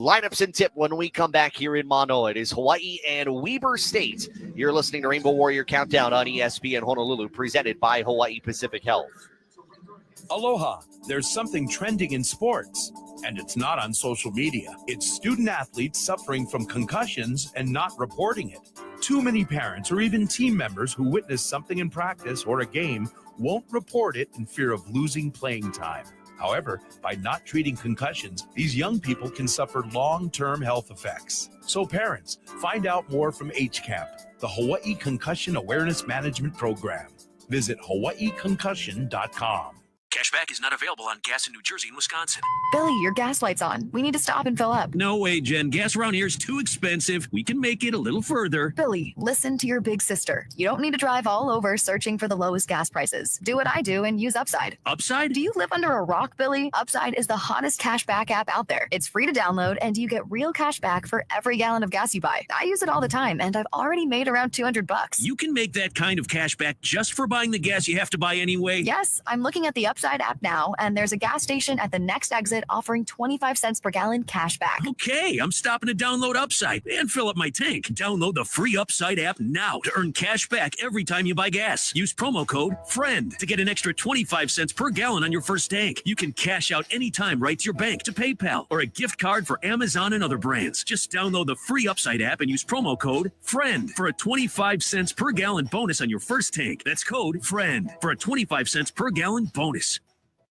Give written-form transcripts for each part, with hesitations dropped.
Lineups and tip when we come back here in Manoa. It is Hawaii and Weber State. You're listening to Rainbow Warrior Countdown on ESPN Honolulu, presented by Hawaii Pacific Health. Aloha, there's something trending in sports, and it's not on social media. It's student athletes suffering from concussions and not reporting it. Too many parents or even team members who witness something in practice or a game won't report it in fear of losing playing time. However, by not treating concussions, these young people can suffer long-term health effects. So parents, find out more from HCAMP, the Hawaii Concussion Awareness Management Program. Visit hawaiiconcussion.com. Cashback is not available on gas in New Jersey and Wisconsin. Billy, your gas light's on. We need to stop and fill up. No way, Jen. Gas around here is too expensive. We can make it a little further. Billy, listen to your big sister. You don't need to drive all over searching for the lowest gas prices. Do what I do and use Upside. Upside? Do you live under a rock, Billy? Upside is the hottest cashback app out there. It's free to download, and you get real cash back for every gallon of gas you buy. I use it all the time, and I've already made around $200. You can make that kind of cash back just for buying the gas you have to buy anyway? Yes, I'm looking at the Upside app now, and there's a gas station at the next exit offering 25 cents per gallon cash back. Okay, I'm stopping to download Upside and fill up my tank. Download the free Upside app now to earn cash back every time you buy gas. Use promo code FRIEND to get an extra 25 cents per gallon on your first tank. You can cash out anytime right to your bank, to PayPal, or a gift card for Amazon and other brands. Just download the free Upside app and use promo code FRIEND for a 25 cents per gallon bonus on your first tank. That's code FRIEND for a 25 cents per gallon bonus.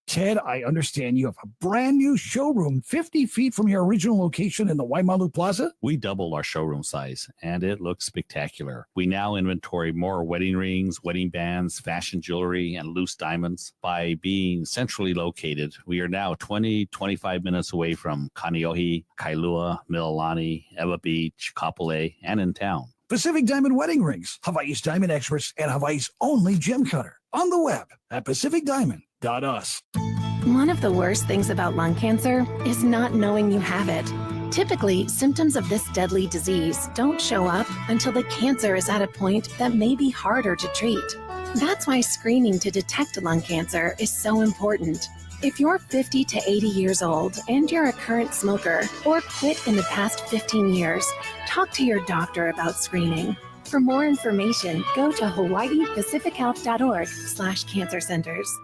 Ted, I understand you have a brand new showroom 50 feet from your original location in the Waimalu Plaza? We doubled our showroom size, and it looks spectacular. We now inventory more wedding rings, wedding bands, fashion jewelry, and loose diamonds. By being centrally located, we are now 25 minutes away from Kaneohe, Kailua, Mililani, Ewa Beach, Kapolei, and in town. Pacific Diamond Wedding Rings, Hawaii's diamond experts, and Hawaii's only gem cutter. On the web at pacificdiamond.us. One of the worst things about lung cancer is not knowing you have it. Typically, symptoms of this deadly disease don't show up until the cancer is at a point that may be harder to treat. That's why screening to detect lung cancer is so important. If you're 50 to 80 years old and you're a current smoker or quit in the past 15 years, talk to your doctor about screening. For more information, go to hawaiipacifichealth.org/cancer centers.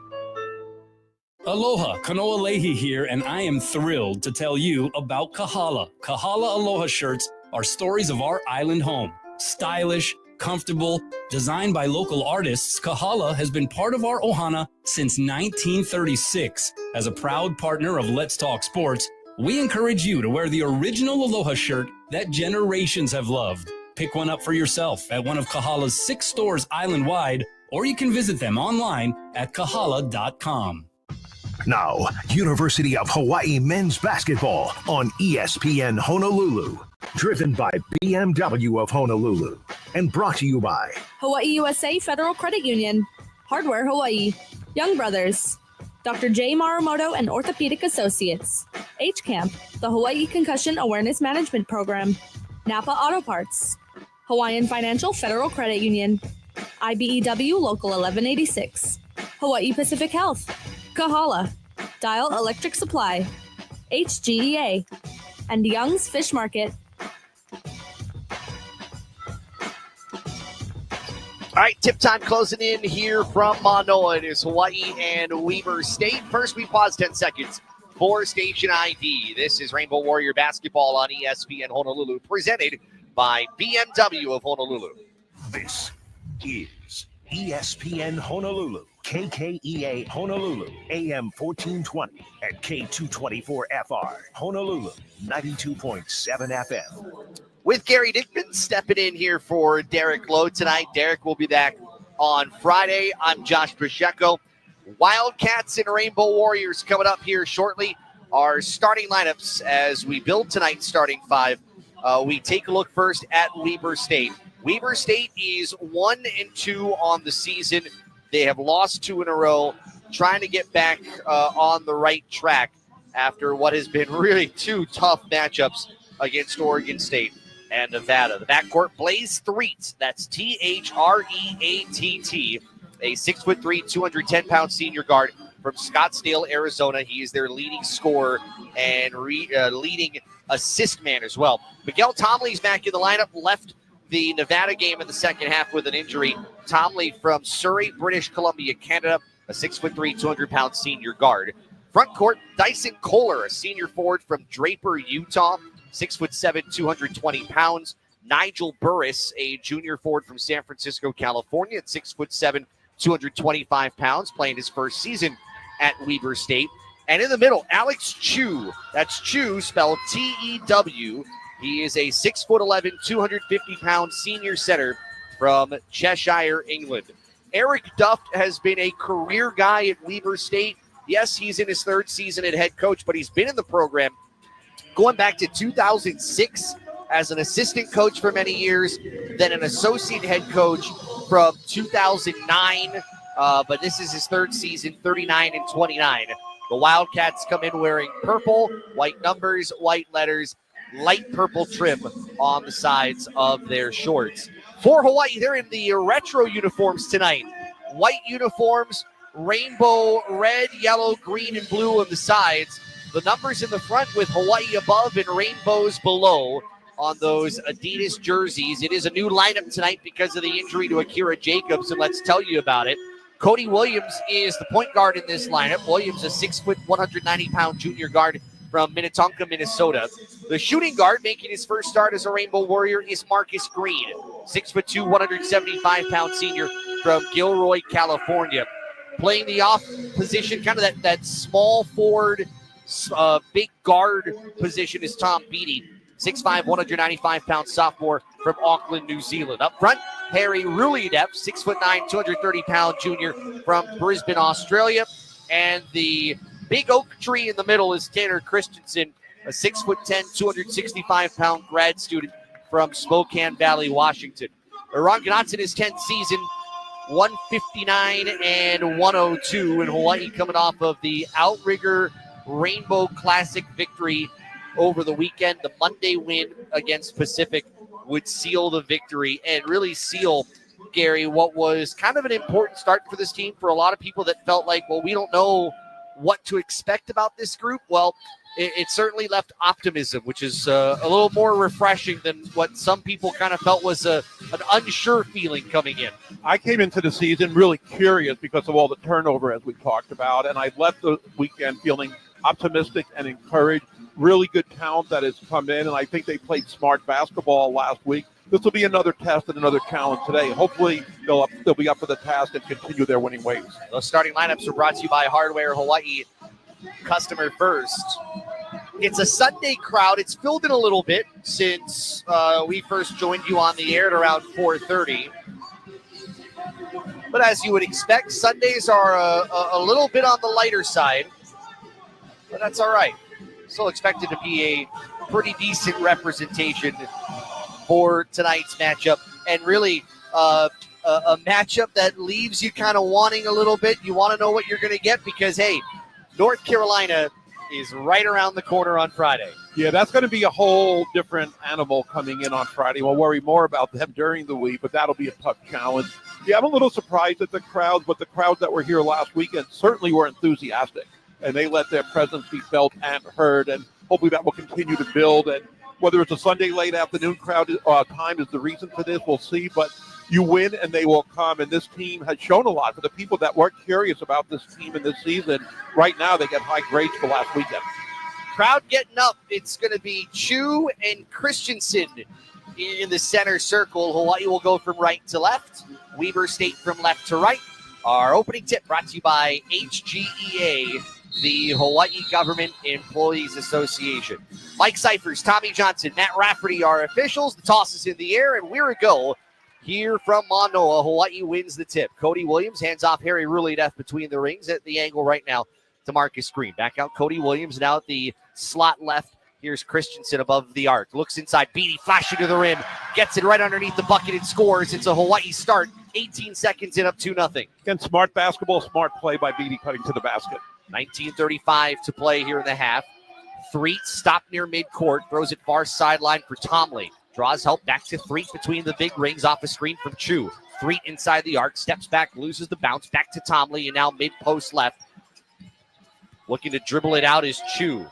Aloha, Kanoa Leahy here, and I am thrilled to tell you about Kahala. Kahala Aloha shirts are stories of our island home. Stylish, comfortable, designed by local artists, Kahala has been part of our ohana since 1936. As a proud partner of Let's Talk Sports, we encourage you to wear the original Aloha shirt that generations have loved. Pick one up for yourself at one of Kahala's 6 stores island-wide, or you can visit them online at kahala.com. Now, University of Hawaii men's basketball on ESPN Honolulu. Driven by BMW of Honolulu. And brought to you by Hawaii USA Federal Credit Union, Hardware Hawaii, Young Brothers, Dr. J. Marumoto and Orthopedic Associates, HCAMP, the Hawaii Concussion Awareness Management Program, Napa Auto Parts, Hawaiian Financial Federal Credit Union, IBEW Local 1186, Hawaii Pacific Health, Kahala, Dial Electric Supply, HGEA, and Young's Fish Market. All right, tip time closing in here from Manoa. It is Hawaii and Weber State. First, we pause 10 seconds for station ID. This is Rainbow Warrior Basketball on ESPN Honolulu, presented by BMW of Honolulu. This is ESPN Honolulu, KKEA Honolulu, AM 1420 and K224FR, Honolulu, 92.7 FM. With Gary Dickman stepping in here for Derek Lowe tonight. Derek will be back on Friday. I'm Josh Pacheco. Wildcats and Rainbow Warriors coming up here shortly. Our starting lineups as we build tonight's starting 5. We take a look first at Weber State. Weber State is 1-2 on the season. They have lost 2 in a row, trying to get back on the right track after what has been really 2 tough matchups against Oregon State and Nevada. The backcourt, Blaze Threat. That's Threatt, a 6'3", 210-pound senior guard from Scottsdale, Arizona. He is their leading scorer and leading assist man as well. Miguel Tomley's back in the lineup, left the Nevada game in the second half with an injury. Tomley from Surrey, British Columbia, Canada, a 6'3", 200-pound senior guard. Front court, Dyson Kohler, a senior forward from Draper, Utah, 6'7", 220 pounds. Nigel Burris, a junior forward from San Francisco, California, at 6'7", 225 pounds, playing his first season at Weber State. And in the middle, Alex Chew. That's Chew, spelled T-E-W. He is a 6'11", 250-pound senior center from Cheshire, England. Eric Duff has been a career guy at Weber State. Yes, he's in his third season at head coach, but he's been in the program going back to 2006 as an assistant coach for many years, then an associate head coach from 2009. But this is his third season, 39-29. The Wildcats come in wearing purple, white numbers, white letters, light purple trim on the sides of their shorts. For Hawaii, they're in the retro uniforms tonight. White uniforms, rainbow red, yellow, green, and blue on the sides. The numbers in the front with Hawaii above and rainbows below on those Adidas jerseys. It is a new lineup tonight because of the injury to Akira Jacobs, and let's tell you about it. Cody Williams is the point guard in this lineup. Williams, a 6', 190-pound junior guard from Minnetonka, Minnesota. The shooting guard making his first start as a Rainbow Warrior is Marcus Green, 6'2", 175-pound senior from Gilroy, California. Playing the off position, kind of that small forward, big guard position is Tom Beattie, 6'5", 195-pound sophomore from Auckland, New Zealand. Up front, Harry Rulidev, 6'9", 230-pound junior from Brisbane, Australia. And the big oak tree in the middle is Tanner Christensen, a 6'10", 265-pound grad student from Spokane Valley, Washington. Eran Ganot's in his 10th season, 159-102 in Hawaii, coming off of the Outrigger Rainbow Classic victory over the weekend. The Monday win against Pacific would seal the victory and really seal, Gary, what was kind of an important start for this team. For a lot of people that felt like, well, we don't know what to expect about this group. Well, it certainly left optimism, which is a little more refreshing than what some people kind of felt was an unsure feeling coming in. I came into the season really curious because of all the turnover, as we talked about, and I left the weekend feeling optimistic and encouraged. Really good talent that has come in, and I think they played smart basketball last week. This will be another test and another challenge today. Hopefully, they'll be up for the task and continue their winning ways. Those starting lineups are brought to you by Hardware Hawaii, customer first. It's a Sunday crowd. It's filled in a little bit since we first joined you on the air at around 4:30. But as you would expect, Sundays are a little bit on the lighter side, but that's all right. Still expected to be a pretty decent representation for tonight's matchup, and really a matchup that leaves you kind of wanting a little bit. You want to know what you're going to get because, hey, North Carolina is right around the corner on Friday. Yeah, that's going to be a whole different animal coming in on Friday. We'll worry more about them during the week, but that'll be a tough challenge. Yeah, I'm a little surprised at the crowds, but the crowds that were here last weekend certainly were enthusiastic, and they let their presence be felt and heard, and hopefully that will continue to build. And whether it's a Sunday late afternoon crowd time is the reason for this, we'll see. But you win and they will come, and this team has shown a lot. For the people that weren't curious about this team in this season, right now they get high grades for last weekend. Crowd getting up. It's going to be Chew and Christensen in the center circle. Hawaii will go from right to left. Weber State from left to right. Our opening tip brought to you by HGEA, the Hawaii Government Employees Association. Mike Cyphers, Tommy Johnson, Matt Rafferty are officials. The toss is in the air, and we're a go here from Manoa. Hawaii wins the tip. Cody Williams hands off Harry Rulidev between the rings at the angle right now to Marcus Green. Back out Cody Williams, now at the slot left. Here's Christensen above the arc. Looks inside. Beattie flashing to the rim. Gets it right underneath the bucket and scores. It's a Hawaii start. 18 seconds in, up 2-0. Again, smart basketball, smart play by Beattie cutting to the basket. 19:35 to play here in the half. Threet stopped near midcourt. Throws it far sideline for Tomley. Draws help back to Threet between the big rings off a screen from Chew. Threet inside the arc. Steps back, loses the bounce. Back to Tomley, and now mid-post left. Looking to dribble it out is Chew.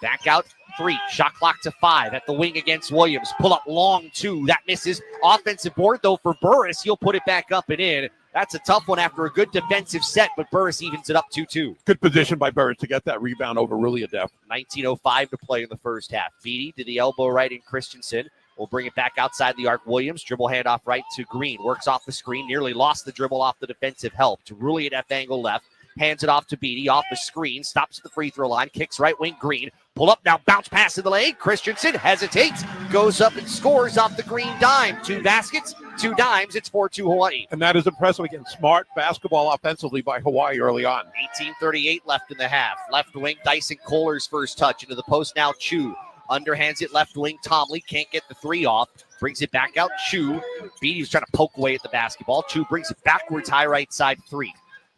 Back out 3. Shot clock to 5 at the wing against Williams. Pull up long 2. That misses. Offensive board, though, for Burris. He'll put it back up and in. That's a tough one after a good defensive set, but Burris evens it up 2-2. Good position by Burris to get that rebound over Ruliadev. 19:05 to play in the first half. Beatty to the elbow right in Christensen. Will bring it back outside the arc. Williams, dribble handoff right to Green. Works off the screen. Nearly lost the dribble off the defensive help. To Ruliadev angle left. Hands it off to Beatty. Off the screen. Stops at the free throw line. Kicks right wing. Green. Pull up now. Bounce pass in the lane. Christensen hesitates. Goes up and scores off the Green dime. 2 baskets, 2 dimes. It's 4-2 Hawaii. And that is impressive. Again, smart basketball offensively by Hawaii early on. 18:38 left in the half. Left wing. Dyson Kohler's first touch into the post now. Chu. Underhands it left wing. Tomley can't get the 3 off. Brings it back out. Chu. Beatty's trying to poke away at the basketball. Chu brings it backwards. High right side 3.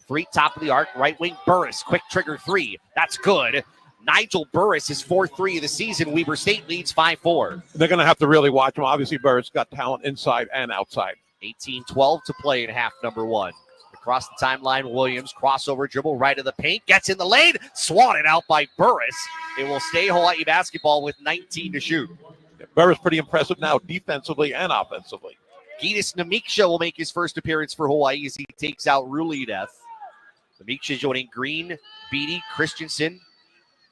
3 top of the arc. Right wing Burris. Quick trigger 3. That's good. Nigel Burris, his 4th 3 of the season. Weber State leads 5-4. They're going to have to really watch him. Obviously, Burris got talent inside and outside. 18:12 to play in half number 1. Across the timeline, Williams, crossover dribble, right of the paint, gets in the lane, swatted out by Burris. It will stay Hawaii basketball with 19 to shoot. Burris pretty impressive now defensively and offensively. Gitas Namiksha will make his first appearance for Hawaii as he takes out Ruliadev. Namiksha joining Green, Beatty, Christensen.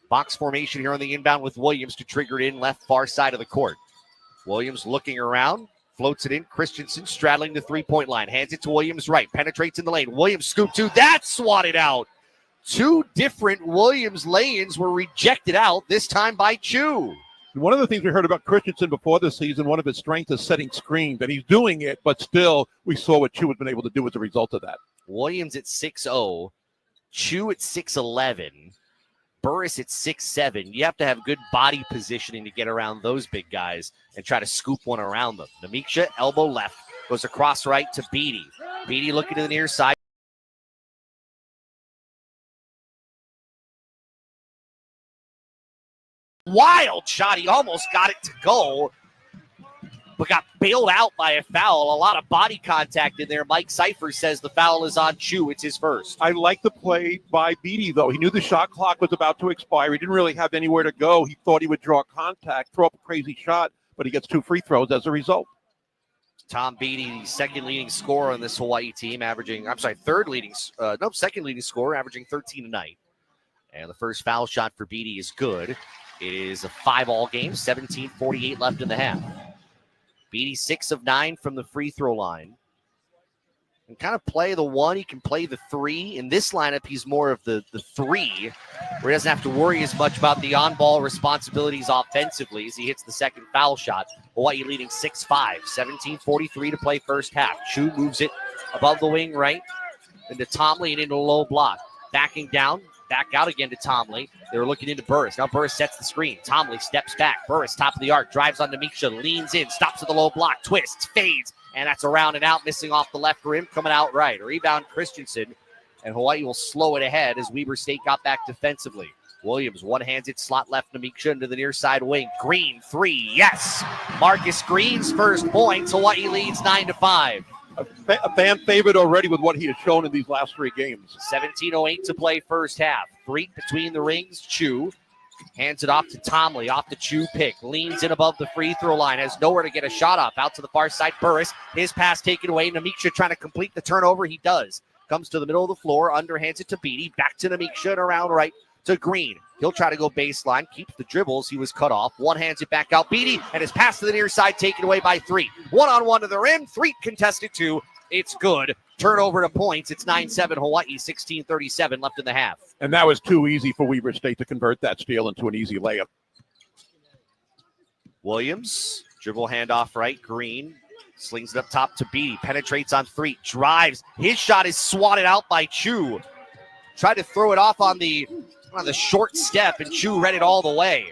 Box formation here on the inbound with Williams to trigger it in left far side of the court. Williams looking around. Floats it in. Christensen straddling the 3-point line. Hands it to Williams right. Penetrates in the lane. Williams scoop 2. That's swatted out. 2 different Williams lay-ins were rejected out, this time by Chu. One of the things we heard about Christensen before this season, one of his strengths is setting screens, and he's doing it, but still we saw what Chu has been able to do as a result of that. Williams at 6'0", Chu at 6'11", Burris at 6'7". You have to have good body positioning to get around those big guys and try to scoop one around them. Namiksha, elbow left, goes across right to Beatty. Beatty looking to the near side. Wild shot. He almost got it to go, but got bailed out by a foul. A lot of body contact in there. Mike Cypher says the foul is on Chu. It's his first. I like the play by Beatty, though. He knew the shot clock was about to expire. He didn't really have anywhere to go. He thought he would draw contact, throw up a crazy shot, but he gets 2 free throws as a result. Tom Beatty, the second leading scorer on this Hawaii team, second leading scorer, averaging 13 tonight. And the first foul shot for Beatty is good. It is a 5-all game, 17:48 left in the half. Beatty 6 of 9 from the free throw line. And kind of play the 1. He can play the 3. In this lineup, he's more of the 3, where he doesn't have to worry as much about the on-ball responsibilities offensively as he hits the second foul shot. Hawaii leading 6-5, 17:43 to play first half. Chu moves it above the wing right into Tomley and into a low block. Backing down, back out again to Tomley. They were looking into Burris. Now Burris sets the screen. Tomley steps back. Burris, top of the arc, drives on Namiksha, leans in, stops at the low block, twists, fades, and that's around and out, missing off the left rim, coming out right. Rebound Christensen, and Hawaii will slow it ahead as Weber State got back defensively. Williams one-handed slot left Namiksha into the near side wing. Green, 3, yes! Marcus Green's first points. Hawaii leads 9-5. A fan favorite already with what he has shown in these last 3 games. 17:08 to play first half. Freak between the rings. Chu hands it off to Tomley. Off the Chu pick. Leans in above the free throw line. Has nowhere to get a shot off. Out to the far side. Burris. His pass taken away. Namiksha trying to complete the turnover. He does. Comes to the middle of the floor. Underhands it to Beatty. Back to Namiksha and around right to Green. He'll try to go baseline. Keeps the dribbles. He was cut off. One hands it back out. Beatty. And his pass to the near side taken away by 3. 1-on-1 to the rim. 3 contested 2. It's good. Turnover to points. It's 9-7 Hawaii, 16:37 left in the half. And that was too easy for Weber State to convert that steal into an easy layup. Williams, dribble handoff right. Green slings it up top to Beatty. Penetrates on 3. Drives. His shot is swatted out by Chu. Tried to throw it off on the short step, and Chu read it all the way.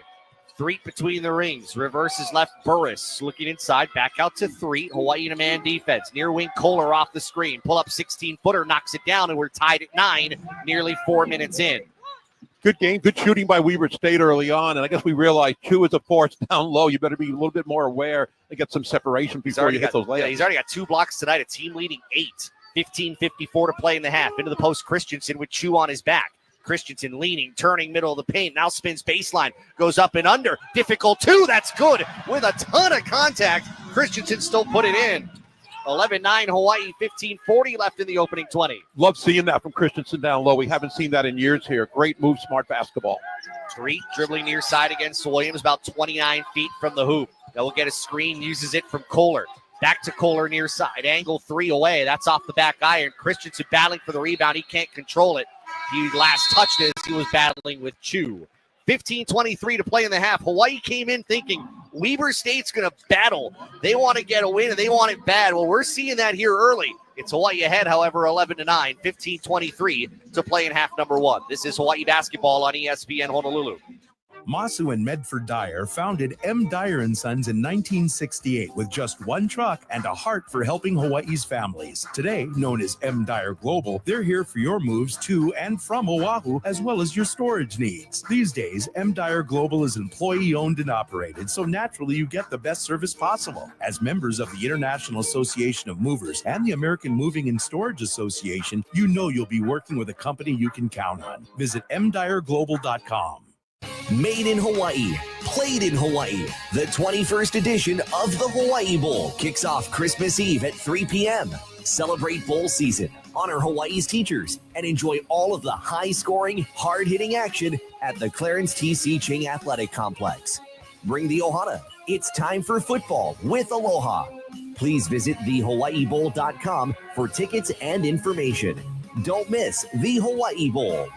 3 between the rings. Reverses left Burris. Looking inside. Back out to 3. Hawaii in a man defense. Near wing Kohler off the screen. Pull up 16-footer. Knocks it down, and we're tied at 9. Nearly 4 minutes in. Good game. Good shooting by Weber State early on. And I guess we realized Chu is a force down low. You better be a little bit more aware and get some separation before you hit those layups. Yeah, he's already got 2 blocks tonight. A team leading 8. 15:54 to play in the half. Into the post, Christensen with Chu on his back. Christensen leaning, turning middle of the paint, now spins baseline, goes up and under. Difficult two, that's good. With a ton of contact, Christensen still put it in. 11-9 Hawaii, 15:40 left in the opening 20. Love seeing that from Christensen down low. We haven't seen that in years here. Great move, smart basketball. Threet dribbling near side against Williams, about 29 feet from the hoop. Now will get a screen, uses it from Kohler. Back to Kohler near side, angle three away. That's off the back iron. Christensen battling for the rebound. He can't control it. He last touched it as he was battling with Chu. 15:23 to play in the half. Hawaii came in thinking Weber State's going to battle. They want to get a win and they want it bad. Well, we're seeing that here early. It's Hawaii ahead, however, 11-9, 15:23 to play in half number one. This is Hawaii basketball on ESPN Honolulu. Masu and Medford Dyer founded M. Dyer & Sons in 1968 with just one truck and a heart for helping Hawaii's families. Today, known as M. Dyer Global, they're here for your moves to and from Oahu, as well as your storage needs. These days, M. Dyer Global is employee-owned and operated, so naturally you get the best service possible. As members of the International Association of Movers and the American Moving and Storage Association, you know you'll be working with a company you can count on. Visit mdyerglobal.com. Made in Hawaii, played in Hawaii. The 21st edition of the Hawaii Bowl kicks off Christmas Eve at 3 p.m. Celebrate bowl season, honor Hawaii's teachers, and enjoy all of the high-scoring, hard-hitting action at the Clarence T.C. Ching Athletic Complex. Bring the ohana. It's time for football with Aloha. Please visit thehawaiibowl.com for tickets and information. Don't miss the Hawaii Bowl.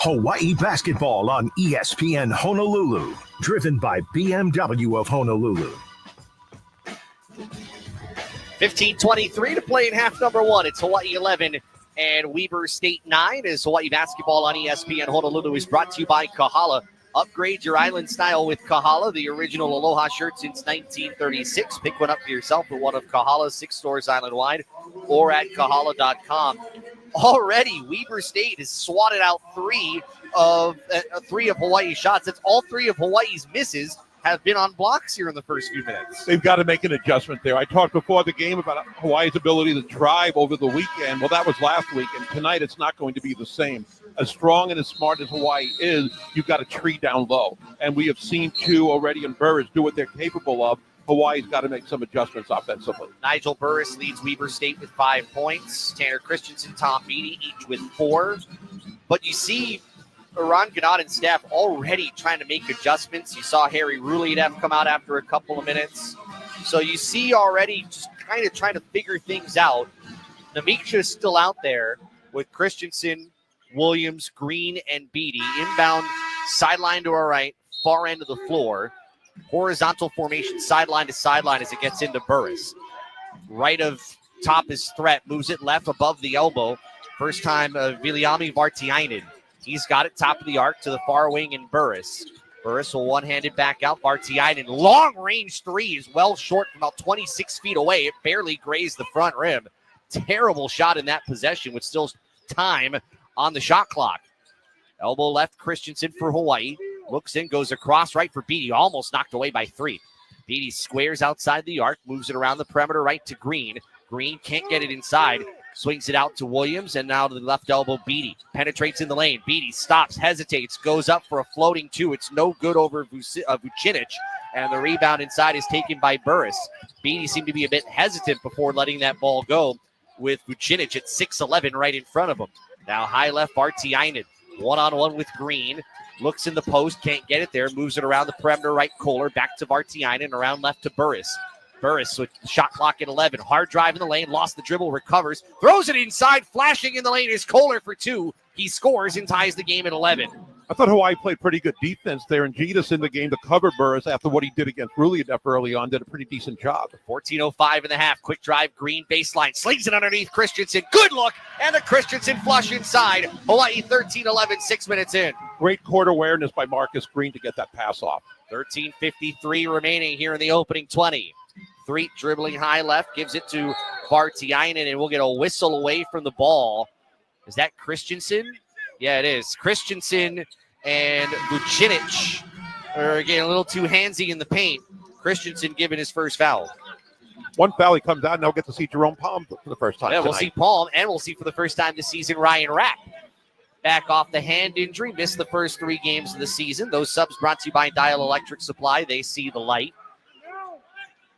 Hawaii basketball on ESPN Honolulu, driven by BMW of Honolulu. 15:23 to play in half number one. It's Hawaii 11 and Weber State 9 as Hawaii basketball on ESPN Honolulu is brought to you by Kahala. Upgrade your island style with Kahala, the original Aloha shirt since 1936. Pick one up for yourself at one of Kahala's 6 stores island-wide or at kahala.com. Already, Weber State has swatted out three of Hawaii's shots. That's all 3 of Hawaii's misses have been on blocks here in the first few minutes. They've got to make an adjustment there. I talked before the game about Hawaii's ability to drive over the weekend. Well, that was last week, and tonight it's not going to be the same. As strong and as smart as Hawaii is, you've got a tree down low. And we have seen Chu already and Burris do what they're capable of. Hawaii's got to make some adjustments offensively. Nigel Burris leads Weber State with 5 points. Tanner Christensen, Tom Beatty, each with 4. But you see Ron Gannat and staff already trying to make adjustments. You saw Harry Ruledev come out after a couple of minutes. So you see already just kind of trying to figure things out. Namicha is still out there with Christensen, Williams, Green, and Beatty. Inbound, sideline to our right, far end of the floor. Horizontal formation, sideline to sideline as it gets into Burris. Right of top is Threat, moves it left above the elbow. First time Viliami Vartiainen. He's got it top of the arc to the far wing and Burris. Burris will one-handed back out. Vartiainen, long-range 3 is well short from about 26 feet away. It barely grazed the front rim. Terrible shot in that possession with still time on the shot clock. Elbow left, Christensen for Hawaii. Looks in, goes across right for Beatty. Almost knocked away by 3. Beatty squares outside the arc, moves it around the perimeter right to Green. Green can't get it inside. Swings it out to Williams, and now to the left elbow, Beatty. Penetrates in the lane. Beatty stops, hesitates, goes up for a floating 2. It's no good over Vucinic, and the rebound inside is taken by Burris. Beatty seemed to be a bit hesitant before letting that ball go with Vucinic at 6'11" right in front of him. Now high left, Vartiainen. One-on-one with Green. Looks in the post, can't get it there. Moves it around the perimeter right, Kohler. Back to Vartiainen, around left to Burris. Burris with shot clock at 11. Hard drive in the lane, lost the dribble, recovers. Throws it inside, flashing in the lane is Kohler for 2. He scores and ties the game at 11. I thought Hawaii played pretty good defense there, and Gitas in the game to cover Burris after what he did against Ruledev early on. Did a pretty decent job. 14:05 in the half. Quick drive, Green baseline. Slings it underneath Christensen. Good look, and the Christensen flush inside. Hawaii 13-11, 6 minutes in. Great court awareness by Marcus Green to get that pass off. 13:53 remaining here in the opening 20. Threet dribbling high left, gives it to Vartiainen, and we'll get a whistle away from the ball. Is that Christensen? Yeah, it is. Christensen and Vucinic are getting a little too handsy in the paint. Christensen given his first foul. one foul, he comes out, and they'll get to see Jerome Palm for the first time Yeah, tonight. we'll see Palm, and we'll see for the first time this season Ryan Rapp. Back off the hand injury, missed the first 3 games of the season. Those subs brought to you by Dial Electric Supply. They see the light.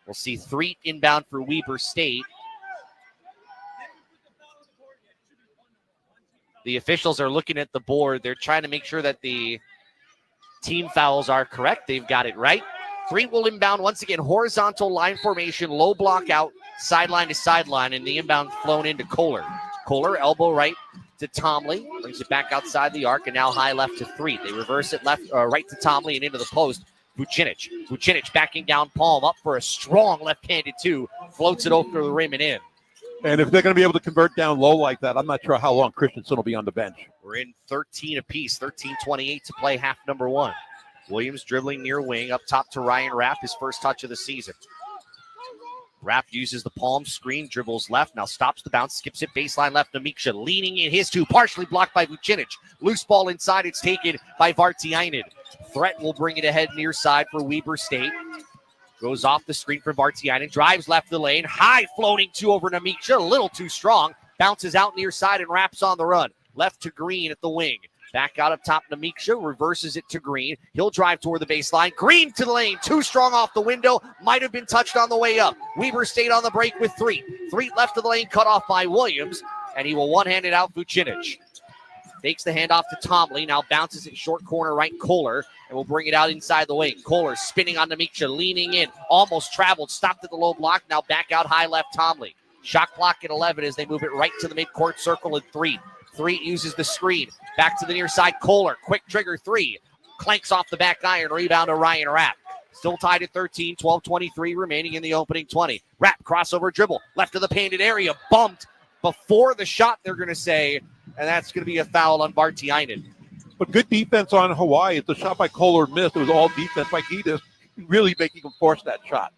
We'll see Threet inbound for Weber State. The officials are looking at the board. They're trying to make sure that the team fouls are correct. They've got it right. Threet will inbound once again. Horizontal line formation, low block out, sideline to sideline, and the inbound flown into Kohler. Kohler, elbow right to Tomley, brings it back outside the arc, and now high left to Threet. They reverse it right to Tomley and into the post. Vucinic backing down Palm, up for a strong left-handed 2, floats it over the rim and in. And if they're going to be able to convert down low like that, I'm not sure how long Christensen will be on the bench. We're in 13 apiece, 13:28 to play half number 1. Williams dribbling near wing, up top to Ryan Rapp, his first touch of the season. Rapp uses the palm screen, dribbles left, now stops the bounce, skips it baseline left. Namiksha leaning in his 2, partially blocked by Vucinic. Loose ball inside, it's taken by Vartiainen. Threat will bring it ahead near side for Weber State. Goes off the screen for Vartiainen, drives left the lane, high floating 2 over Namiksha, a little too strong. Bounces out near side and Rapp's on the run. Left to Green at the wing. Back out up top, Namiksha reverses it to Green. He'll drive toward the baseline. Green to the lane, too strong off the window. Might have been touched on the way up. Weber State on the break with Threet. Threet left of the lane, cut off by Williams, and he will one-hand it out Vucinic. Takes the handoff to Tomley, now bounces it short corner right Kohler, and will bring it out inside the wing. Kohler spinning on Namiksha, leaning in, almost traveled, stopped at the low block, now back out high left Tomley. Shot clock at 11 as they move it right to the midcourt circle at Threet. Threet uses the screen. Back to the near side, Kohler. Quick trigger 3. Clanks off the back iron. Rebound to Ryan Rapp. Still tied at 13. 12:23 remaining in the opening 20. Rapp crossover dribble. Left of the painted area. Bumped before the shot, they're going to say. And that's going to be a foul on Vartiainen. But good defense on Hawaii. It's a shot by Kohler missed. It was all defense by Gitas, really making him force that shot.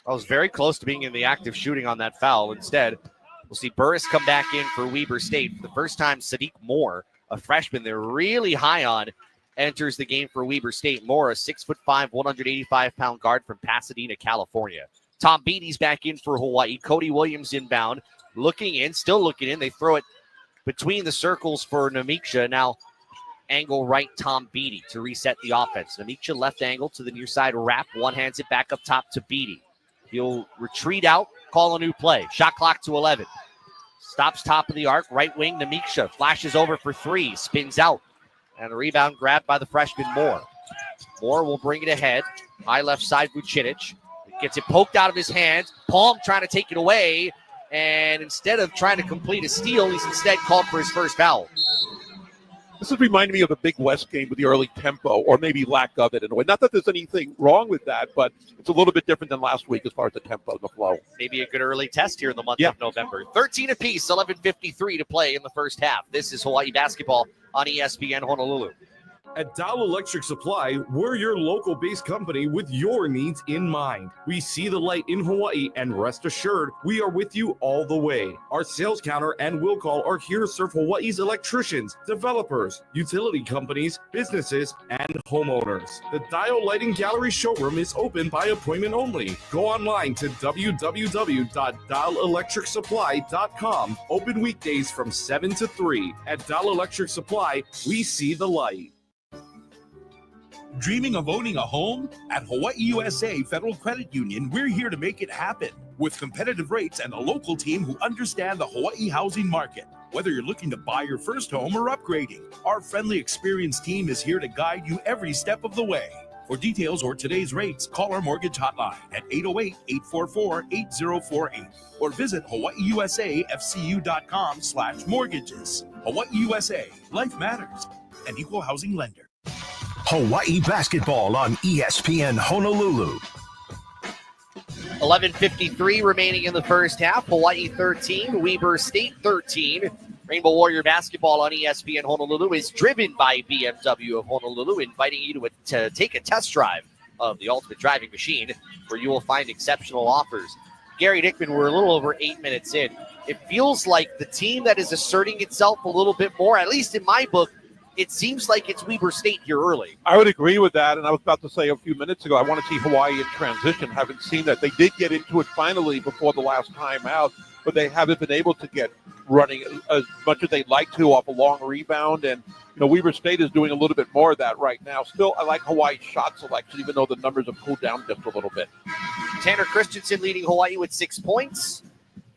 I was very close to being in the act of shooting on that foul. Instead, we'll see Burris come back in for Weber State. For the first time, Sadiq Moore, a freshman they're really high on, enters the game for Weber State. Moore, a 6'5", 185-pound guard from Pasadena, California. Tom Beatty's back in for Hawaii. Cody Williams inbound, looking in, still looking in. They throw it between the circles for Namiksha. Now angle right Tom Beatty to reset the offense. Namiksha left angle to the near side. Rapp one hands it back up top to Beatty. He'll retreat out, call a new play. Shot clock to 11. Stops top of the arc, right wing, Namiksha flashes over for 3, spins out. And a rebound grabbed by the freshman Moore. Moore will bring it ahead. High left side, Vucinic. Gets it poked out of his hands. Palm trying to take it away. And instead of trying to complete a steal, he's instead called for his first foul. This is reminding me of the Big West game with the early tempo, or maybe lack of it in a way. Not that there's anything wrong with that, but it's a little bit different than last week as far as the tempo and the flow. Maybe a good early test here in the month of November. 13 apiece, 11:53 to play in the first half. This is Hawaii basketball on ESPN Honolulu. At Dow Electric Supply, we're your local-based company with your needs in mind. We see the light in Hawaii, and rest assured, we are with you all the way. Our sales counter and will call are here to serve Hawaii's electricians, developers, utility companies, businesses, and homeowners. The Dial Lighting Gallery showroom is open by appointment only. Go online to www.dialelectricsupply.com. Open weekdays from 7 to 3. At Dial Electric Supply, we see the light. Dreaming of owning a home? At Hawaii USA Federal Credit Union, we're here to make it happen. With competitive rates and a local team who understand the Hawaii housing market. Whether you're looking to buy your first home or upgrading, our friendly, experienced team is here to guide you every step of the way. For details or today's rates, call our mortgage hotline at 808-844-8048 or visit hawaiiusafcu.com/mortgages. Hawaii USA, life matters. An equal housing lender. Hawaii basketball on ESPN Honolulu. 11:53 remaining in the first half. Hawaii 13, Weber State 13. Rainbow Warrior basketball on ESPN Honolulu is driven by BMW of Honolulu, inviting you to take a test drive of the ultimate driving machine, where you will find exceptional offers. Gary Dickman, we're a little over 8 minutes in. It feels like the team that is asserting itself a little bit more, at least in my book, it seems like it's Weber State here early. I would agree with that, and I was about to say a few minutes ago, I want to see Hawaii in transition. Haven't seen that. They did get into it finally before the last time out, but they haven't been able to get running as much as they'd like to off a long rebound. And, Weber State is doing a little bit more of that right now. Still, I like Hawaii's shot selection, even though the numbers have cooled down just a little bit. Tanner Christensen leading Hawaii with 6 points.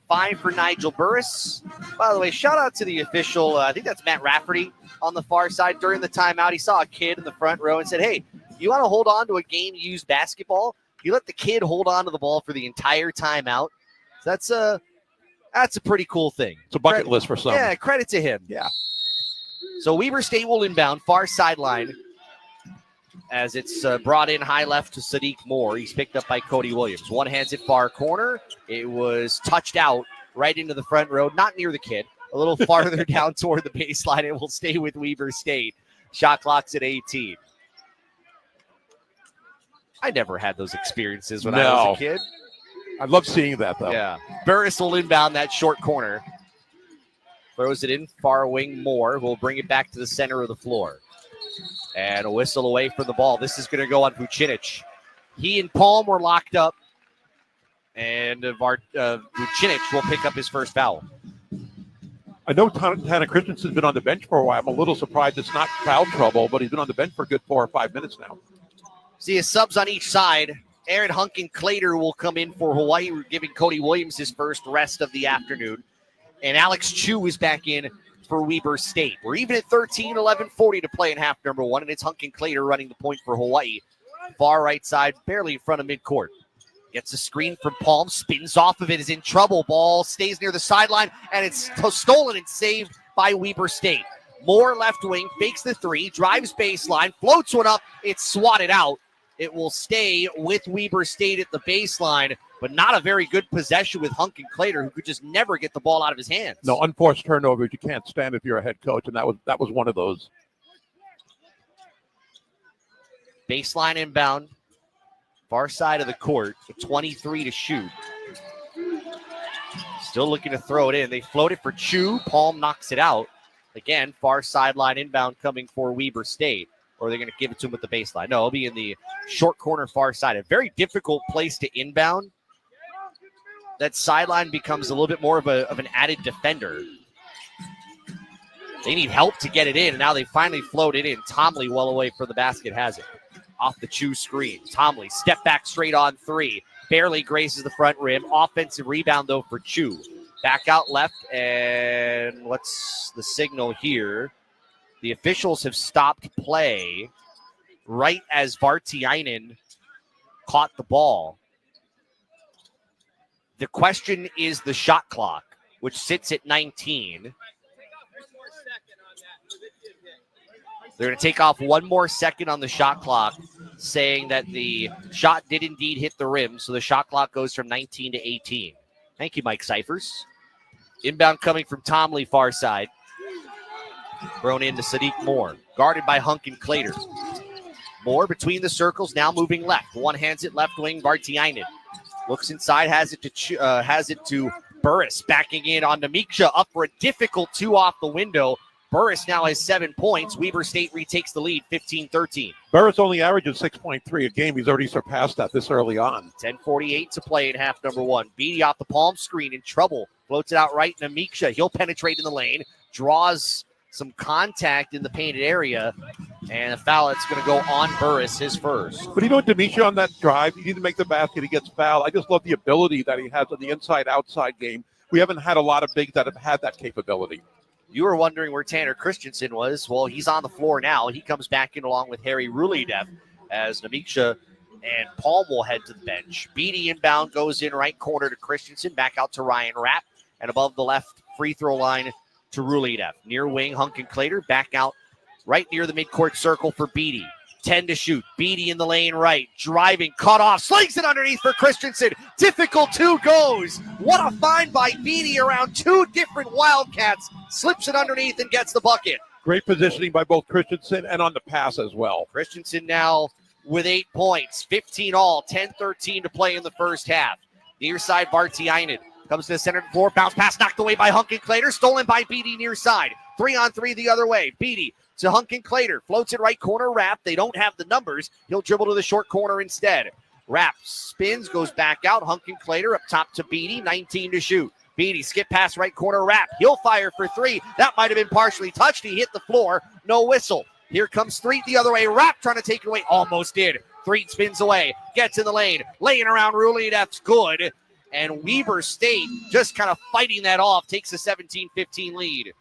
5 for Nigel Burris. By the way, shout out to the official. I think that's Matt Rafferty on the far side. During the timeout, he saw a kid in the front row and said, hey, you want to hold on to a game-used basketball? You let the kid hold on to the ball for the entire timeout. So that's a pretty cool thing. It's a bucket list for some. Yeah, credit to him. Yeah. So Weber State will inbound, far sideline, as it's brought in high left to Sadiq Moore. He's picked up by Cody Williams. One hands it far corner. It was touched out right into the front row, not near the kid, a little farther down toward the baseline. It will stay with Weber State. Shot clock's at 18. I never had those experiences when I was a kid. I love seeing that, though. Yeah. Burris will inbound that short corner. Throws it in, far wing Moore. Will bring it back to the center of the floor. And a whistle away from the ball. This is going to go on Vucinic. He and Palm were locked up. And Vucinic will pick up his first foul. I know Tanner Christensen's been on the bench for a while. I'm a little surprised it's not foul trouble, but he's been on the bench for a good 4 or 5 minutes now. See his subs on each side. Aaron Hunkin-Clater will come in for Hawaii, giving Cody Williams his first rest of the afternoon. And Alex Chu is back in for Weber State. We're even at 13, 11:40 to play in half number one, and it's Hunkin-Clater running the point for Hawaii. Far right side, barely in front of midcourt. Gets a screen from Palm, spins off of it, is in trouble. Ball stays near the sideline, and it's stolen and saved by Weber State. Moore left wing, fakes the three, drives baseline, floats one up, it's swatted out. It will stay with Weber State at the baseline, but not a very good possession with Hunkin-Clater, who could just never get the ball out of his hands. No, unforced turnovers, you can't stand if you're a head coach, and that was one of those. Baseline inbound, far side of the court, with 23 to shoot. Still looking to throw it in. They float it for Chu. Palm knocks it out. Again, far sideline inbound coming for Weber State. Or they're going to give it to him at the baseline. No, it'll be in the short corner far side. A very difficult place to inbound. That sideline becomes a little bit more of an added defender. They need help to get it in, and now they finally float it in. Tomley well away from the basket has it. Off the Chu screen. Tomley, step back straight on three. Barely graces the front rim. Offensive rebound, though, for Chu. Back out left, and what's the signal here? The officials have stopped play right as Vartiainen caught the ball. The question is the shot clock, which sits at 19. They're going to take off 1 more second on the shot clock, saying that the shot did indeed hit the rim, so the shot clock goes from 19 to 18. Thank you, Mike Cyphers. Inbound coming from Tomley, far side. Thrown into Sadiq Moore, guarded by Hunkin-Clater. Moore between the circles, now moving left. One hands it left wing, Vartiainen. Looks inside, has it to Burris, backing in on Namiksha, up for a difficult 2 off the window. Burris now has 7 points. Weber State retakes the lead, 15-13. Burris only averages 6.3 a game. He's already surpassed that this early on. 10:48 to play in half number one. Beatty off the palm screen, in trouble. Floats it out right, Namiksha. He'll penetrate in the lane, draws some contact in the painted area, and a foul that's going to go on Burris, his first. But Demetri on that drive, he didn't make the basket, he gets fouled. I just love the ability that he has on the inside-outside game. We haven't had a lot of bigs that have had that capability. You were wondering where Tanner Christensen was. Well, he's on the floor now. He comes back in along with Harry Rulidev as Namiksha and Palm will head to the bench. Beatty inbound goes in right corner to Christensen, back out to Ryan Rapp, and above the left free throw line to Rulidev. Near wing, Hunkin-Clater, back out right near the midcourt circle for Beatty. 10 to shoot. Beatty in the lane right, driving, cut off, slings it underneath for Christensen. Difficult 2 goes. What a find by Beatty around 2 different Wildcats. Slips it underneath and gets the bucket. Great positioning by both Christensen and on the pass as well. Christensen now with 8 points, 15 all, 10-13 to play in the first half. Near side, Vartiainen comes to the center of the floor. Bounce pass knocked away by Hunkin-Clater. Stolen by Beatty near side. 3-on-3 the other way. Beatty to Hunkin Clater. Floats it right corner, Rapp. They don't have the numbers. He'll dribble to the short corner instead. Rapp spins, goes back out. Hunkin Clater up top to Beatty, 19 to shoot. Beatty skip pass right corner, Rapp. He'll fire for three. That might have been partially touched. He hit the floor. No whistle. Here comes Threet the other way. Rapp trying to take it away. Almost did. Threet spins away. Gets in the lane. Laying around Ruley. That's good. And Weber State just kind of fighting that off. Takes a 17-15 lead.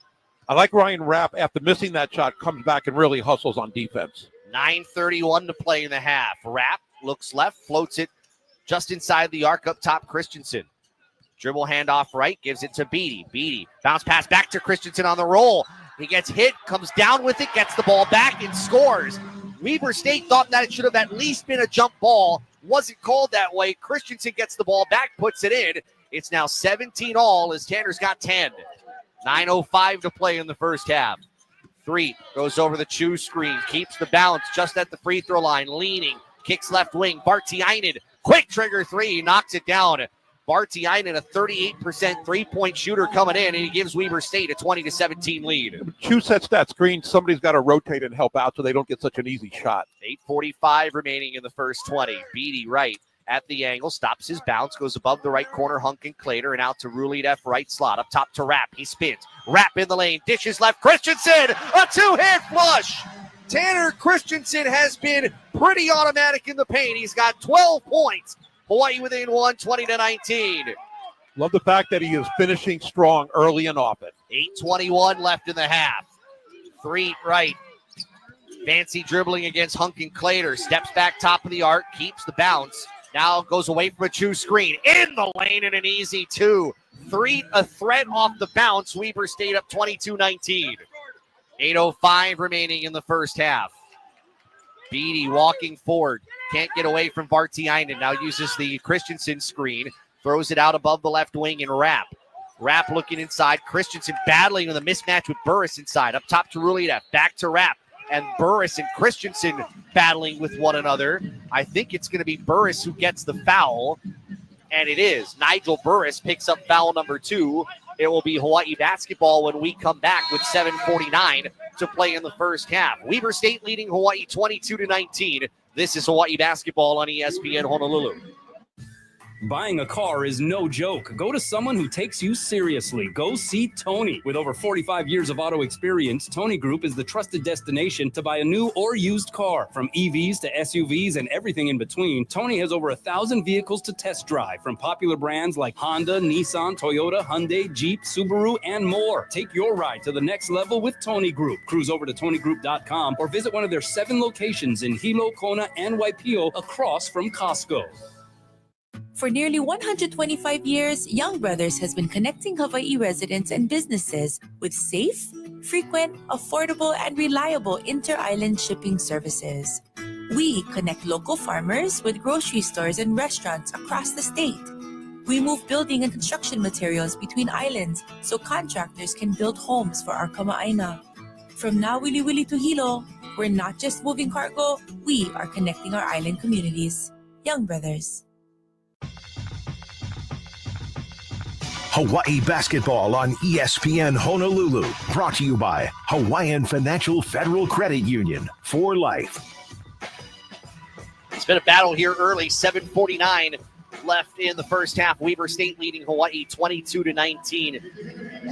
I like Ryan Rapp, after missing that shot, comes back and really hustles on defense. 9:31 to play in the half. Rapp looks left, floats it just inside the arc up top. Christensen. Dribble handoff right, gives it to Beatty. Beatty, bounce pass back to Christensen on the roll. He gets hit, comes down with it, gets the ball back, and scores. Weber State thought that it should have at least been a jump ball. Wasn't called that way. Christensen gets the ball back, puts it in. It's now 17 all as Tanner's got 10. 9:05 to play in the first half. Threet goes over the Chu screen, keeps the balance just at the free throw line, leaning, kicks left wing. Bartiainen, quick trigger three, knocks it down. Bartiainen, a 38% three-point shooter coming in, and he gives Weber State a 20-17 lead. Chu sets that screen. Somebody's got to rotate and help out so they don't get such an easy shot. 8:45 remaining in the first 20. Beatty right at the angle, stops his bounce, goes above the right corner, Hunkin Clater, and out to Ruley F right slot, up top to Rapp. He spins. Rapp in the lane, dishes left. Christensen, a two-hit flush. Tanner Christensen has been pretty automatic in the paint. He's got 12 points. Hawaii within one, 20-19. Love the fact that he is finishing strong early and often. 8:21 left in the half. Threet right. Fancy dribbling against Hunkin Clater. Steps back top of the arc, keeps the bounce. Now goes away from a Chu screen. In the lane and an easy two. Threet a threat off the bounce. Weber State up 22-19. 8:05 remaining in the first half. Beatty walking forward. Can't get away from Bartiainen. Now uses the Christensen screen. Throws it out above the left wing and Rapp. Rapp looking inside. Christensen battling with a mismatch with Burris inside. Up top to Rulita. Back to Rapp. And Burris and Christensen battling with one another. I think it's going to be Burris who gets the foul. And it is. Nigel Burris picks up foul number 2. It will be Hawaii basketball when we come back with 7:49 to play in the first half. Weber State leading Hawaii 22-19. This is Hawaii basketball on ESPN Honolulu. Buying a car is no joke. Go to someone who takes you seriously. Go see Tony. With over 45 years of auto experience, Tony Group is the trusted destination to buy a new or used car. From EVs to SUVs and everything in between, Tony has over 1,000 vehicles to test drive from popular brands like Honda, Nissan, Toyota, Hyundai, Jeep, Subaru, and more. Take your ride to the next level with Tony Group. Cruise over to TonyGroup.com or visit one of their 7 locations in Hilo, Kona, and Waipio across from Costco. For nearly 125 years, Young Brothers has been connecting Hawaii residents and businesses with safe, frequent, affordable, and reliable inter-island shipping services. We connect local farmers with grocery stores and restaurants across the state. We move building and construction materials between islands so contractors can build homes for our kamaaina. From Nawiliwili to Hilo, we're not just moving cargo, we are connecting our island communities. Young Brothers. Hawaii basketball on ESPN Honolulu. Brought to you by Hawaiian Financial Federal Credit Union. For life. It's been a battle here early. 7:49 left in the first half. Weber State leading Hawaii 22-19.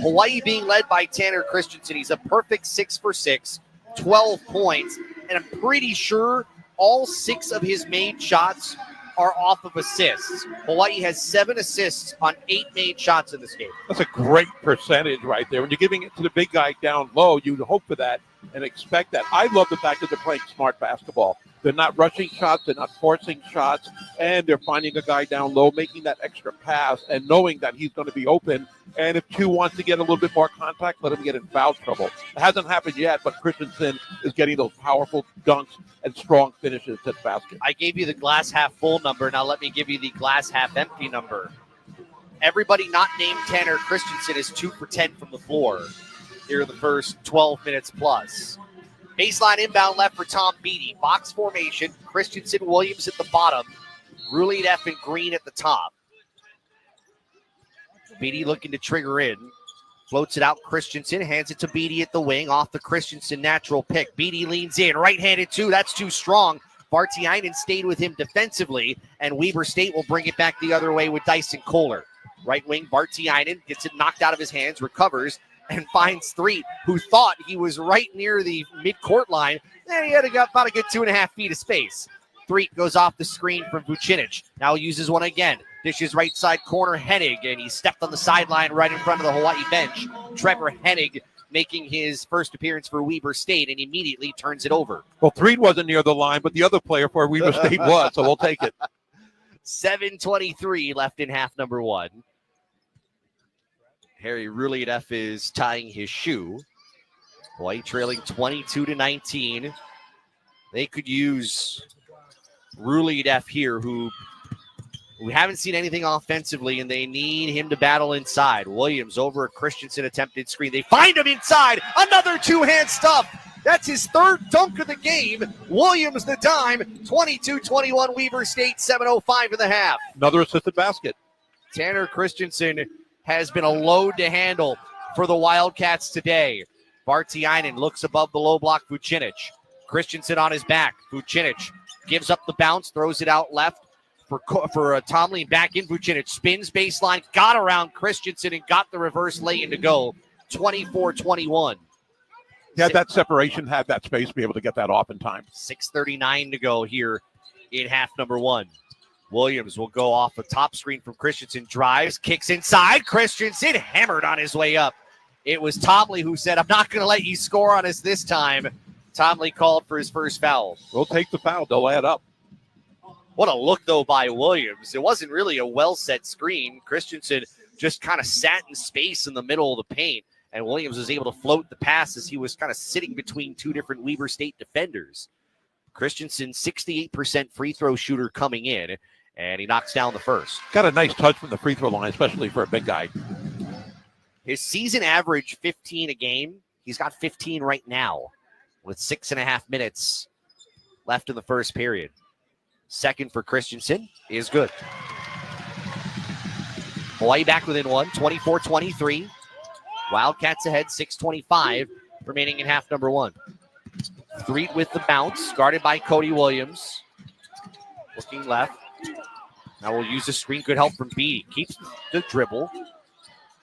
Hawaii being led by Tanner Christensen. He's a perfect 6 for 6, 12 points. And I'm pretty sure all 6 of his made shots are off of assists. Hawaii has 7 assists on 8 made shots in this game. That's a great percentage right there. When you're giving it to the big guy down low, you'd hope for that and expect that. I love the fact that they're playing smart basketball. They're not rushing shots, they're not forcing shots, and they're finding a guy down low, making that extra pass and knowing that he's going to be open. And if Chu wants to get a little bit more contact, let him get in foul trouble. It hasn't happened yet, but Christensen is getting those powerful dunks and strong finishes at basket. I gave you the glass half full number. Now let me give you the glass half empty number. Everybody not named Tanner Christensen is 2 for 10 from the floor here in the first 12 minutes plus. Baseline inbound left for Tom Beatty. Box formation. Christensen, Williams at the bottom. Ruley F. and Green at the top. Beatty looking to trigger in. Floats it out. Christensen hands it to Beatty at the wing. Off the Christensen natural pick. Beatty leans in. Right-handed two. That's too strong. Vartiainen stayed with him defensively, and Weber State will bring it back the other way with Dyson Kohler. Right wing, Vartiainen gets it knocked out of his hands, recovers, and finds Threet, who thought he was right near the mid-court line. And he had about a good 2.5 feet of space. Threet goes off the screen from Vucinic. Now uses one again. Dishes right side corner, Hennig, and he stepped on the sideline right in front of the Hawaii bench. Trevor Hennig making his first appearance for Weber State and immediately turns it over. Well, Threet wasn't near the line, but the other player for Weber State was, so we'll take it. 7:23 left in half number one. Harry Ruliadeff is tying his shoe. Hawaii trailing 22-19. They could use Ruliadeff here, who we haven't seen anything offensively, and they need him to battle inside. Williams over a Christensen attempted screen. They find him inside. Another two-hand stuff. That's his third dunk of the game. Williams the dime. 22-21 Weber State, 7:05 in the half. Another assisted basket. Tanner Christensen has been a load to handle for the Wildcats today. Vartiainen looks above the low block. Vucinic. Christensen on his back. Vucinic gives up the bounce, throws it out left for Tomlin. Back in. Vucinic spins baseline, got around Christensen and got the reverse lay-in to go. 24-21. Yeah, that separation, had that space to be able to get that off in time. 6:39 to go here in half number one. Williams will go off a top screen from Christensen, drives, kicks inside. Christensen hammered on his way up. It was Tomley who said, I'm not going to let you score on us this time. Tomley called for his first foul. We'll take the foul. They'll add up. What a look, though, by Williams. It wasn't really a well-set screen. Christensen just kind of sat in space in the middle of the paint, and Williams was able to float the pass as he was kind of sitting between two different Weber State defenders. Christensen, 68% free throw shooter coming in, and he knocks down the first. Got a nice touch from the free throw line, especially for a big guy. His season average 15 a game. He's got 15 right now with 6.5 minutes left in the first period. Second for Christensen is good. Hawaii back within one, 24-23. Wildcats ahead, 6:25 remaining in half number one. Threet with the bounce, guarded by Cody Williams. Looking left. Now we'll use the screen. Good help from Beatty. Keeps the dribble.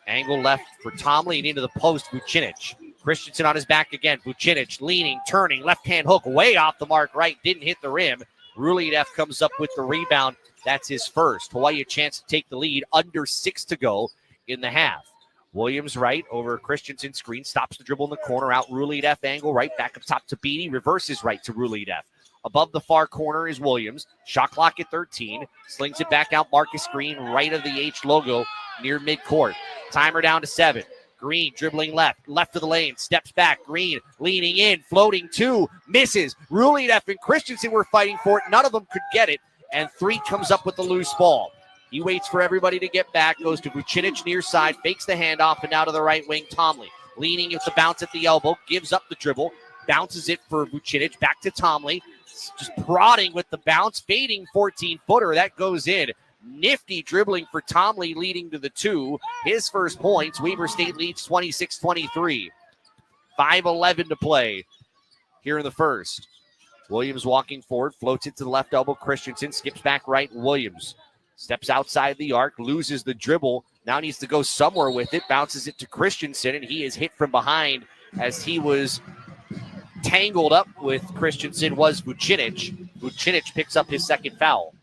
Angle left for Tomley and into the post. Vucinic. Christensen on his back again. Vucinic leaning, turning, left-hand hook way off the mark right. Didn't hit the rim. Ruliadeff comes up with the rebound. That's his first. Hawaii a chance to take the lead. Under 6 to go in the half. Williams right over Christensen screen. Stops the dribble in the corner. Out Ruliadeff angle right. Back up top to Beatty. Reverses right to Ruliadeff. Above the far corner is Williams. Shot clock at 13. Slings it back out. Marcus Green right of the H logo near midcourt. Timer down to 7. Green dribbling left to the lane, steps back. Green leaning in, floating two, misses. Ruliadeff and Christensen were fighting for it. None of them could get it, and Threet comes up with the loose ball. He waits for everybody to get back, goes to Vucinic near side, fakes the handoff, and now to the right wing, Tomley. Leaning with the bounce at the elbow, gives up the dribble, bounces it for Vucinic, back to Tomley. Just prodding with the bounce, fading 14-footer. That goes in. Nifty dribbling for Tomley, leading to the 2. His first points. Weber State leads 26-23. 5:11 to play here in the first. Williams walking forward, floats it to the left elbow. Christensen skips back right. Williams steps outside the arc, loses the dribble. Now needs to go somewhere with it. Bounces it to Christensen, and he is hit from behind as he was tangled up with Christensen was Vucinic. Vucinic picks up his second foul.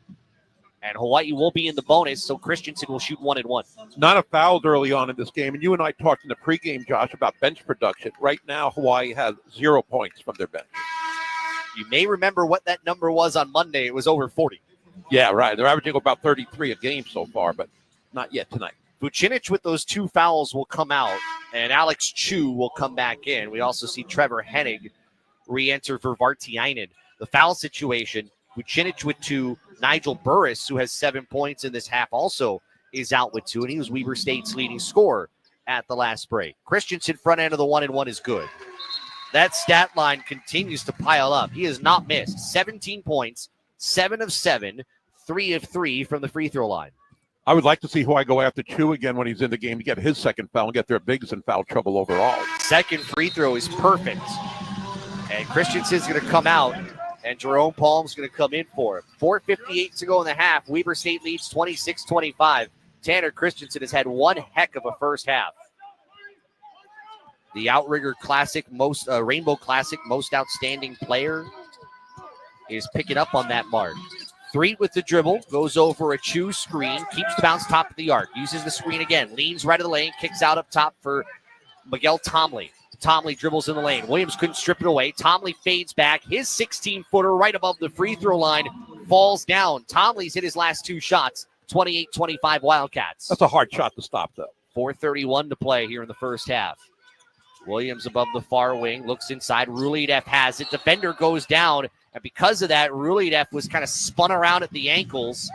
And Hawaii will be in the bonus, so Christensen will shoot 1-1. Not a foul early on in this game. And you and I talked in the pregame, Josh, about bench production. Right now, Hawaii has 0 points from their bench. You may remember what that number was on Monday. It was over 40. Yeah, right. They're averaging about 33 a game so far, but not yet tonight. Vucinic with those 2 fouls will come out, and Alex Chu will come back in. We also see Trevor Hennig re-enter for Vartiainen. The foul situation, Vucinic with 2. Nigel Burris, who has 7 points in this half, also is out with 2, and he was Weber State's leading scorer at the last break. Christensen front end of the 1-1 is good. That stat line continues to pile up. He has not missed. 17 points, 7 of 7, 3 of 3 from the free throw line. I would like to see Hawaii go after Chu again when he's in the game to get his second foul and get their bigs in foul trouble overall. Second free throw is perfect. And Christensen's going to come out, and Jerome Palm's going to come in for it. 4:58 to go in the half. Weber State leads 26-25. Tanner Christensen has had one heck of a first half. The Outrigger Classic, Rainbow Classic most outstanding player is picking up on that mark. Threet with the dribble, goes over a Chu screen, keeps the bounce top of the arc, uses the screen again, leans right of the lane, kicks out up top for Miguel Tomley. Tomley dribbles in the lane. Williams couldn't strip it away. Tomley fades back. His 16-footer right above the free throw line falls down. Tomley's hit his last two shots. 28-25 Wildcats. That's a hard shot to stop, though. 4:31 to play here in the first half. Williams above the far wing, looks inside. Rulidev has it. Defender goes down, and because of that, Rulidev was kind of spun around at the ankles.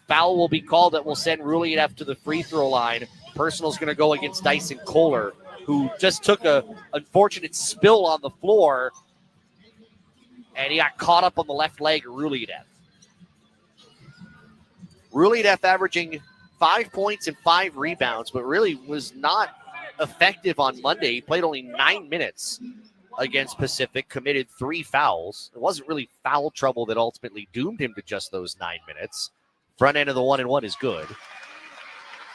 Foul will be called that will send Rulidev to the free throw line. Personal's going to go against Dyson Kohler, who just took a unfortunate spill on the floor, and he got caught up on the left leg of Rulidev. Rulidev averaging 5 points and 5 rebounds, but really was not effective on Monday. He played only 9 minutes against Pacific, committed 3 fouls. It wasn't really foul trouble that ultimately doomed him to just those 9 minutes. Front end of the 1-and-1 is good.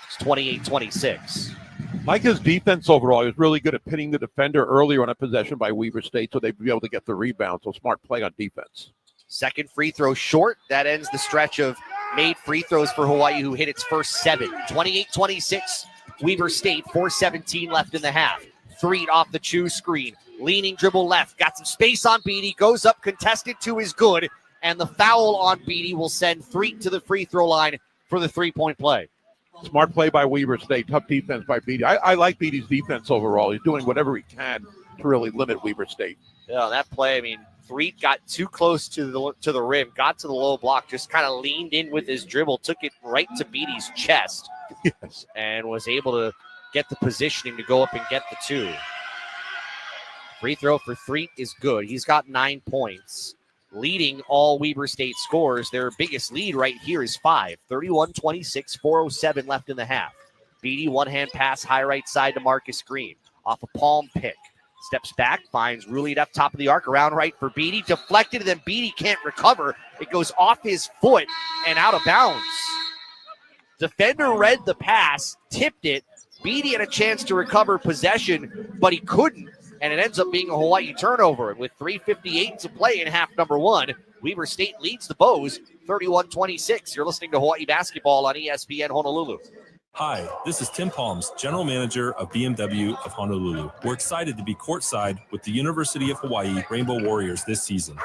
It's 28-26. Micah's defense overall is really good at pinning the defender earlier on a possession by Weber State so they'd be able to get the rebound. So smart play on defense. Second free throw short. That ends the stretch of made free throws for Hawaii, who hit its first 7. 28-26, Weber State, 4:17 left in the half. Threet off the Chu screen. Leaning dribble left. Got some space on Beatty. Goes up, contested to is good. And the foul on Beatty will send Threet to the free throw line for the three-point play. Smart play by Weber State. Tough defense by Beatty. I like Beatty's defense overall. He's doing whatever he can to really limit Weber State. Yeah, that play, I mean, Threet got too close to the rim, got to the low block, just kind of leaned in with his dribble, took it right to Beatty's chest, yes, and was able to get the positioning to go up and get the 2. Free throw for Threet is good. He's got 9 points, leading all Weber State scores. Their biggest lead right here is 5. 31-26, 4:07 left in the half. Beatty, one-hand pass, high right side to Marcus Green. Off a palm pick. Steps back, finds Rulied up top of the arc, around right for Beatty. Deflected, and then Beatty can't recover. It goes off his foot and out of bounds. Defender read the pass, tipped it. Beatty had a chance to recover possession, but he couldn't. And it ends up being a Hawaii turnover. And with 3:58 to play in half number 1, Weber State leads the Bows 31-26. You're listening to Hawaii basketball on ESPN Honolulu. Hi, this is Tim Palms, General Manager of BMW of Honolulu. We're excited to be courtside with the University of Hawaii Rainbow Warriors this season.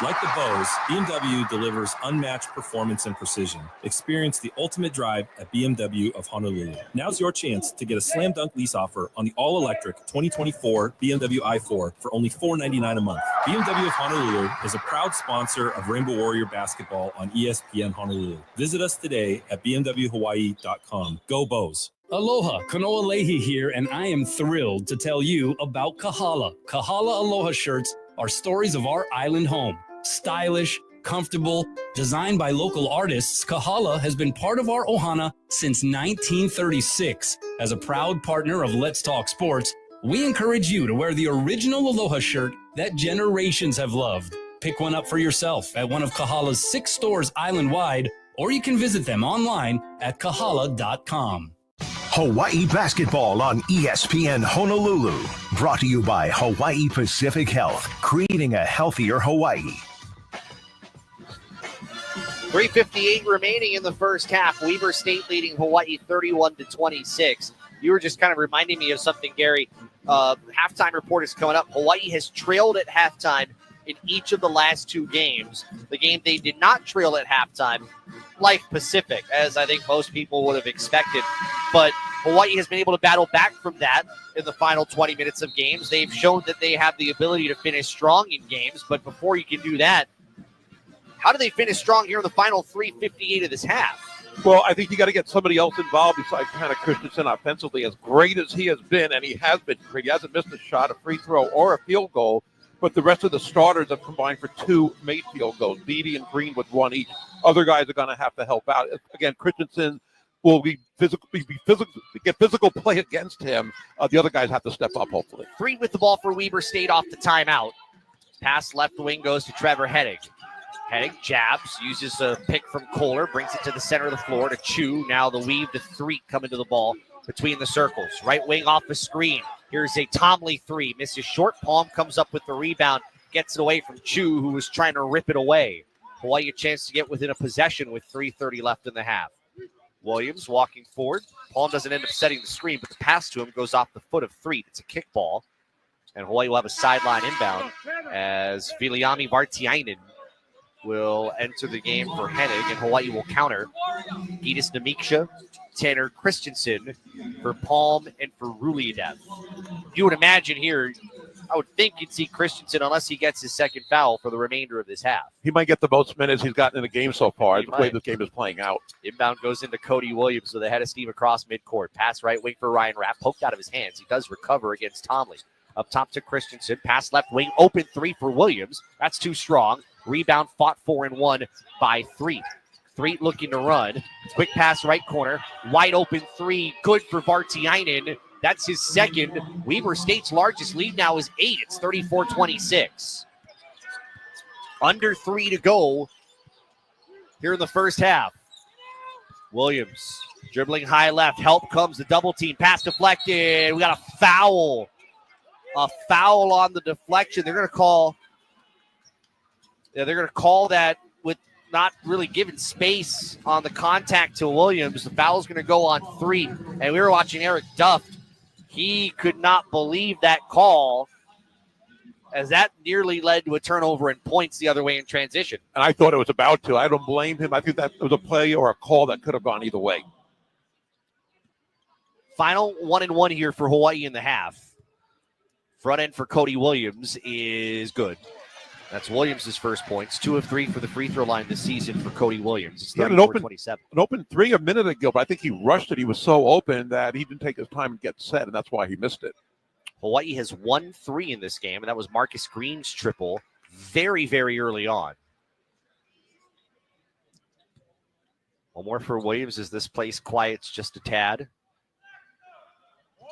Like the Bows, BMW delivers unmatched performance and precision. Experience the ultimate drive at BMW of Honolulu. Now's your chance to get a slam dunk lease offer on the all-electric 2024 BMW i4 for only $499 a month. BMW of Honolulu is a proud sponsor of Rainbow Warrior basketball on ESPN Honolulu. Visit us today at bmwhawaii.com. Go Bows. Aloha, Kanoa Leahy here, and I am thrilled to tell you about Kahala. Kahala Aloha shirts are stories of our island home. Stylish, comfortable, designed by local artists, Kahala has been part of our ohana since 1936. As a proud partner of Let's Talk Sports, we encourage you to wear the original Aloha shirt that generations have loved. Pick one up for yourself at one of Kahala's 6 stores island-wide, or you can visit them online at kahala.com. Hawaii basketball on ESPN Honolulu. Brought to you by Hawaii Pacific Health, creating a healthier Hawaii. 3:58 remaining in the first half. Weber State leading Hawaii 31-26. You were just kind of reminding me of something, Gary. Halftime report is coming up. Hawaii has trailed at halftime in each of the last 2 games. The game they did not trail at halftime, like Pacific, as I think most people would have expected. But Hawaii has been able to battle back from that in the final 20 minutes of games. They've shown that they have the ability to finish strong in games. But before you can do that, how do they finish strong here in the final 3:58 of this half? Well, I think you got to get somebody else involved besides Tanner Christensen offensively. As great as he has been, and he has been great, he hasn't missed a shot, a free throw, or a field goal. But the rest of the starters have combined for 2 made field goals. Beatty and Green with 1 each. Other guys are going to have to help out. Again, Christensen will be get physical play against him. The other guys have to step up, hopefully. Threet with the ball for Weber State off the timeout. Pass left wing goes to Trevor Hennig. Hennig jabs, uses a pick from Kohler, brings it to the center of the floor to Chu. Now the weave to Threet coming to the ball between the circles. Right wing off the screen. Here's a Tomley three. Misses short. Palm comes up with the rebound. Gets it away from Chu, who was trying to rip it away. Hawaii a chance to get within a possession with 3:30 left in the half. Williams walking forward. Palm doesn't end up setting the screen, but the pass to him goes off the foot of Threet. It's a kickball. And Hawaii will have a sideline inbound as Viliami Vartiainen will enter the game for Hennig, and Hawaii will counter. Edis Namiksha, Tanner Christensen for Palm and for Ruliadev. You would imagine here, I would think you'd see Christensen unless he gets his second foul for the remainder of this half. He might get the most minutes he's gotten in the game so far, the way the game is playing out. Inbound goes into Cody Williams with a head of steam across midcourt. Pass right wing for Ryan Rapp, poked out of his hands. He does recover against Tomley. Up top to Christensen, pass left wing, open three for Williams. That's too strong. Rebound fought 4-1 by Threet. Threet looking to run. Quick pass right corner. Wide open three. Good for Vartiainen. That's his second. Weber State's largest lead now is 8. It's 34-26. Under 3 to go here in the first half. Williams dribbling high left. Help comes the double team. Pass deflected. We got a foul. A foul on the deflection. They're going to call that with not really giving space on the contact to Williams. The foul's going to go on Threet. And we were watching Eric Duff. He could not believe that call, as that nearly led to a turnover and points the other way in transition. And I thought it was about to. I don't blame him. I think that was a play or a call that could have gone either way. Final 1-1 here for Hawaii in the half. Front end for Cody Williams is good. That's Williams' first points. 2 of 3 for the free throw line this season for Cody Williams. It's 34-27. An open three a minute ago, but I think he rushed it. He was so open that he didn't take his time and get set, and that's why he missed it. Hawaii has 1 3 in this game, and that was Marcus Green's triple very, very early on. One more for Williams as this place quiets just a tad.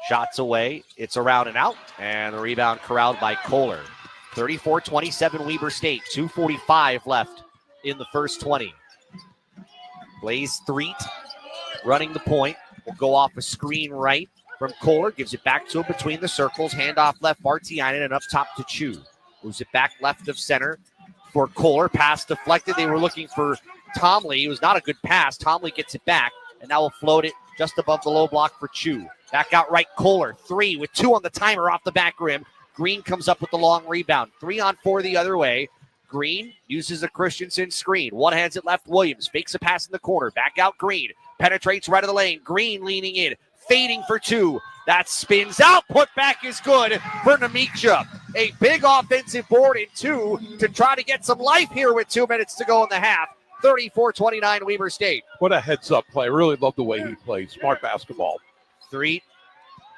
Shots away. It's around and out, and the rebound corralled by Kohler. 34-27 Weber State. 2:45 left in the first 20. Blaze Threet running the point. Will go off a screen right from Kohler. Gives it back to him between the circles. Handoff left Vartiainen and up top to Chu. Moves it back left of center for Kohler. Pass deflected. They were looking for Tomley. It was not a good pass. Tomley gets it back, and now will float it just above the low block for Chu. Back out right, Kohler. 3 with 2 on the timer off the back rim. Green comes up with the long rebound. 3 on 4 the other way. Green uses a Christensen screen. One hands it left. Williams fakes a pass in the corner. Back out Green. Penetrates right of the lane. Green leaning in. Fading for 2. That spins out. Put back is good for Namiksha. A big offensive board in 2 to try to get some life here with 2 minutes to go in the half. 34-29 Weber State. What a heads-up play. I really love the way he plays. Smart basketball. Threet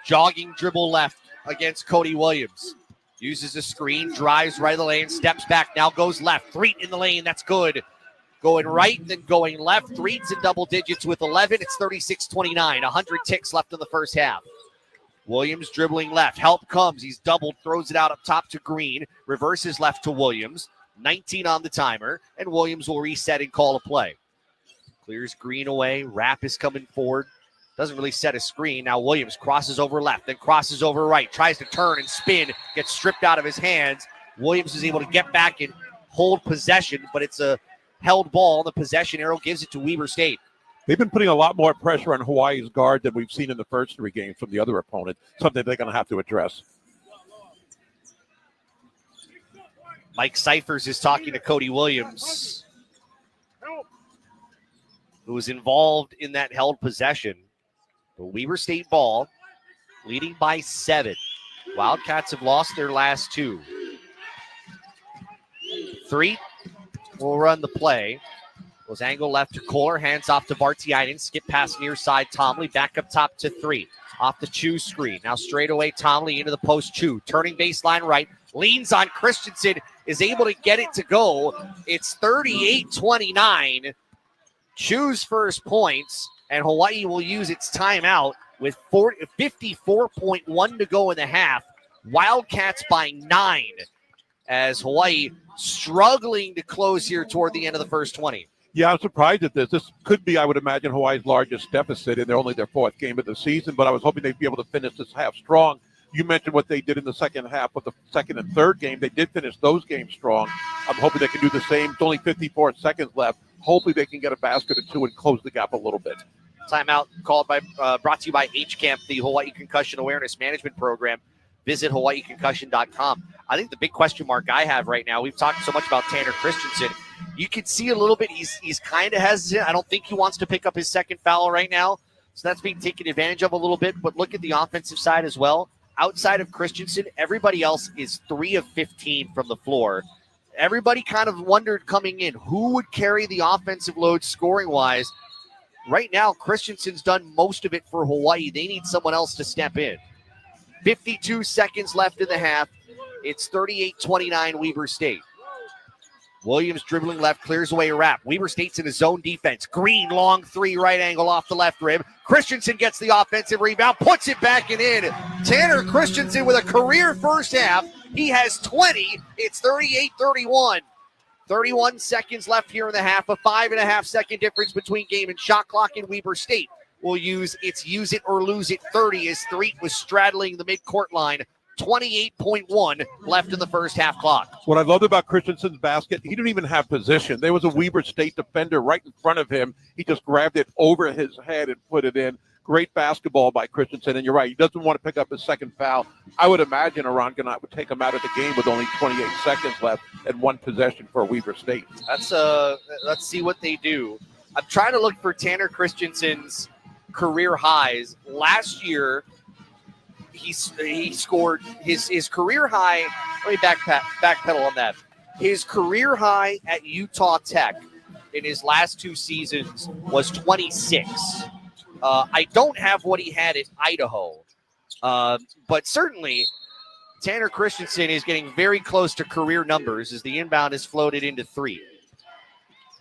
jogging dribble left against Cody Williams. Uses a screen, drives right of the lane, steps back, now goes left. Threet in the lane, that's good. Going right, then going left. Threet's in double digits with 11. It's 36-29, 100 ticks left in the first half. Williams dribbling left. Help comes. He's doubled, throws it out up top to Green. Reverses left to Williams. 19 on the timer, and Williams will reset and call a play. Clears Green away. Rapp is coming forward. Doesn't really set a screen. Now Williams crosses over left, then crosses over right. Tries to turn and spin. Gets stripped out of his hands. Williams is able to get back and hold possession, but it's a held ball. The possession arrow gives it to Weber State. They've been putting a lot more pressure on Hawaii's guard than we've seen in the first 3 games from the other opponent, something they're going to have to address. Mike Cyphers is talking to Cody Williams, who was involved in that held possession. The Weber State ball, leading by 7. Wildcats have lost their last 2. Threet will run the play. Goes angle left to Kohler, hands off to Vartiainen. Skip pass near side, Tomley. Back up top to Threet. Off the Chu screen. Now straight away, Tomley into the post. Chu turning baseline right. Leans on Christensen. Is able to get it to go. It's 38-29. Chu's first points. and Hawaii will use its timeout with 54.1 to go in the half. Wildcats by 9 as Hawaii struggling to close here toward the end of the first 20. Yeah, I'm surprised at this. This could be, I would imagine, Hawaii's largest deficit, and they're only their 4th game of the season, but I was hoping they'd be able to finish this half strong. You mentioned what they did in the second half with the second and third game. They did finish those games strong. I'm hoping they can do the same. It's only 54 seconds left. Hopefully they can get a basket or two and close the gap a little bit. Timeout brought to you by HCAMP, the Hawaii Concussion Awareness Management Program. Visit hawaiiconcussion.com. I think the big question mark I have right now, we've talked so much about Tanner Christensen. You can see a little bit, he's kind of hesitant. I don't think he wants to pick up his second foul right now. So that's being taken advantage of a little bit. But look at the offensive side as well. Outside of Christensen, everybody else is 3 of 15 from the floor. Everybody kind of wondered coming in, who would carry the offensive load scoring-wise? Right now, Christensen's done most of it for Hawaii. They need someone else to step in. 52 seconds left in the half. It's 38-29 Weber State. Williams dribbling left, clears away a wrap. Weber State's in a zone defense. Green, long 3, right angle off the left rib. Christensen gets the offensive rebound, puts it back and in. Tanner Christensen with a career first half. He has 20. It's 38-31. 31 seconds left here in the half. A 5.5-second difference between game and shot clock, in Weber State will use its use it or lose it 30 as Threet was straddling the midcourt line. 28.1 left in the first half clock. What I loved about Christensen's basket, he didn't even have position. There was a Weber State defender right in front of him. He just grabbed it over his head and put it in. Great basketball by Christensen. And you're right, he doesn't want to pick up his second foul. I would imagine Eran Ganot would take him out of the game with only 28 seconds left and 1 possession for Weber State. Let's see what they do. I'm trying to look for Tanner Christensen's career highs. Last year, he scored his career high. Let me backpedal on that. His career high at Utah Tech in his last 2 seasons was 26. I don't have what he had at Idaho, but certainly Tanner Christensen is getting very close to career numbers as the inbound is floated into 3.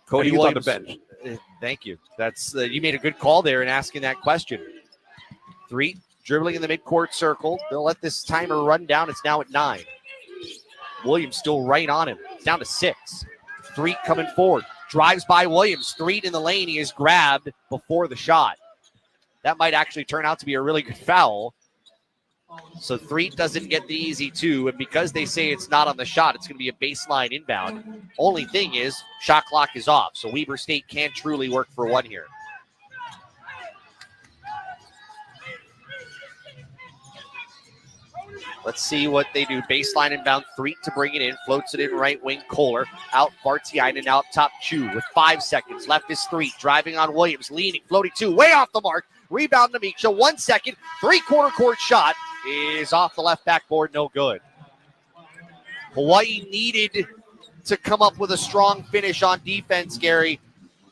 Cody Williams on the bench. Thank you. That's you made a good call there in asking that question. 3 dribbling in the midcourt circle. They'll let this timer run down. It's now at 9. Williams still right on him. It's down to 6. 3 coming forward. Drives by Williams. 3 in the lane. He is grabbed before the shot. That might actually turn out to be a really good foul. So 3 doesn't get the easy 2. And because they say it's not on the shot, it's going to be a baseline inbound. Only thing is, shot clock is off. So Weber State can truly work for 1 here. Let's see what they do. Baseline inbound, 3 to bring it in. Floats it in right wing. Kohler out. Bartiainen out top. Chu with 5 seconds. Left is 3. Driving on Williams. Leaning. Floating 2. Way off the mark. Rebound to Miksha. 1 second. 3-quarter court shot is off the left backboard. No good. Hawaii needed to come up with a strong finish on defense, Gary.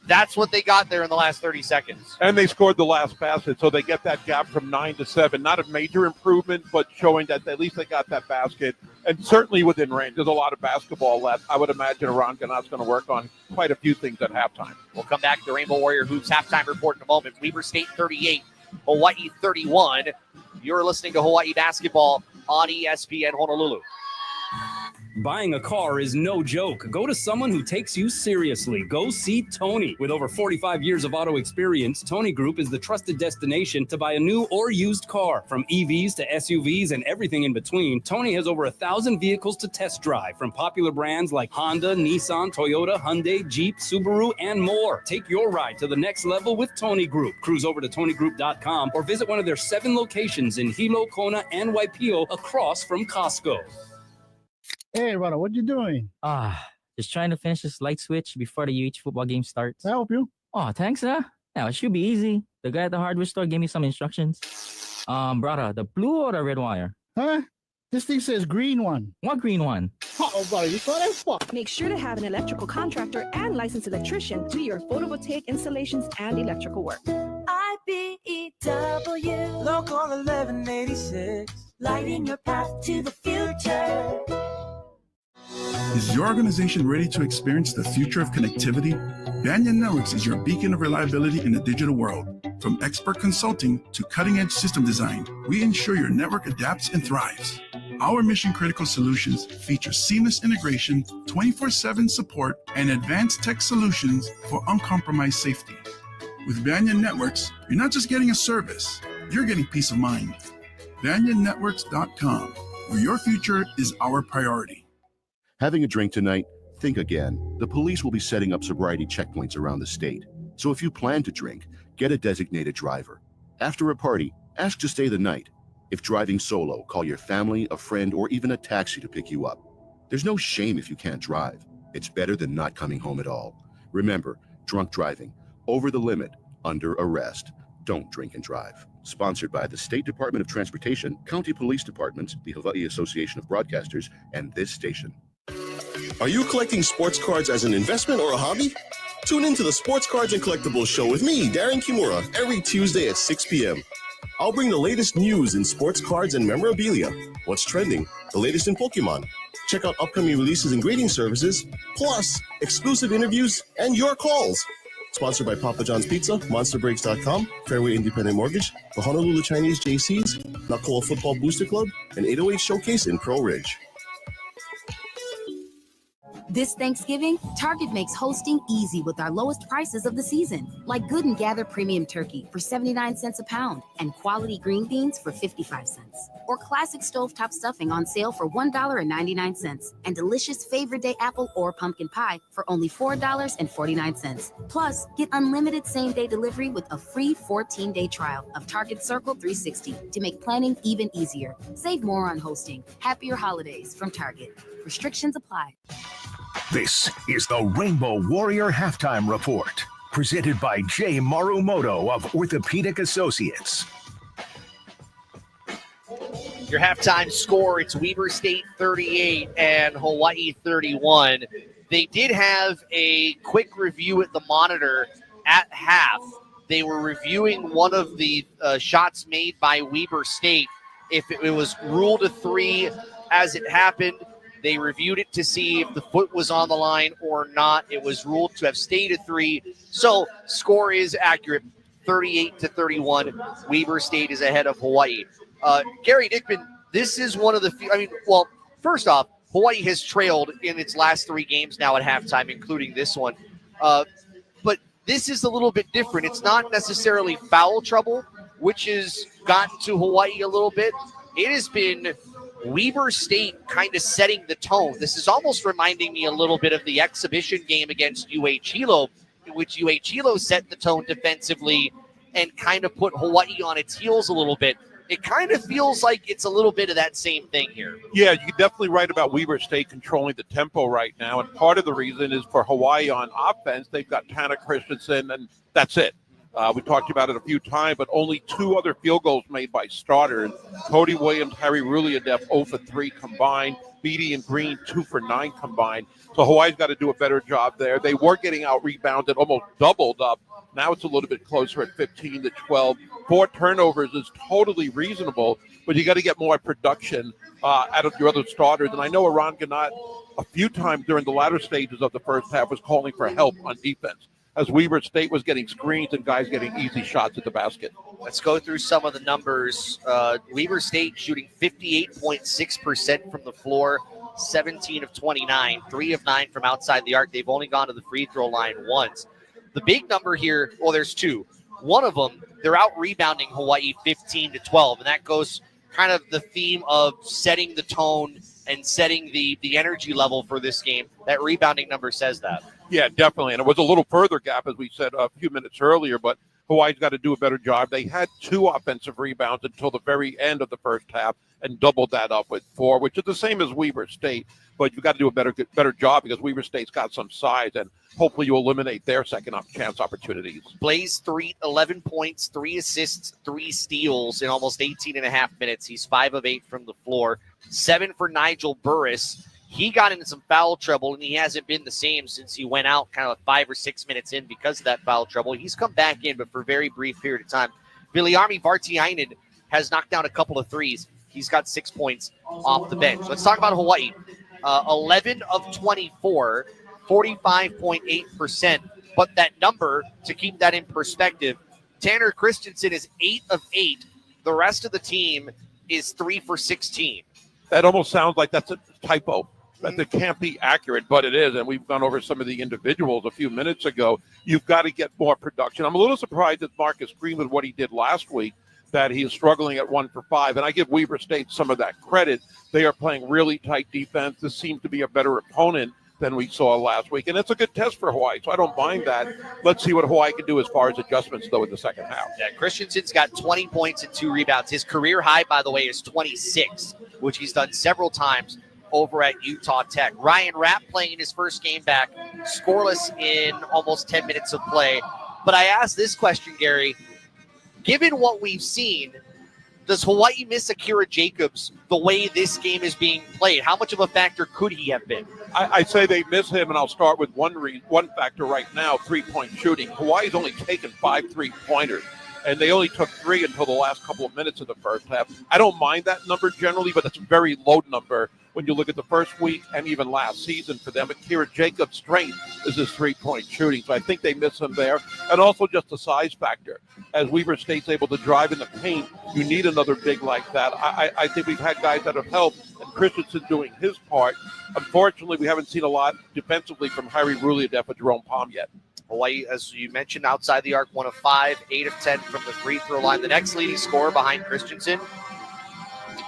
That's what they got there in the last 30 seconds. And they scored the last basket, so they get that gap from 9 to 7. Not a major improvement, but showing that at least they got that basket. And certainly within range. There's a lot of basketball left. I would imagine Eran Ganot's going to work on quite a few things at halftime. We'll come back to the Rainbow Warrior Hoops halftime report in a moment. Weber State 38, Hawaii 31. You're listening to Hawaii basketball on ESPN Honolulu. Buying a car is no joke. Go to someone who takes you seriously. Go see Tony. With over 45 years of auto experience, Tony Group is the trusted destination to buy a new or used car. From EVs to SUVs and everything in between, Tony has over 1,000 vehicles to test drive from popular brands like Honda, Nissan, Toyota, Hyundai, Jeep, Subaru, and more. Take your ride to the next level with Tony Group. Cruise over to TonyGroup.com or visit one of their 7 locations in Hilo, Kona, and Waipio across from Costco. Hey, brother, what you doing? Just trying to finish this light switch before the UH football game starts. I help you. Oh, thanks, huh? Yeah, it should be easy. The guy at the hardware store gave me some instructions. Brother, the blue or the red wire? Huh? This thing says green one. What green one? Oh, brother, you saw that fuck. Make sure to have an electrical contractor and licensed electrician do your photovoltaic installations and electrical work. IBEW Local 1186, lighting your path to the future. Is your organization ready to experience the future of connectivity? Banyan Networks is your beacon of reliability in the digital world. From expert consulting to cutting-edge system design, we ensure your network adapts and thrives. Our mission-critical solutions feature seamless integration, 24/7 support, and advanced tech solutions for uncompromised safety. With Banyan Networks, you're not just getting a service, you're getting peace of mind. BanyanNetworks.com, where your future is our priority. Having a drink tonight? Think again. The police will be setting up sobriety checkpoints around the state. So if you plan to drink, get a designated driver. After a party, ask to stay the night. If driving solo, call your family, a friend, or even a taxi to pick you up. There's no shame if you can't drive. It's better than not coming home at all. Remember, drunk driving, over the limit, under arrest. Don't drink and drive. Sponsored by the State Department of Transportation, County Police Departments, the Hawaii Association of Broadcasters, and this station. Are you collecting sports cards as an investment or a hobby? Tune in to the Sports Cards and Collectibles Show with me, Darren Kimura, every Tuesday at 6 p.m. I'll bring the latest news in sports cards and memorabilia, what's trending, the latest in Pokemon. Check out upcoming releases and grading services, plus exclusive interviews and your calls. Sponsored by Papa John's Pizza, MonsterBreaks.com, Fairway Independent Mortgage, the Honolulu Chinese JCs, Nakoa Football Booster Club, and 808 Showcase in Pearl Ridge. This Thanksgiving, Target makes hosting easy with our lowest prices of the season, like Good & Gather Premium Turkey for 79 cents a pound and quality green beans for 55 cents. Or classic stovetop stuffing on sale for $1.99 and delicious Favorite Day apple or pumpkin pie for only $4.49. Plus, get unlimited same-day delivery with a free 14-day trial of Target Circle 360 to make planning even easier. Save more on hosting. Happier holidays from Target. Restrictions apply. This is the Rainbow Warrior Halftime Report, presented by Jay Marumoto of Orthopedic Associates. Your halftime score, it's Weber State 38 and Hawaii 31. They did have a quick review at the monitor at half. They were reviewing one of the shots made by Weber State. If it was ruled a three as it happened, they reviewed it to see if the foot was on the line or not. It was ruled to have stayed a three. So score is accurate, 38-31. Weber State is ahead of Hawaii. Gary Dickman, this is one of the few, first off, Hawaii has trailed in its last three games now at halftime, including this one. But this is a little bit different. It's not necessarily foul trouble, which has gotten to Hawaii a little bit. It has been Weber State kind of setting the tone. This is almost reminding me a little bit of the exhibition game against UH Hilo, in which UH Hilo set the tone defensively and kind of put Hawaii on its heels a little bit. It kind of feels like it's a little bit of that same thing here. Yeah, you're definitely right about Weber State controlling the tempo right now. And part of the reason is for Hawaii on offense, they've got Tanner Christensen, and that's it. We talked about it a few times, but only two other field goals made by starters. Cody Williams, Harry Ruliadeff, 0 for 3 combined. Beatty and Green, 2 for 9 combined. So Hawaii's got to do a better job there. They were getting out-rebounded, almost doubled up. Now it's a little bit closer at 15-12. 4 turnovers is totally reasonable, but you got to get more production out of your other starters. And I know Eran Ganat a few times during the latter stages of the first half was calling for help on defense, as Weber State was getting screens and guys getting easy shots at the basket. Let's go through some of the numbers. Weber State shooting 58.6% from the floor, 17 of 29, 3 of 9 from outside the arc. They've only gone to the free throw line once. The big number here, well, there's two. One of them, they're out-rebounding Hawaii 15-12, and that goes kind of the theme of setting the tone and setting the energy level for this game. That rebounding number says that. Yeah, definitely. And it was a little further gap, as we said a few minutes earlier, but Hawaii's got to do a better job. They had 2 offensive rebounds until the very end of the first half and doubled that up with 4, which is the same as Weber State. But you've got to do a better job because Weber State's got some size, and hopefully you eliminate their second chance opportunities. Blaze 11 points, 3 assists, 3 steals in almost 18 and a half minutes. He's 5 of 8 from the floor. 7 for Nigel Burris. He got into some foul trouble, and he hasn't been the same since he went out kind of 5 or 6 minutes in because of that foul trouble. He's come back in, but for a very brief period of time. Viliami Vartiainen has knocked down a couple of threes. He's got 6 points off the bench. Let's talk about Hawaii. 11 of 24, 45.8%. But that number, to keep that in perspective, Tanner Christensen is 8 of 8. The rest of the team is 3 for 16. That almost sounds like that's a typo. That it can't be accurate, but it is. And we've gone over some of the individuals a few minutes ago. You've got to get more production. I'm a little surprised that Marcus Green, with what he did last week, that he is struggling at 1 for 5. And I give Weber State some of that credit. They are playing really tight defense. This seems to be a better opponent than we saw last week. And it's a good test for Hawaii, so I don't mind that. Let's see what Hawaii can do as far as adjustments, though, in the second half. Yeah, Christensen's got 20 points and 2 rebounds. His career high, by the way, is 26, which he's done several times over at Utah Tech. Ryan Rapp playing in his first game back, scoreless in almost 10 minutes of play. But I asked this question, Gary. Given what we've seen, does Hawaii miss Akira Jacobs the way this game is being played? How much of a factor could he have been? I say they miss him, and I'll start with one factor right now, three-point shooting. Hawaii's only taken 5 3-pointers, and they only took 3 until the last couple of minutes of the first half. I don't mind that number generally, but it's a very low number when you look at the first week and even last season for them. Akira Jacobs' strength is his 3-point shooting, so I think they miss him there. And also just the size factor. As Weber State's able to drive in the paint, you need another big like that. I think we've had guys that have helped, and Christensen doing his part. Unfortunately, we haven't seen a lot defensively from Harry Ruliadef or Jerome Palm yet. Hawaii, as you mentioned, outside the arc, 1 of 5, 8 of 10 from the free throw line. The next leading scorer behind Christensen,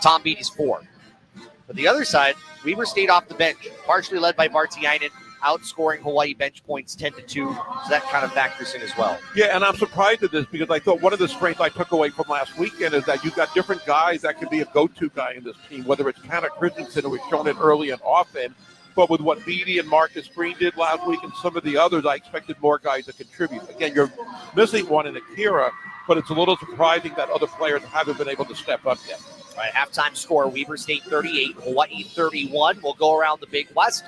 Tom Beatty's 4. But the other side, Weber State off the bench, partially led by Vartiainen, outscoring Hawaii bench points 10-2. So that kind of factors in as well. Yeah, and I'm surprised at this because I thought one of the strengths I took away from last weekend is that you've got different guys that can be a go-to guy in this team, whether it's Tanner Christensen, who was shown it early and often. But with what Beatty and Marcus Green did last week and some of the others, I expected more guys to contribute. Again, you're missing one in Akira, but it's a little surprising that other players haven't been able to step up yet. All right, halftime score, Weber State 38, Hawaii 31. We'll go around the Big West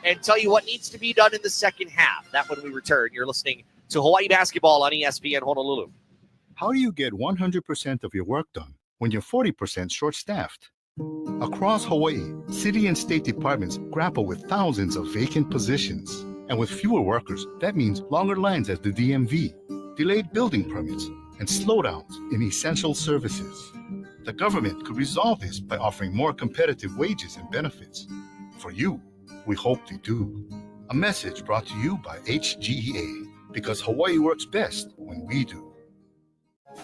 and tell you what needs to be done in the second half. That when we return. You're listening to Hawaii Basketball on ESPN Honolulu. How do you get 100% of your work done when you're 40% short-staffed? Across Hawaii, city and state departments grapple with thousands of vacant positions. And with fewer workers, that means longer lines at the DMV, delayed building permits, and slowdowns in essential services. The government could resolve this by offering more competitive wages and benefits. For you, we hope they do. A message brought to you by HGEA, because Hawaii works best when we do.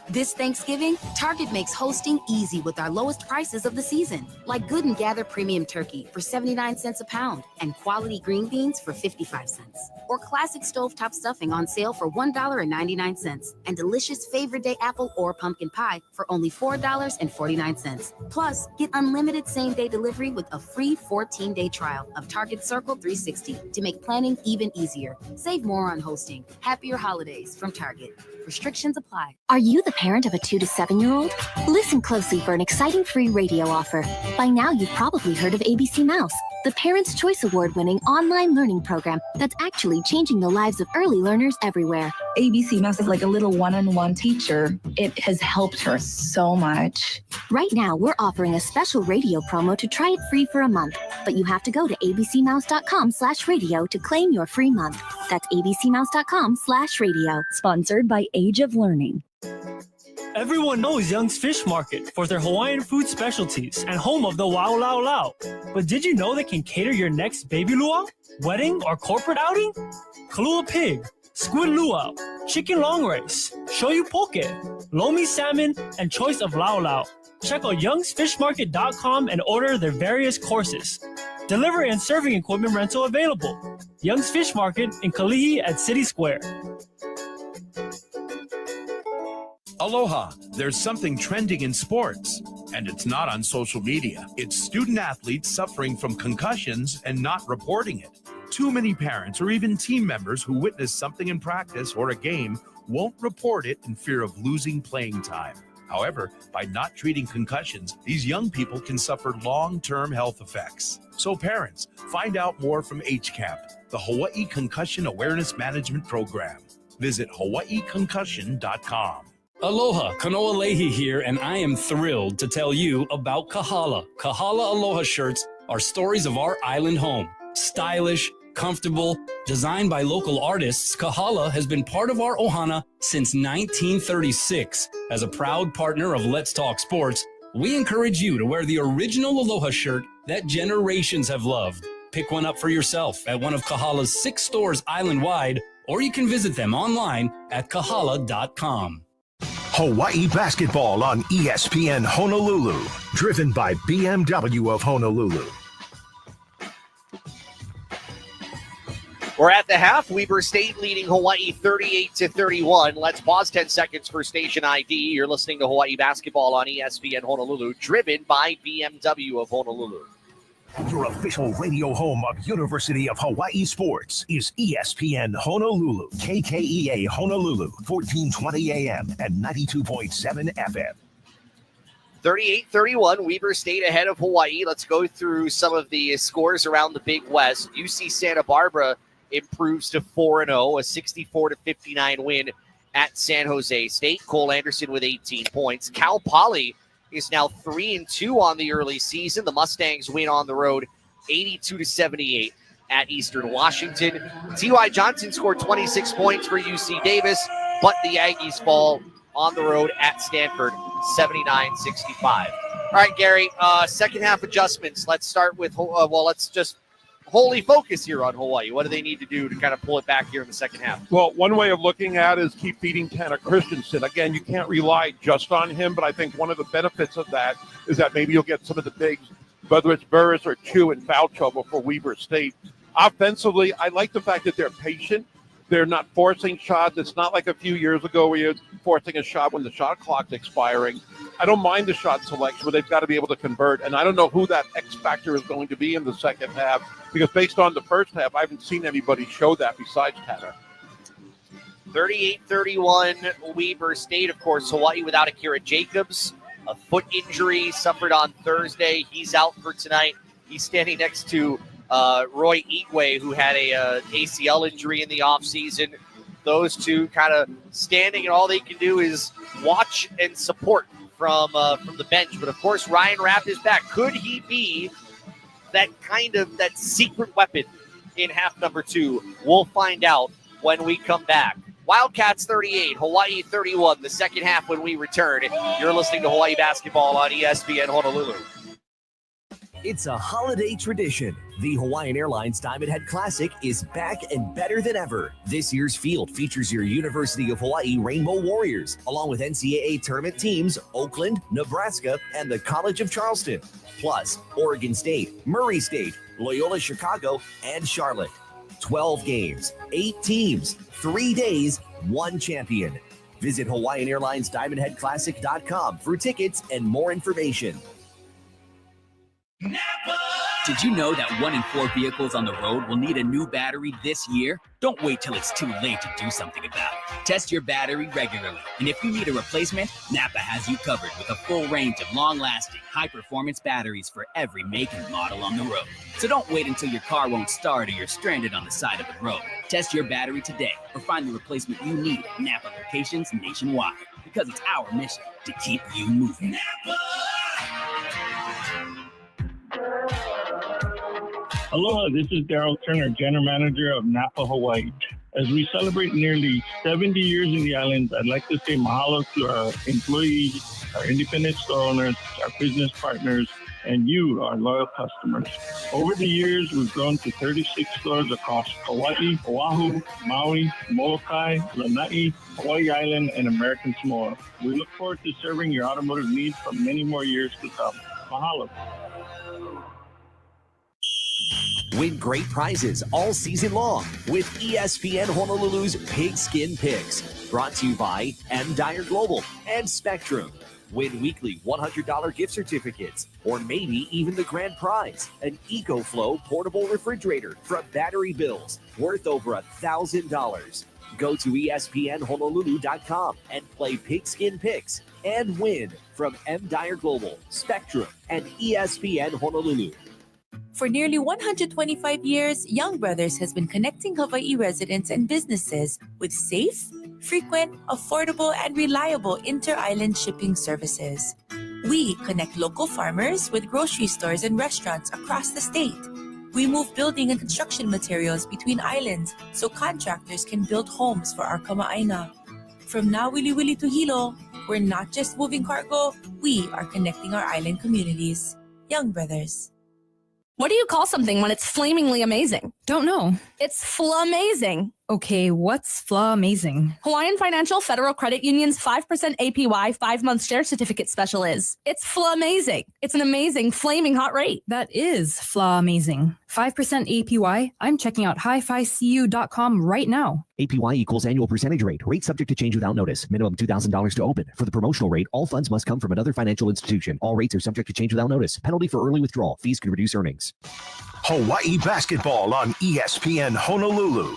This Thanksgiving, Target makes hosting easy with our lowest prices of the season, like Good & Gather Premium Turkey for 79 cents a pound and quality green beans for 55 cents. Or classic stovetop stuffing on sale for $1.99 and delicious Favorite Day apple or pumpkin pie for only $4.49. Plus, get unlimited same-day delivery with a free 14-day trial of Target Circle 360 to make planning even easier. Save more on hosting. Happier holidays from Target. Restrictions apply. Are you the parent of a 2 to 7-year-old? Listen closely for an exciting free radio offer. By now, you've probably heard of ABC Mouse, the Parents' Choice Award-winning online learning program that's actually changing the lives of early learners everywhere. ABC Mouse is like a little one-on-one teacher. It has helped her so much. Right now, we're offering a special radio promo to try it free for a month, but you have to go to abcmouse.com/radio to claim your free month. That's abcmouse.com/radio. Sponsored by Age of Learning. Everyone knows Young's Fish Market for their Hawaiian food specialties and home of the Wow Lao Lao. But did you know they can cater your next baby luau, wedding, or corporate outing? Kalua pig, squid luau, chicken long rice, shoyu poke, lomi salmon, and choice of lao lao. Check out youngsfishmarket.com and order their various courses. Delivery and serving equipment rental available. Young's Fish Market in Kalihi at City Square. Aloha, there's something trending in sports, and it's not on social media. It's student athletes suffering from concussions and not reporting it. Too many parents or even team members who witness something in practice or a game won't report it in fear of losing playing time. However, by not treating concussions, these young people can suffer long-term health effects. So parents, find out more from HCAP, the Hawaii Concussion Awareness Management Program. Visit hawaiiconcussion.com. Aloha, Kanoa Leahy here, and I am thrilled to tell you about Kahala. Kahala Aloha shirts are stories of our island home. Stylish, comfortable, designed by local artists, Kahala has been part of our Ohana since 1936. As a proud partner of Let's Talk Sports, we encourage you to wear the original Aloha shirt that generations have loved. Pick one up for yourself at one of Kahala's 6 stores island-wide, or you can visit them online at kahala.com. Hawaii basketball on ESPN Honolulu, driven by BMW of Honolulu. We're at the half. Weber State leading Hawaii 38-31. Let's pause 10 seconds for station ID. You're listening to Hawaii basketball on ESPN Honolulu, driven by BMW of Honolulu. Your official radio home of University of Hawaii sports is ESPN Honolulu, KKEA Honolulu, 1420 AM and 92.7 FM. 38-31, Weber State ahead of Hawaii. Let's go through some of the scores around the Big West. UC Santa Barbara improves to 4-0, a 64-59 win at San Jose State. Cole Anderson with 18 points. Cal Poly is now 3-2 on the early season. The Mustangs win on the road 82-78 at Eastern Washington. T.Y. Johnson scored 26 points for UC Davis, but the Aggies fall on the road at Stanford 79-65. All right, Gary, second half adjustments. Let's start with, let's just wholly focus here on Hawaii. What do they need to do to kind of pull it back here in the second half? Well, one way of looking at it is keep feeding Tanner Christensen. Again, you can't rely just on him, but I think one of the benefits of that is that maybe you'll get some of the bigs, whether it's Burris or Chu, in foul trouble for Weber State. Offensively, I like the fact that they're patient. They're not forcing shots. It's not like a few years ago where you're forcing a shot when the shot clock's expiring. I don't mind the shot selection, but they've got to be able to convert. And I don't know who that X factor is going to be in the second half, because based on the first half, I haven't seen anybody show that besides Tanner. 38-31 Weber State. Of course, Hawaii without Akira Jacobs. A foot injury suffered on Thursday. He's out for tonight. He's standing next to Roy Igwe, who had a ACL injury in the offseason. Those two kind of standing, and all they can do is watch and support from the bench. But, of course, Ryan Rapp is back. Could he be that secret weapon in half number 2? We'll find out when we come back. Wildcats 38, Hawaii 31, the second half when we return. You're listening to Hawaii basketball on ESPN Honolulu. It's a holiday tradition. The Hawaiian Airlines Diamond Head Classic is back and better than ever. This year's field features your University of Hawaii Rainbow Warriors, along with NCAA tournament teams Oakland, Nebraska, and the College of Charleston. Plus, Oregon State, Murray State, Loyola Chicago, and Charlotte. 12 games, 8 teams, 3 days, 1 champion. Visit HawaiianAirlinesDiamondHeadClassic.com for tickets and more information. Did you know that 1 in 4 vehicles on the road will need a new battery this year? Don't wait till it's too late to do something about it. Test your battery regularly, and if you need a replacement, Napa has you covered with a full range of long-lasting, high-performance batteries for every make and model on the road. So don't wait until your car won't start or you're stranded on the side of the road. Test your battery today or find the replacement you need at Napa locations nationwide, because it's our mission to keep you moving. Napa! Aloha, this is Daryl Turner, General Manager of Napa, Hawaii. As we celebrate nearly 70 years in the islands, I'd like to say mahalo to our employees, our independent store owners, our business partners, and you, our loyal customers. Over the years, we've grown to 36 stores across Hawaii, Oahu, Maui, Molokai, Lanai, Hawaii Island, and American Samoa. We look forward to serving your automotive needs for many more years to come. Mahalo. Win great prizes all season long with ESPN Honolulu's Pigskin Picks. Brought to you by M. Dyer Global and Spectrum. Win weekly $100 gift certificates, or maybe even the grand prize, an EcoFlow portable refrigerator from Battery Bills, worth over $1,000. Go to ESPNHonolulu.com and play Pigskin Picks and win from M. Dyer Global, Spectrum, and ESPN Honolulu. For nearly 125 years, Young Brothers has been connecting Hawaii residents and businesses with safe, frequent, affordable, and reliable inter-island shipping services. We connect local farmers with grocery stores and restaurants across the state. We move building and construction materials between islands so contractors can build homes for our kamaaina. From Nawili to Hilo, we're not just moving cargo, we are connecting our island communities. Young Brothers. What do you call something when it's flamingly amazing? Don't know. It's flamazing. Okay, what's flamazing? Hawaiian Financial Federal Credit Union's 5% APY 5-month share certificate special is. It's flamazing. It's an amazing, flaming hot rate. That is flamazing. 5% APY? I'm checking out hificu.com right now. APY equals annual percentage rate. Rate subject to change without notice. Minimum $2,000 to open. For the promotional rate, all funds must come from another financial institution. All rates are subject to change without notice. Penalty for early withdrawal. Fees could reduce earnings. Hawaii basketball on ESPN Honolulu.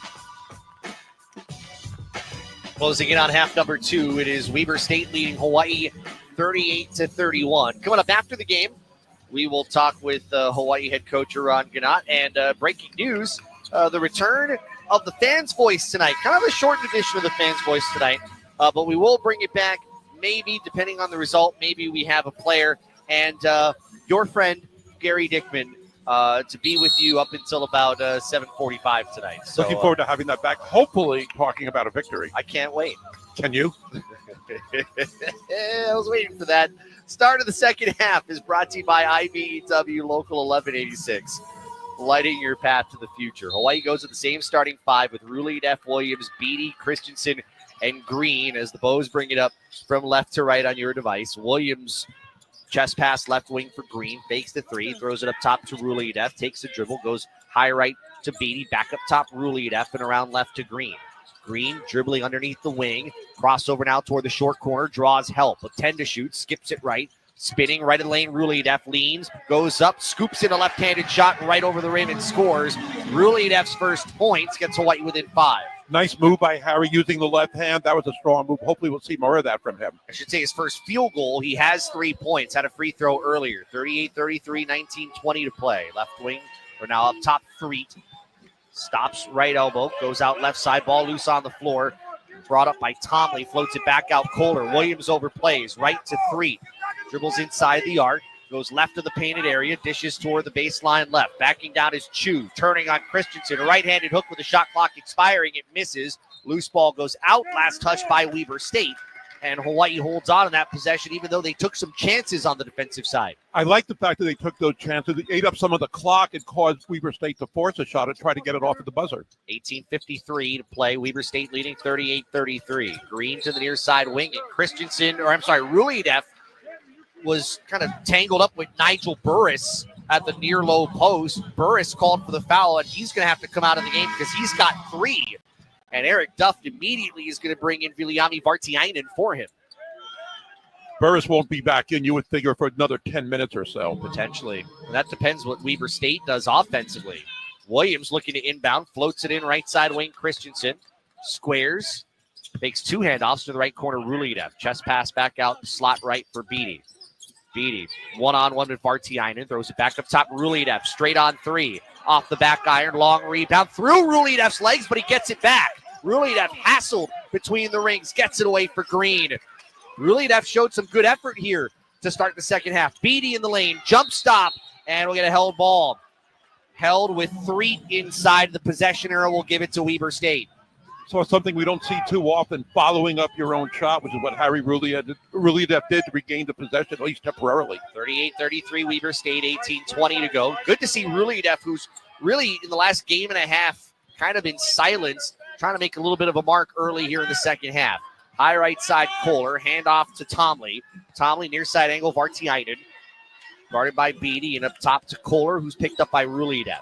Closing in on half number 2, it is Weber State leading Hawaii 38-31. Coming up after the game, we will talk with Hawaii head coach Eran Ganot. And breaking news, the return of the Fans Voice tonight. Kind of a shortened edition of the Fans Voice tonight, but we will bring it back. Maybe, depending on the result, maybe we have a player. And your friend, Gary Dickman, to be with you up until about 7:45 tonight. So, looking forward to having that back, hopefully talking about a victory. I can't wait. Can you? I was waiting for that. Start of the second half is brought to you by IBEW Local 1186. Lighting your path to the future. Hawaii goes with the same starting 5 with Ruli, F. Williams, Beatty, Christensen, and Green as the Bows bring it up from left to right on your device. Williams, chest pass left wing for Green, fakes the 3, throws it up top to Ruli, F. Takes the dribble, goes high right to Beatty, back up top Ruli, F. and around left to Green. Green dribbling underneath the wing, crossover now toward the short corner, draws help. With 10 to shoot, skips it right. Spinning right in the lane, Ruliev leans, goes up, scoops in a left-handed shot right over the rim and scores. Ruliev's first points gets Hawaii within 5. Nice move by Harry using the left hand. That was a strong move. Hopefully we'll see more of that from him. I should say his first field goal. He has 3 points, had a free throw earlier. 38-33, 19-20 to play. Left wing, we're now up top 3. Stops right elbow, goes out left side, ball loose on the floor. Brought up by Tomley, floats it back out Kohler. Williams overplays, right to 3. Dribbles inside the arc, goes left of the painted area, dishes toward the baseline left. Backing down is Chu, turning on Christensen. A right-handed hook with the shot clock expiring. It misses. Loose ball goes out. Last touch by Weber State. And Hawaii holds on in that possession, even though they took some chances on the defensive side. I like the fact that they took those chances. They ate up some of the clock and caused Weber State to force a shot and try to get it off at the buzzer. 18:53 to play. Weber State leading 38-33. Green to the near side wing. And Ruliev was kind of tangled up with Nigel Burris at the near low post. Burris called for the foul, and he's going to have to come out of the game because he's got 3. And Eric Duff immediately is going to bring in Viliami Vartiainen for him. Burris won't be back in, you would figure, for another 10 minutes or so. Potentially. And that depends what Weber State does offensively. Williams looking to inbound, floats it in right side wing. Christensen squares, makes 2 handoffs to the right corner. Ruliev, chest pass back out, slot right for Beatty. Beatty, one-on-one with Vartiainen, throws it back up top. Ruliev, straight on 3. Off the back iron, long rebound through Ruliev's legs, but he gets it back. Ruliev hassled between the rings, gets it away for Green. Ruliev showed some good effort here to start the second half. Beatty in the lane, jump stop, and we'll get a held ball. Held with 3 inside the possession area. We'll give it to Weber State. So it's something we don't see too often, following up your own shot, which is what Harry Ruliev did to regain the possession, at least temporarily. 38-33, Weber State, 18-20 to go. Good to see Ruliev, who's really in the last game and a half kind of been silenced, trying to make a little bit of a mark early here in the second half. High right side, Kohler, handoff to Tomley. Tomley near side angle, Vartiainen. Guarded by Beatty and up top to Kohler, who's picked up by Ruliev.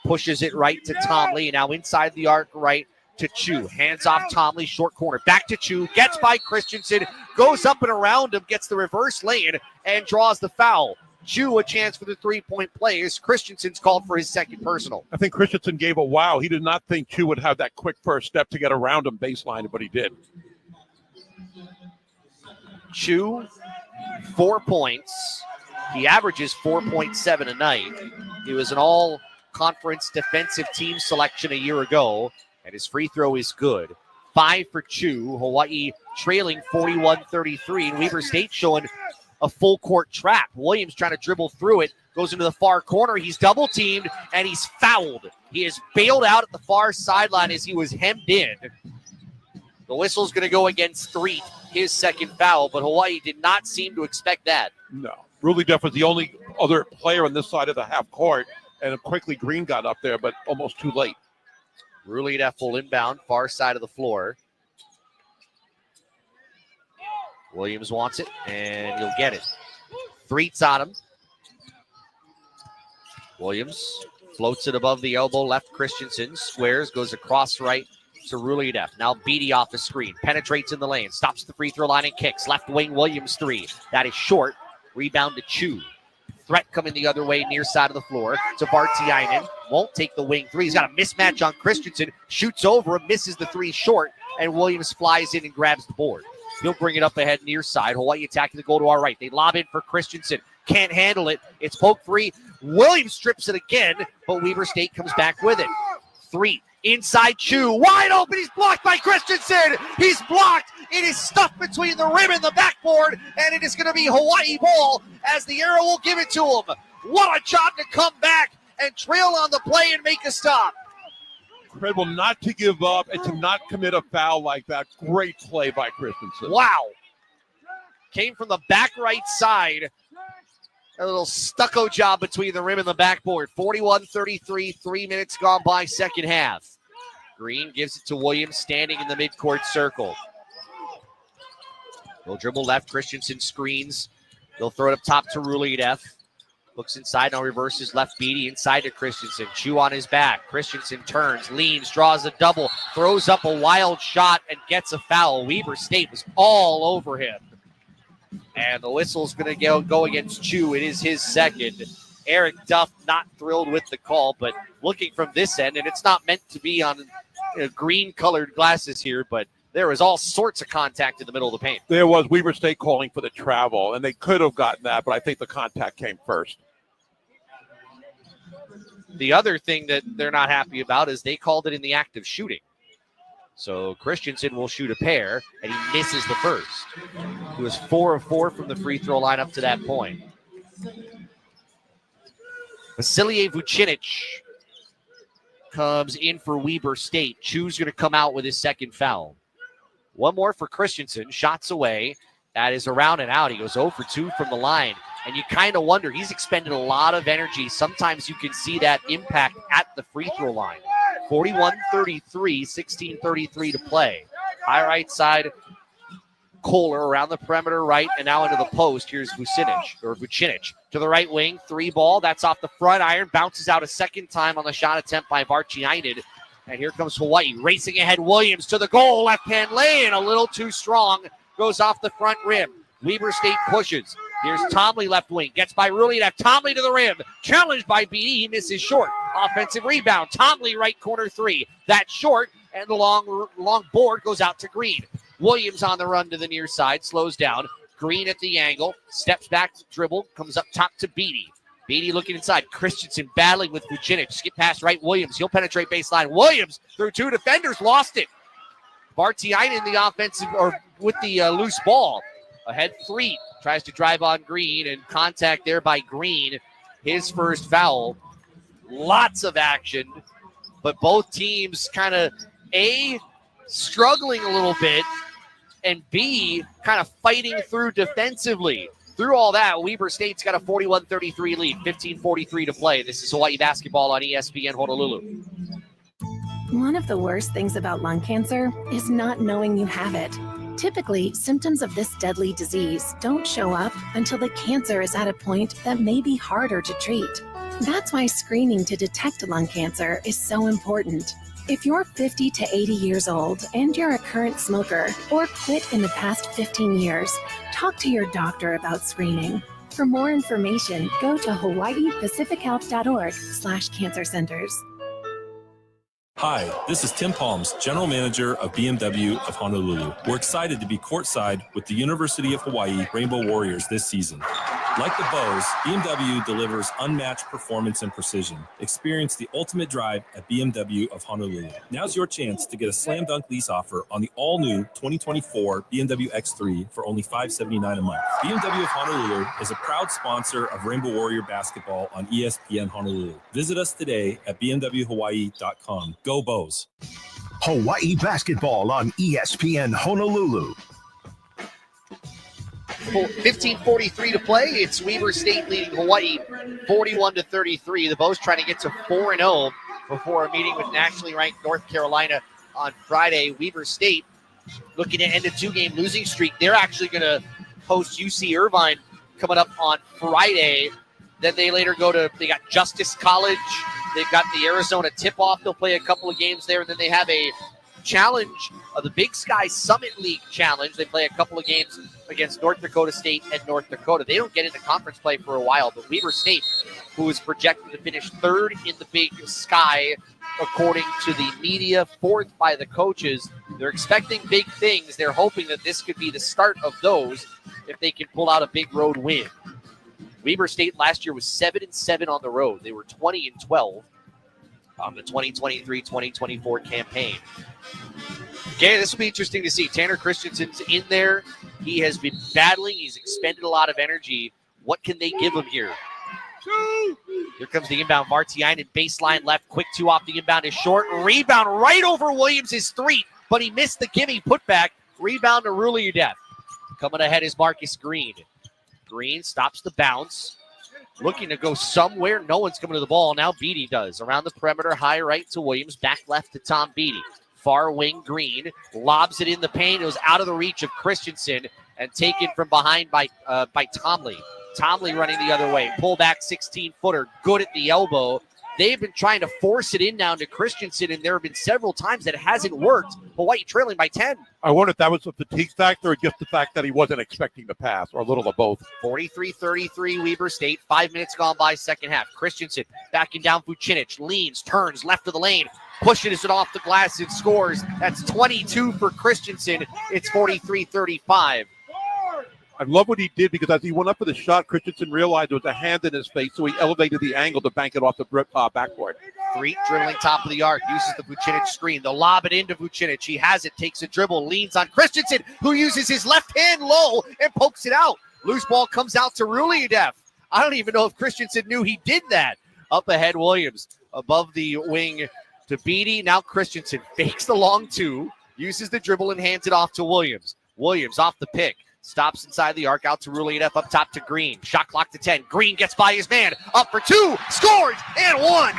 Pushes it right to Tomley, and now inside the arc right to Chu. Hands off Tomley, short corner. Back to Chu, gets by Christensen, goes up and around him, gets the reverse lane, and draws the foul. Chu a chance for the 3-point play as Christensen's called for his second personal. I think Christensen gave a wow. He did not think Chu would have that quick first step to get around him baseline, but he did. Chu, 4 points. He averages 4.7 a night. He was an all-conference defensive team selection a year ago, and his free throw is good. 5 for Chu. Hawaii trailing 41-33, and Weber State showing a full court trap. Williams trying to dribble through it, goes into the far corner. He's double teamed and he's fouled. He is bailed out at the far sideline as he was hemmed in. The whistle's going to go against Threet, his second foul, but Hawaii did not seem to expect that. No. Rudy Duff was the only other player on this side of the half court, and quickly Green got up there, but almost too late. Rudy Duff will inbound, far side of the floor. Williams wants it, and he'll get it. Threet's on him. Williams floats it above the elbow, left Christensen, squares, goes across right to Ruliadev. Now Beatty off the screen, penetrates in the lane, stops the free throw line and kicks. Left wing Williams 3. That is short. Rebound to Chu. Threat coming the other way, near side of the floor to Vartiainen. Won't take the wing 3. He's got a mismatch on Christensen. Shoots over him, misses the 3 short, and Williams flies in and grabs the board. He'll bring it up ahead near side. Hawaii attacking the goal to our right. They lob in for Christensen. Can't handle it. It's poke 3. Williams strips it again, but Weber State comes back with it. 3. Inside Chu, wide open. He's blocked by Christensen. He's blocked. It is stuffed between the rim and the backboard, and it is going to be Hawaii ball as the arrow will give it to him. What a job to come back and trail on the play and make a stop. Incredible not to give up and to not commit a foul like that. Great play by Christensen. Wow. Came from the back right side. A little stucco job between the rim and the backboard. 41-33, 3 minutes gone by, second half. Green gives it to Williams, standing in the midcourt circle. He'll dribble left, Christensen screens. They'll throw it up top to Ruliadev. Looks inside, now reverses left Beatty inside to Christensen. Chu on his back. Christensen turns, leans, draws a double, throws up a wild shot, and gets a foul. Weber State was all over him. And the whistle's going to go against Chu. It is his second. Eric Duff not thrilled with the call, but looking from this end, and it's not meant to be on green-colored glasses here, but there was all sorts of contact in the middle of the paint. There was Weber State calling for the travel, and they could have gotten that, but I think the contact came first. The other thing that they're not happy about is they called it in the act of shooting. So Christensen will shoot a pair, and he misses the first. He was 4 of 4 from the free throw line up to that point. Vasilije Vucinic comes in for Weber State. Chu's going to come out with his second foul. One more for Christensen. Shots away. That is around and out. He goes 0 for 2 from the line. And you kind of wonder, he's expended a lot of energy. Sometimes you can see that impact at the free throw line. 41-33, 16:33 to play. High right side, Kohler around the perimeter right, and now into the post. Here's Vucinic to the right wing. 3 ball. That's off the front iron. Bounces out a second time on the shot attempt by Vartiainen. And here comes Hawaii racing ahead. Williams to the goal. Left-hand lay-in. A little too strong. Goes off the front rim. Weber State pushes. Here's Tomley left wing. Gets by Ruliadev. Tomley to the rim. Challenged by Beatty. He misses short. Offensive rebound. Tomley right corner 3. That's short. And the long board goes out to Green. Williams on the run to the near side. Slows down. Green at the angle. Steps back. Dribble. Comes up top to Beatty. Beatty looking inside. Christensen battling with Vucinic. Skip past right Williams. He'll penetrate baseline. Williams through 2 defenders. Lost it. Vartiainen in the offensive, or with the loose ball. Ahead 3. Tries to drive on Green, and contact there by Green. His first foul. Lots of action, but both teams kind of, A, struggling a little bit, and B, kind of fighting through defensively. Through all that, Weber State's got a 41-33 lead, 15:43 to play. This is Hawaii basketball on ESPN Honolulu. One of the worst things about lung cancer is not knowing you have it. Typically, symptoms of this deadly disease don't show up until the cancer is at a point that may be harder to treat. That's why screening to detect lung cancer is so important. If you're 50 to 80 years old and you're a current smoker or quit in the past 15 years, talk to your doctor about screening. For more information, go to hawaiipacifichealth.org/cancer centers. Hi, this is Tim Palms, General Manager of BMW of Honolulu. We're excited to be courtside with the University of Hawaii Rainbow Warriors this season. Like the Bows, BMW delivers unmatched performance and precision. Experience the ultimate drive at BMW of Honolulu. Now's your chance to get a slam dunk lease offer on the all-new 2024 BMW X3 for only $579 a month. BMW of Honolulu is a proud sponsor of Rainbow Warrior basketball on ESPN Honolulu. Visit us today at bmwhawaii.com. Go Bows! Hawaii basketball on ESPN Honolulu. 15:43 to play. It's Weber State leading Hawaii 41-33. The Bows trying to get to 4-0 before a meeting with nationally ranked North Carolina on Friday. Weber State looking to end a 2-game losing streak. They're actually going to host UC Irvine coming up on Friday. Then they later they got Justice College. They've got the Arizona tip-off. They'll play a couple of games there. And then they have a challenge of the Big Sky Summit League Challenge. They play a couple of games against North Dakota State and North Dakota. They don't get into conference play for a while, but Weber State, who is projected to finish third in the Big Sky, according to the media, fourth by the coaches. They're expecting big things. They're hoping that this could be the start of those if they can pull out a big road win. Weber State last year was 7-7 on the road. They were 20-12 on the 2023-2024 campaign. Okay, this will be interesting to see. Tanner Christensen's in there. He has been battling. He's expended a lot of energy. What can they give him here? Here comes the inbound. Vartiainen, baseline left. Quick 2 off the inbound is short. Rebound right over Williams' 3, but he missed the gimme putback. Rebound to Ruliadev. Coming ahead is Marcus Green. Green stops the bounce. Looking to go somewhere. No one's coming to the ball. Now Beatty does. Around the perimeter, high right to Williams. Back left to Tom Beatty. Far wing Green. Lobs it in the paint. It was out of the reach of Christensen and taken from behind by Tomley. Tomley running the other way. Pull back 16-footer. Good at the elbow. They've been trying to force it in now to Christensen, and there have been several times that it hasn't worked. Hawaii trailing by 10. I wonder if that was a fatigue factor or just the fact that he wasn't expecting to pass, or a little of both. 43-33 Weber State. 5 minutes gone by second half. Christensen backing down Vucinic. Leans, turns left of the lane. Pushes it off the glass and scores. That's 22 for Christensen. It's 43-35. I love what he did because as he went up for the shot, Christensen realized there was a hand in his face, so he elevated the angle to bank it off the backboard. Threet dribbling top of the arc, uses the Vucinic screen. They'll lob it into Vucinic. He has it, takes a dribble, leans on Christensen, who uses his left hand low and pokes it out. Loose ball comes out to Ruliadev. I don't even know if Christensen knew he did that. Up ahead, Williams. Above the wing to Beatty. Now Christensen fakes the long 2, uses the dribble and hands it off to Williams. Williams off the pick. Stops inside the arc, out to Ruliadev, up top to Green. Shot clock to 10. Green gets by his man. Up for 2. Scores and 1.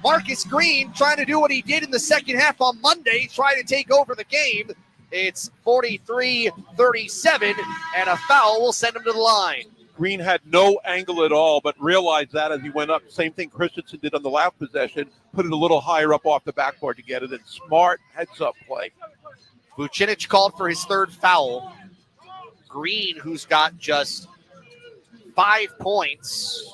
Marcus Green trying to do what he did in the second half on Monday, trying to take over the game. It's 43-37, and a foul will send him to the line. Green had no angle at all, but realized that as he went up. Same thing Christensen did on the last possession. Put it a little higher up off the backboard to get it. And smart heads-up play. Vucinic called for his third foul. Green, who's got just 5 points,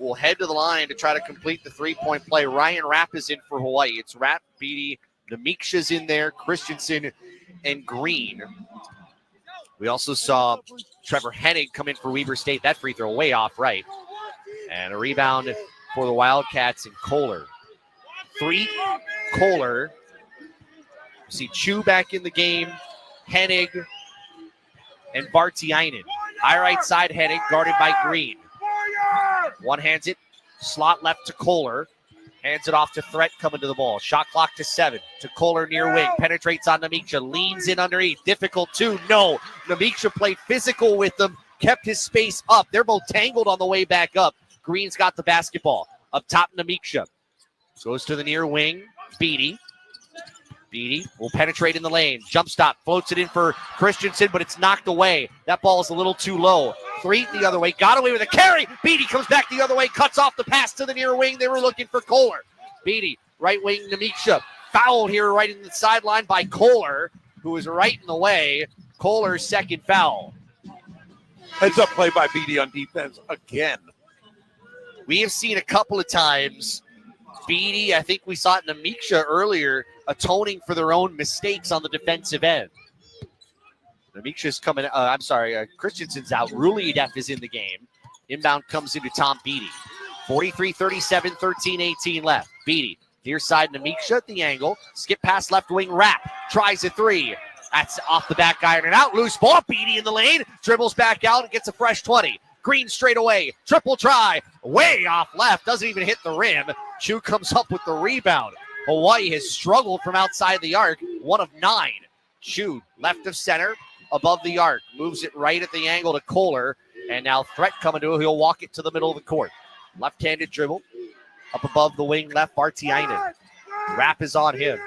will head to the line to try to complete the 3-point play. Ryan Rapp is in for Hawaii. It's Rapp, Beatty, Namiksha's in there, Christensen, and Green. We also saw Trevor Hennig come in for Weber State. That free throw way off right. And a rebound for the Wildcats and Kohler. Threet, Kohler. See Chu back in the game. Hennig and Vartiainen. High right side Hennig, guarded by Green. One hands it, slot left to Kohler. Hands it off to Threat coming to the ball. Shot clock to 7. To Kohler near wing. Penetrates on Namiksha. Leans in underneath. Difficult 2. No. Namiksha played physical with them. Kept his space up. They're both tangled on the way back up. Green's got the basketball. Up top, Namiksha. Goes to the near wing. Beatty. Beatty will penetrate in the lane. Jump stop. Floats it in for Christensen, but it's knocked away. That ball is a little too low. Threet the other way. Got away with a carry. Beatty comes back the other way. Cuts off the pass to the near wing. They were looking for Kohler. Beatty, right wing, Namiksha. Fouled here right in the sideline by Kohler, who is right in the way. Kohler's second foul. Heads up play by Beatty on defense again. We have seen a couple of times Beatty, I think we saw it in Namiksha earlier, atoning for their own mistakes on the defensive end. Namiksha's coming. Christensen's out. Ruliadef is in the game. Inbound comes into Tom Beatty. 43-37, 13-18 left. Beatty, near side Namiksha at the angle. Skip pass left wing. Rapp tries a three. That's off the back iron and out. Loose ball. Beatty in the lane. Dribbles back out and gets a fresh 20. Green straight away. Triple try. Way off left. Doesn't even hit the rim. Chu comes up with the rebound. Hawaii has struggled from outside the arc. 1 of 9. Chu, left of center, above the arc. Moves it right at the angle to Kohler. And now threat coming to him. He'll walk it to the middle of the court. Left-handed dribble. Up above the wing left, Vartiainen. Rapp is on him.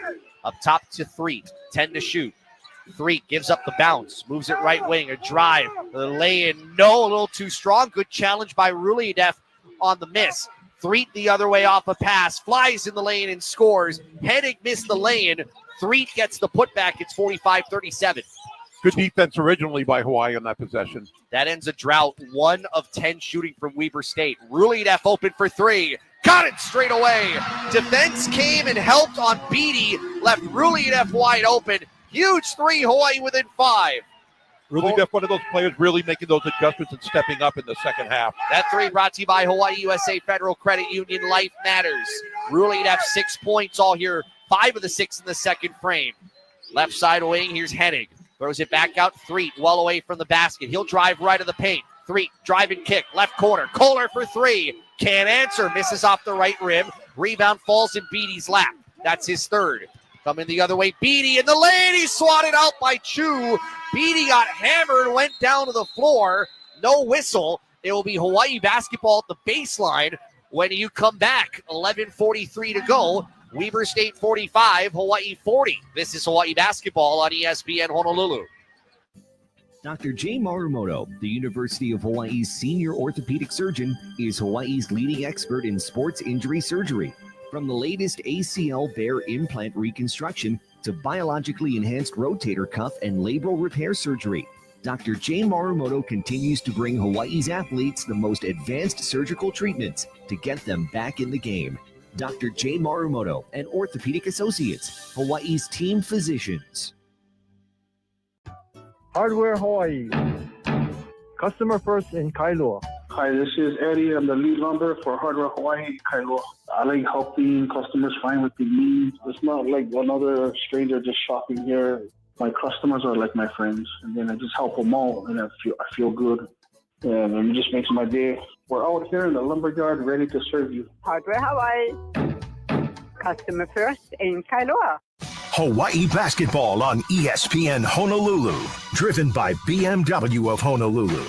Up top to Threet. 10 to shoot. Threet gives up the bounce. Moves it right wing. A drive. The lay-in. No, a little too strong. Good challenge by Ruliadef on the miss. Threet the other way off a pass. Flies in the lane and scores. Hennig missed the lane. Threet gets the putback. It's 45-37. Good defense originally by Hawaii on that possession. That ends a drought. 1 of 10 shooting from Weber State. Ruliadef open for 3. Got it straight away. Defense came and helped on Beatty. Left Ruliadef wide open. Huge 3, Hawaii within 5. Ruliadef, one of those players really making those adjustments and stepping up in the second half. That 3 brought to you by Hawaii USA Federal Credit Union. Life matters. Ruliadef 6 points all here. 5 of the 6 in the second frame. Left side wing, here's Hennig. Throws it back out. Threet well away from the basket. He'll drive right of the paint. Threet, drive and kick. Left corner. Kohler for 3. Can't answer. Misses off the right rim. Rebound falls in Beatty's lap. That's his 3rd. Coming the other way. Beatty in the lane. He's swatted out by Chu. Beatty got hammered, went down to the floor. No whistle. It will be Hawaii basketball at the baseline when you come back. 11:43 to go. Weber State 45, Hawaii 40. This is Hawaii basketball on ESPN Honolulu. Dr. Jay Marumoto, the University of Hawaii's senior orthopedic surgeon, is Hawaii's leading expert in sports injury surgery. From the latest ACL Bear implant reconstruction to biologically enhanced rotator cuff and labral repair surgery, Dr. Jay Marumoto continues to bring Hawaii's athletes the most advanced surgical treatments to get them back in the game. Dr. Jay Marumoto and Orthopedic Associates, Hawaii's team physicians. Hardware Hawaii. Customer first in Kailua. Hi, this is Eddie. I'm the lead lumber for Hardware Hawaii, Kailua. I like helping customers find what they need. It's not like another stranger just shopping here. My customers are like my friends, and then I just help them out, and I feel good. And it just makes my day. We're out here in the lumberyard ready to serve you. Hardware Hawaii. Customer first in Kailua. Hawaii basketball on ESPN Honolulu. Driven by BMW of Honolulu.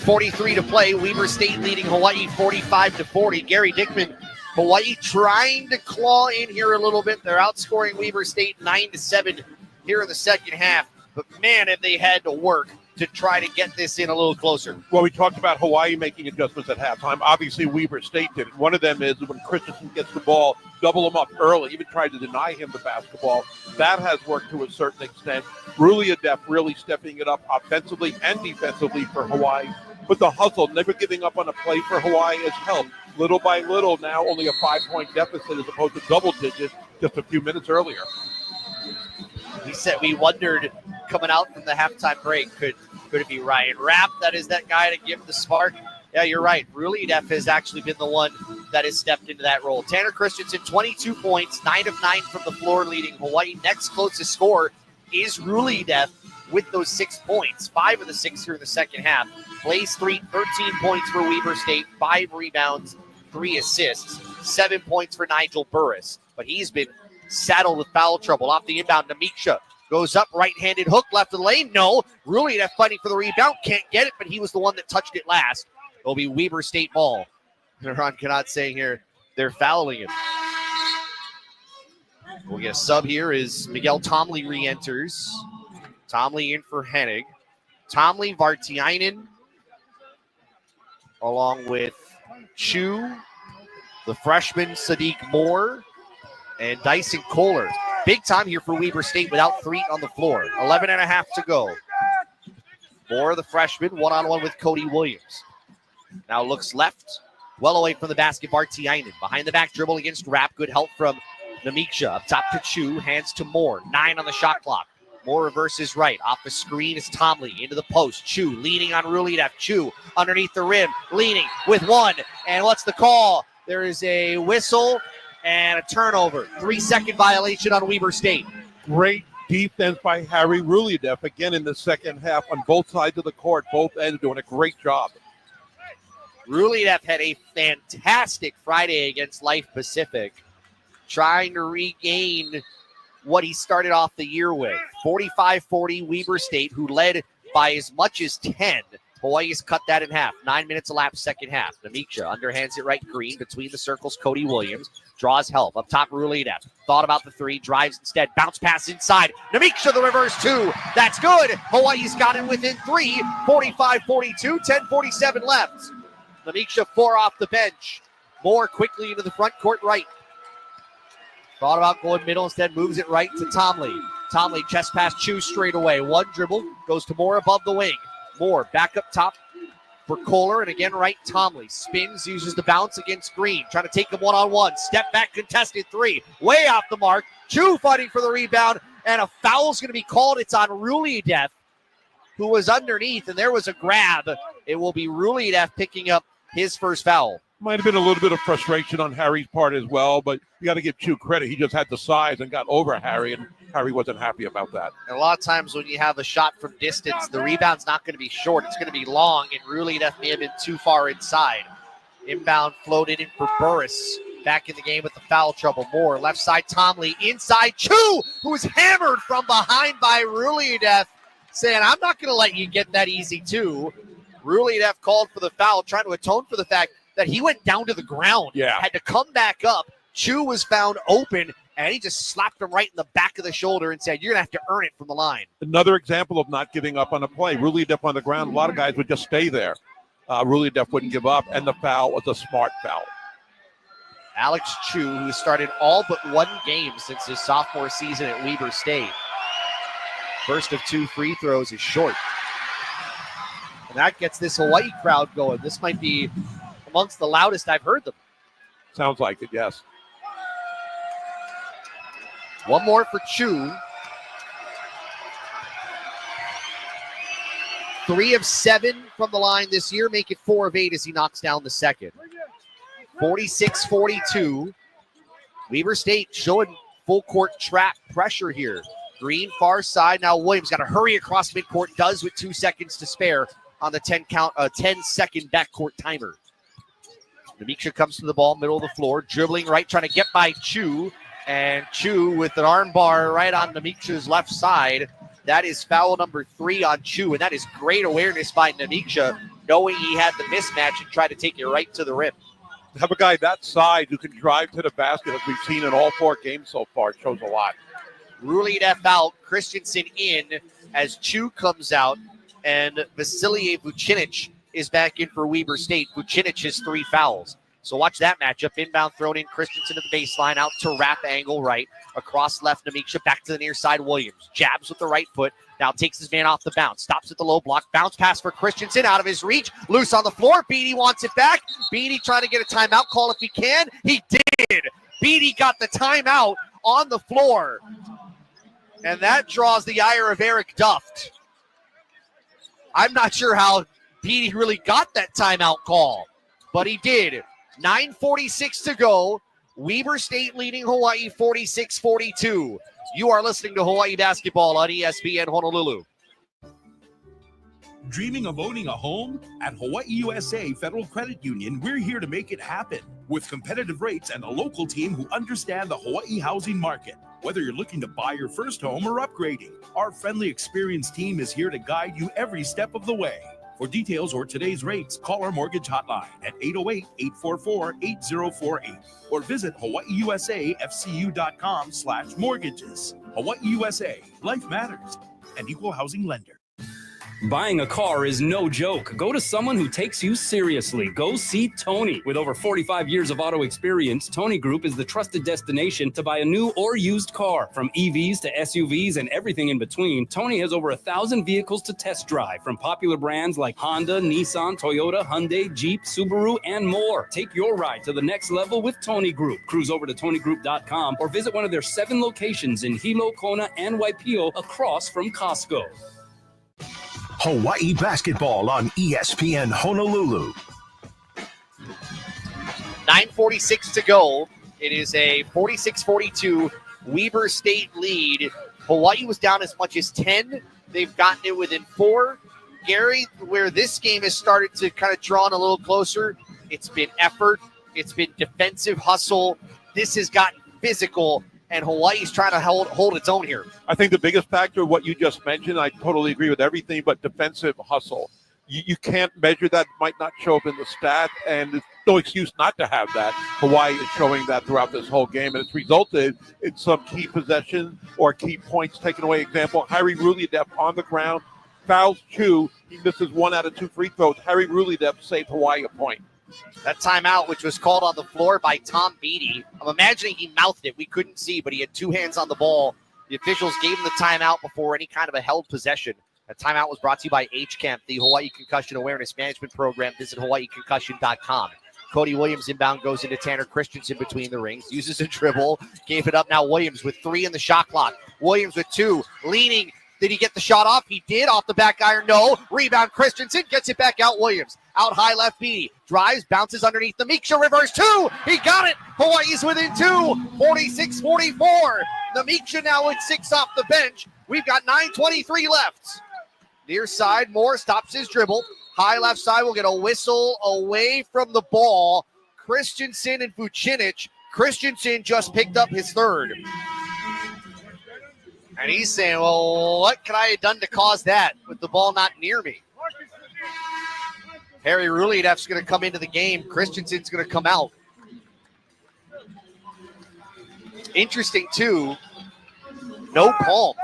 43 to play. Weber State leading Hawaii 45-40. Gary Dickman, Hawaii trying to claw in here a little bit. They're outscoring Weber State 9-7 here in the second half. But man, have they had to work to try to get this in a little closer. Well, we talked about Hawaii making adjustments at halftime. Obviously, Weber State did it. One of them is when Christensen gets the ball, double him up early, even tried to deny him the basketball. That has worked to a certain extent. Ruliadef really stepping it up offensively and defensively for Hawaii. But the hustle, never giving up on a play for Hawaii has helped. Little by little, now only a 5-point deficit as opposed to double digits just a few minutes earlier. We wondered coming out from the halftime break, could it be Ryan Rapp that is that guy to give the spark? Yeah, you're right. Ruliadef has actually been the one that has stepped into that role. Tanner Christensen, 22 points, 9 of 9 from the floor, leading Hawaii. Next closest scorer is Ruliadef with those 6 points. 5 of the 6 here in the second half. Blaze 13 points for Weber State, 5 rebounds, 3 assists, 7 points for Nigel Burris. But he's been saddled with foul trouble. Off the inbound, Namiksha goes up, right-handed hook, left of the lane. No, Ruliadef fighting for the rebound. Can't get it, but he was the one that touched it last. It'll be Weber State ball. Ron Cannot saying here they're fouling him. We'll get a sub here as Miguel Tomley re-enters. Tomley in for Hennig. Tomley, Vartiainen, along with Chu, the freshman Sadiq Moore, and Dyson Kohler. Big time here for Weber State without Threet on the floor. 11.5 to go. Moore, the freshman, one-on-one with Cody Williams. Now looks left, well away from the basket, Vartiainen. Behind the back dribble against Rapp. Good help from Namiksha. Up top to Chu, hands to Moore. 9 on the shot clock. Moore reverses right. Off the screen is Tomley. Into the post. Chu leaning on Rulidev. Chu underneath the rim. Leaning with one. And what's the call? There is a whistle and a turnover. 3-second violation on Weber State. Great defense by Harry Rulidev again in the second half on both sides of the court. Both ends doing a great job. Rulidev had a fantastic Friday against Life Pacific, trying to regain what he started off the year with. 45-40 Weber State, who led by as much as 10. Hawaii's cut that in half. 9 minutes elapsed second half. Namiksha underhands it right. Green between the circles. Cody Williams draws help. Up top, Rulidev. Thought about the three. Drives instead. Bounce pass inside. Namiksha the reverse two. That's good. Hawaii's got it within 3. 45-42. 10:47 left. Namiksha 4 off the bench. Moore quickly into the front court right. Thought about going middle, instead moves it right to Tomley. Tomley chest pass Chu straight away. One dribble, goes to Moore above the wing. Moore back up top for Kohler, and again right Tomley. Spins, uses the bounce against Green. Trying to take him one-on-one. Step back contested three. Way off the mark. Chu fighting for the rebound, and a foul's going to be called. It's on Rulidev, who was underneath, and there was a grab. It will be Rulidev picking up his first foul. Might have been a little bit of frustration on Harry's part as well, but you got to give Chu credit. He just had the size and got over Harry, and Harry wasn't happy about that. And a lot of times when you have a shot from distance, the rebound's not going to be short. It's going to be long, and Rulidev may have been too far inside. Inbound floated in for Burris. Back in the game with the foul trouble. Moore, left side, Tomley. Inside, Chu, who was hammered from behind by Rulidev, saying, I'm not going to let you get that easy, too. Rulidev called for the foul, trying to atone for the fact that he went down to the ground, had to come back up. Chu was found open, and he just slapped him right in the back of the shoulder and said, you're going to have to earn it from the line. Another example of not giving up on a play. Rulidev on the ground, a lot of guys would just stay there. Rulidev wouldn't give up, and the foul was a smart foul. Alex Chu, who started all but one game since his sophomore season at Weber State. First of 2 free throws is short. And that gets this Hawaii crowd going. This might be amongst the loudest I've heard them. Sounds like it, yes. One more for Chu. 3 of 7 from the line this year. Make it 4 of 8 as he knocks down the second. 46-42. Weber State showing full court trap pressure here. Green far side. Now Williams got to hurry across midcourt. Does with 2 seconds to spare on the 10-second backcourt timer. Namiksha comes to the ball, middle of the floor, dribbling right, trying to get by Chu. And Chu with an arm bar right on Namiksha's left side. That is foul number 3 on Chu, and that is great awareness by Namiksha, knowing he had the mismatch and tried to take it right to the rim. To have a guy that size who can drive to the basket, as we've seen in all 4 games so far, shows a lot. Rulidev out, Christensen in as Chu comes out, and Vasilije Vucinic is back in for Weber State. Vucinic has 3 fouls. So watch that matchup. Inbound thrown in, Christensen at the baseline, out to wrap angle right. Across left, Namiksha back to the near side, Williams. Jabs with the right foot, now takes his man off the bounce. Stops at the low block, bounce pass for Christensen, out of his reach. Loose on the floor, Beatty wants it back. Beatty trying to get a timeout call if he can. He did. Beatty got the timeout on the floor. And that draws the ire of Eric Duft. I'm not sure how Beatty really got that timeout call, but he did. 9:46 to go. Weber State leading Hawaii 46-42. You are listening to Hawaii Basketball on ESPN Honolulu. Dreaming of owning a home? At Hawaii USA Federal Credit Union, we're here to make it happen. With competitive rates and a local team who understand the Hawaii housing market. Whether you're looking to buy your first home or upgrading, our friendly, experienced team is here to guide you every step of the way. For details or today's rates, call our mortgage hotline at 808-844-8048 or visit hawaiiusafcu.com/mortgages. Hawaii USA, life matters, and equal housing lender. Buying a car is no joke. Go to someone who takes you seriously. Go see Tony. With over 45 years of auto experience, Tony Group is the trusted destination to buy a new or used car. From EVs to SUVs and everything in between, Tony has over 1,000 vehicles to test drive from popular brands like Honda, Nissan, Toyota, Hyundai, Jeep, Subaru, and more. Take your ride to the next level with Tony Group. Cruise over to TonyGroup.com or visit one of their 7 locations in Hilo, Kona, and Waipio across from Costco. Hawaii basketball on ESPN Honolulu. 9:46 to go. It is a 46-42 Weber State lead. Hawaii was down as much as 10. They've gotten it within 4. Gary, where this game has started to kind of draw in a little closer, it's been effort. It's been defensive hustle. This has gotten physical, and Hawaii's trying to hold its own here. I think the biggest factor of what you just mentioned, I totally agree with everything, but defensive hustle. You can't measure that, might not show up in the stat, and there's no excuse not to have that. Hawaii is showing that throughout this whole game, and it's resulted in some key possessions or key points taken away. Example, Harry Rulidev on the ground, fouls 2. He misses 1 out of 2 free throws. Harry Rulidev saved Hawaii a point. That timeout, which was called on the floor by Tom Beatty, I'm imagining he mouthed it. We couldn't see, but he had 2 hands on the ball. The officials gave him the timeout before any kind of a held possession. That timeout was brought to you by HCAMP, the Hawaii Concussion Awareness Management Program. Visit hawaiiconcussion.com. Cody Williams inbound goes into Tanner Christensen between the rings. Uses a dribble. Gave it up now. Williams with 3 in the shot clock. Williams with 2. Leaning. Did he get the shot off? He did. Off the back iron. No. Rebound. Christensen gets it back out. Williams. Out high left B. Drives. Bounces underneath the Miksha. Reverse 2. He got it. Hawaii's within 2. 46-44. The Miksha now with 6 off the bench. We've got 9:23 left. Near side. Moore stops his dribble. High left side will get a whistle away from the ball. Christensen and Vucinic. Christensen just picked up his 3rd. And he's saying, well, what could I have done to cause that with the ball not near me? Harry Ruliedev's going to come into the game. Christensen's going to come out. Interesting, too. No Palm.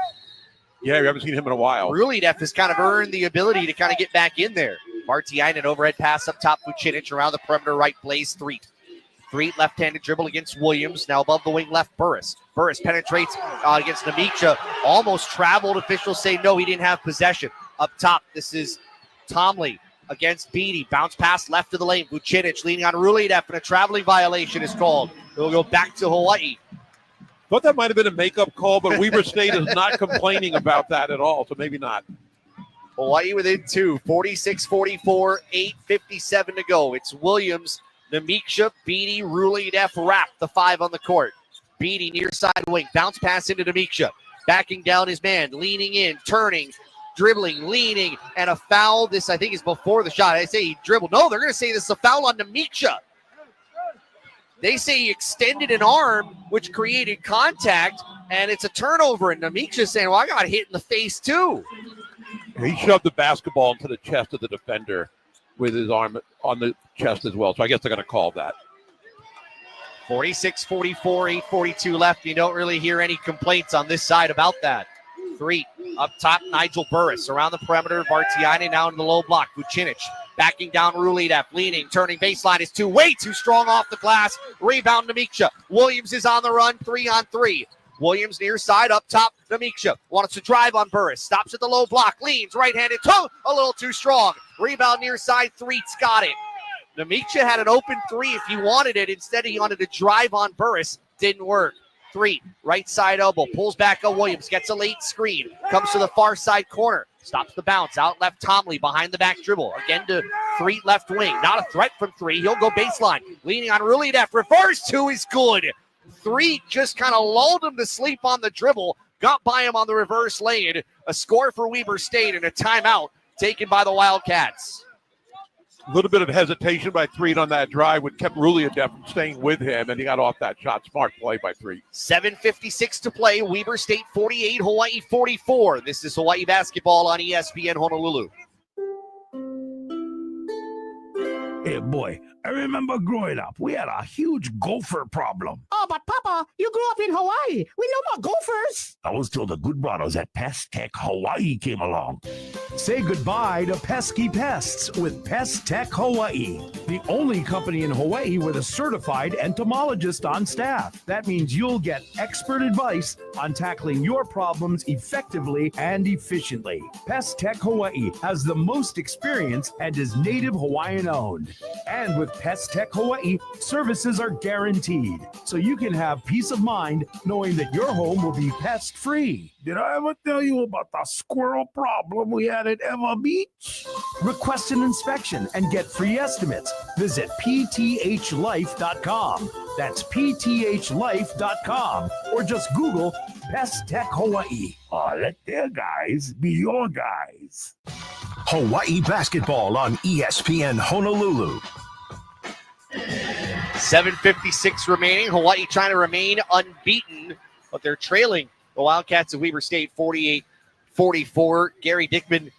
Yeah, we haven't seen him in a while. Ruliedev has kind of earned the ability to kind of get back in there. Martiainen overhead pass up top. Vucinic around the perimeter right. Blaze Threet. Threet left-handed dribble against Williams. Now above the wing left, Burris. Burris penetrates against Namiksha. Almost traveled. Officials say no, he didn't have possession. Up top, this is Tomley against Beatty. Bounce pass left of the lane. Vucinic leaning on Ruliedev, and a traveling violation is called. It will go back to Hawaii. Thought that might have been a makeup call, but Weber State is not complaining about that at all, so maybe not. Hawaii within 2, 46-44, 8:57 to go. It's Williams, Namiksha, Beatty, Ruliedev, Rapp, the 5 on the court. Beatty near side wing, bounce pass into Namiksha. Backing down his man, leaning in, turning, dribbling, leaning, and a foul. This, I think, is before the shot. I say he dribbled. No, they're going to say this is a foul on Namiksha. They say he extended an arm, which created contact, and it's a turnover. And Namiksha saying, well, I got hit in the face, too. He shoved the basketball into the chest of the defender with his arm on the chest as well. So I guess they're going to call that. 46-44, 8:42 left. You don't really hear any complaints on this side about that. 3 up top, Nigel Burris around the perimeter. Vartiainen now in the low block. Vucinic backing down Ruliedev, leaning, turning baseline is way too strong off the glass. Rebound Namiksha. Williams is on the run, 3-on-3. Williams near side, up top, Namiksha wants to drive on Burris. Stops at the low block, leans, right-handed toe, a little too strong. Rebound near side, Threet's got it. Namiksha had an open 3 if he wanted it. Instead, he wanted to drive on Burris. Didn't work. Threet, right side elbow, pulls back on Williams, gets a late screen, comes to the far side corner, stops the bounce, out left Tomley, behind the back dribble, again to Threet left wing, not a threat from 3, he'll go baseline, leaning on Ruliedev, reverse 2 is good. Threet just kind of lulled him to sleep on the dribble, got by him on the reverse lane, a score for Weber State and a timeout taken by the Wildcats. A little bit of hesitation by Threet on that drive, which kept Ruliedev from staying with him, and he got off that shot. Smart play by Threet. 7:56 to play. Weber State 48, Hawaii 44. This is Hawaii basketball on ESPN Honolulu. Hey, boy, I remember growing up, we had a huge gopher problem. Oh, but Papa, you grew up in Hawaii. We know more gophers. That was till the good brothers at Pest Tech Hawaii came along. Say goodbye to pesky pests with Pest Tech Hawaii, the only company in Hawaii with a certified entomologist on staff. That means you'll get expert advice on tackling your problems effectively and efficiently. Pest Tech Hawaii has the most experience and is native Hawaiian owned. And with Pest Tech Hawaii, services are guaranteed, so you can have peace of mind knowing that your home will be pest free. Did I ever tell you about the squirrel problem we had at Eva Beach? Request an inspection and get free estimates. Visit pthlife.com. That's pthlife.com. Or just Google Pest Tech Hawaii. Oh, let their guys be your guys. Hawaii basketball on ESPN Honolulu. 7:56 remaining. Hawaii trying to remain unbeaten, but they're trailing the Wildcats of Weber State 48-44. Gary Dickman,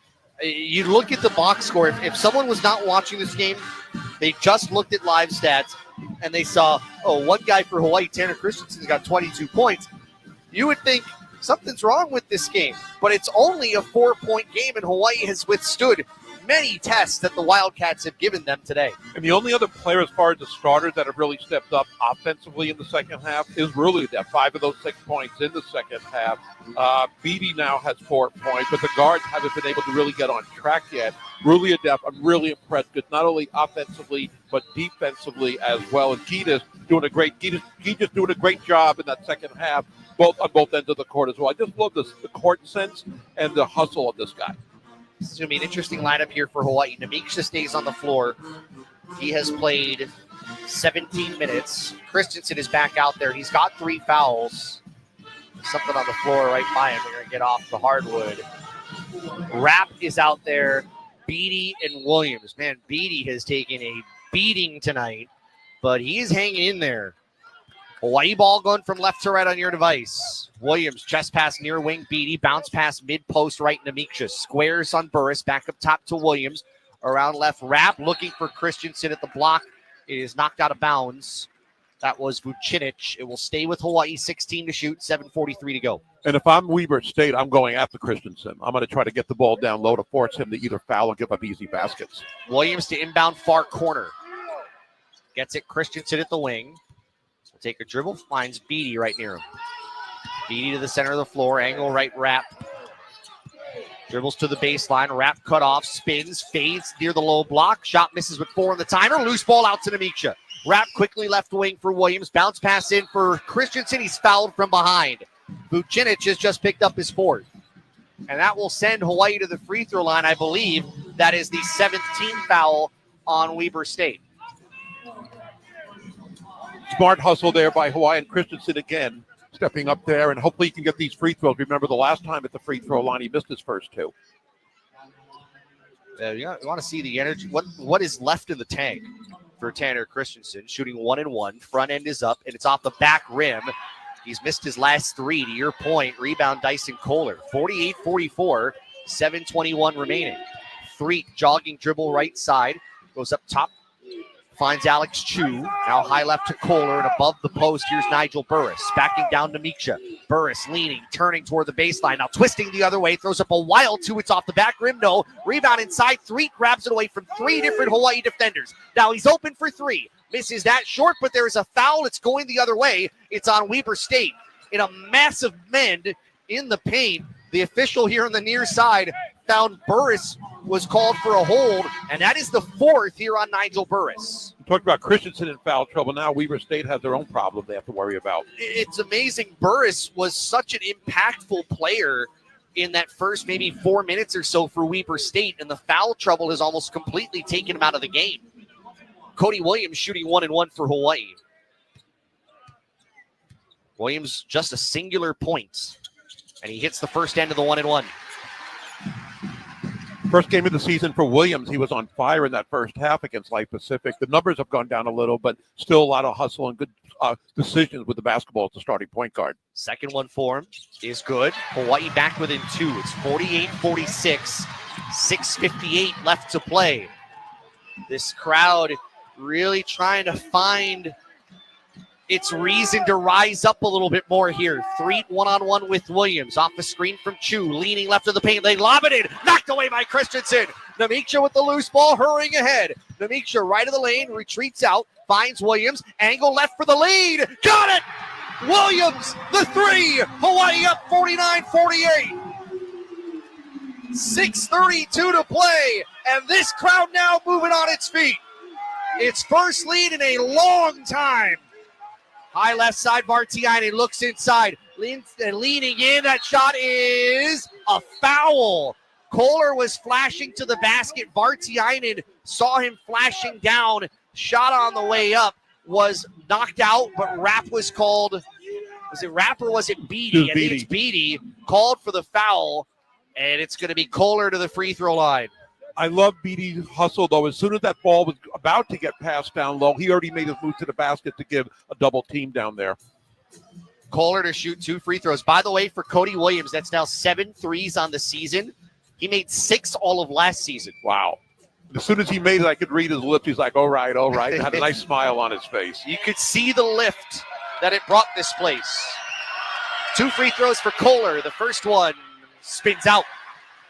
you look at the box score. If someone was not watching this game, they just looked at live stats and they saw, one guy for Hawaii, Tanner Christensen's got 22 points. You would think something's wrong with this game, but it's only a 4-point game, and Hawaii has withstood many tests that the Wildcats have given them today. And the only other player as far as the starters that have really stepped up offensively in the second half is Ruli. That 5 of those 6 points in the second half. Beatty now has 4 points, but the guards haven't been able to really get on track yet. Ruli Adep, I'm really impressed with not only offensively but defensively as well. And Gita's doing a great job in that second half, on both ends of the court as well. I just love the court sense and the hustle of this guy. This is going to be an interesting lineup here for Hawaii. Namiksha stays on the floor. He has played 17 minutes. Christensen is back out there. He's got 3 fouls. Something on the floor right by him. We're going to get off the hardwood. Rapp is out there. Beatty and Williams. Man, Beatty has taken a beating tonight, but he is hanging in there. Hawaii ball going from left to right on your device. Williams, chest pass near wing. Beatty, bounce pass mid-post right. Namiksha squares on Burris. Back up top to Williams. Around left, Rapp looking for Christensen at the block. It is knocked out of bounds. That was Vucinic. It will stay with Hawaii. 16 to shoot, 7:43 to go. And if I'm Weber State, I'm going after Christensen. I'm going to try to get the ball down low to force him to either foul or give up easy baskets. Williams to inbound far corner. Gets it, Christensen at the wing. Take a dribble, finds Beatty right near him. Beatty to the center of the floor, angle right, Rapp. Dribbles to the baseline, Rapp cut off, spins, fades near the low block. Shot misses with 4 on the timer. Loose ball out to Namiksha. Rapp quickly left wing for Williams. Bounce pass in for Christensen. He's fouled from behind. Vucinic has just picked up his 4th. And that will send Hawaii to the free throw line. I believe that is the 7th team foul on Weber State. Smart hustle there by Hawaii, and Christensen again stepping up there, and hopefully he can get these free throws. Remember the last time at the free throw line, he missed his first 2. You want to see the energy. What is left in the tank for Tanner Christensen? Shooting 1 and 1. Front end is up, and it's off the back rim. He's missed his last 3. To your point, rebound Dyson Kohler. 48-44, 7:21 remaining. Threet jogging dribble right side. Goes up top. Finds Alex Chu. Now high left to Kohler, and above the post, here's Nigel Burris. Backing down to Namiksha. Burris leaning, turning toward the baseline. Now twisting the other way. Throws up a wild 2. It's off the back rim. No. Rebound inside. Threet grabs it away from 3 different Hawaii defenders. Now he's open for 3. Misses that short, but there is a foul. It's going the other way. It's on Weber State. In a massive mend in the paint. The official here on the near side found Burris was called for a hold, and that is the 4th here on Nigel Burris. We talked about Christensen in foul trouble. Now Weber State has their own problem they have to worry about. It's amazing. Burris was such an impactful player in that first maybe 4 minutes or so for Weber State, and the foul trouble has almost completely taken him out of the game. Cody Williams shooting 1 and 1 for Hawaii. Williams just a singular point, and he hits the first end of the 1 and 1. First game of the season for Williams. He was on fire in that first half against Life Pacific. The numbers have gone down a little, but still a lot of hustle and good decisions with the basketball as the starting point guard. Second one for him is good. Hawaii back within 2. It's 48-46. 6:58 left to play. This crowd really trying to find its reason to rise up a little bit more here. Threet one-on-one with Williams. Off the screen from Chu, leaning left of the paint. They lob it in. Knocked away by Christensen. Namiksha with the loose ball, hurrying ahead. Namiksha right of the lane, retreats out, finds Williams. Angle left for the lead. Got it! Williams, the three. Hawaii up 49-48. 6:32 to play, and this crowd now moving on its feet. Its first lead in a long time. High left side, Vartiainen looks inside, leaning in. That shot is a foul. Kohler was flashing to the basket. Vartiainen saw him flashing down. Shot on the way up was knocked out, but Rapp was called. Was it Rapp or was it Beatty? I think it's Beatty called for the foul, and it's going to be Kohler to the free throw line. I love Beatty's hustle, though. As soon as that ball was about to get passed down low, he already made his move to the basket to give a double team down there. Kohler to shoot 2 free throws. By the way, for Cody Williams, that's now 7 threes on the season. He made 6 all of last season. Wow. As soon as he made it, I could read his lips. He's like, all right. Had a nice smile on his face. You could see the lift that it brought this place. 2 free throws for Kohler. The first one spins out.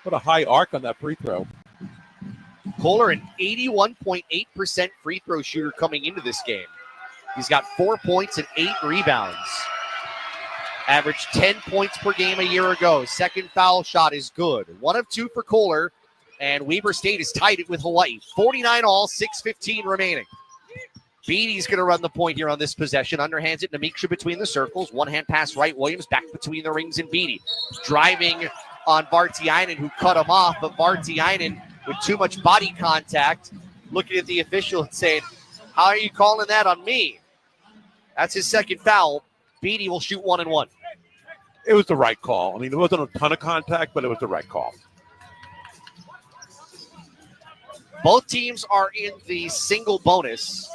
What a high arc on that free throw. Kohler, an 81.8% free throw shooter coming into this game. He's got 4 points and 8 rebounds. Averaged 10 points per game a year ago. Second foul shot is good. 1 of 2 for Kohler, and Weber State is tied it with Hawaii. 49 all, 6:15 remaining. Beatty's going to run the point here on this possession. Underhands it, Namiksha between the circles. One-hand pass right, Williams back between the rings and Beatty. Driving on Vartiainen, who cut him off, but Vartiainen with too much body contact, looking at the official and saying, how are you calling that on me? That's his second foul. Beatty will shoot 1 and 1. It was the right call. I mean, there wasn't a ton of contact, but it was the right call. Both teams are in the single bonus.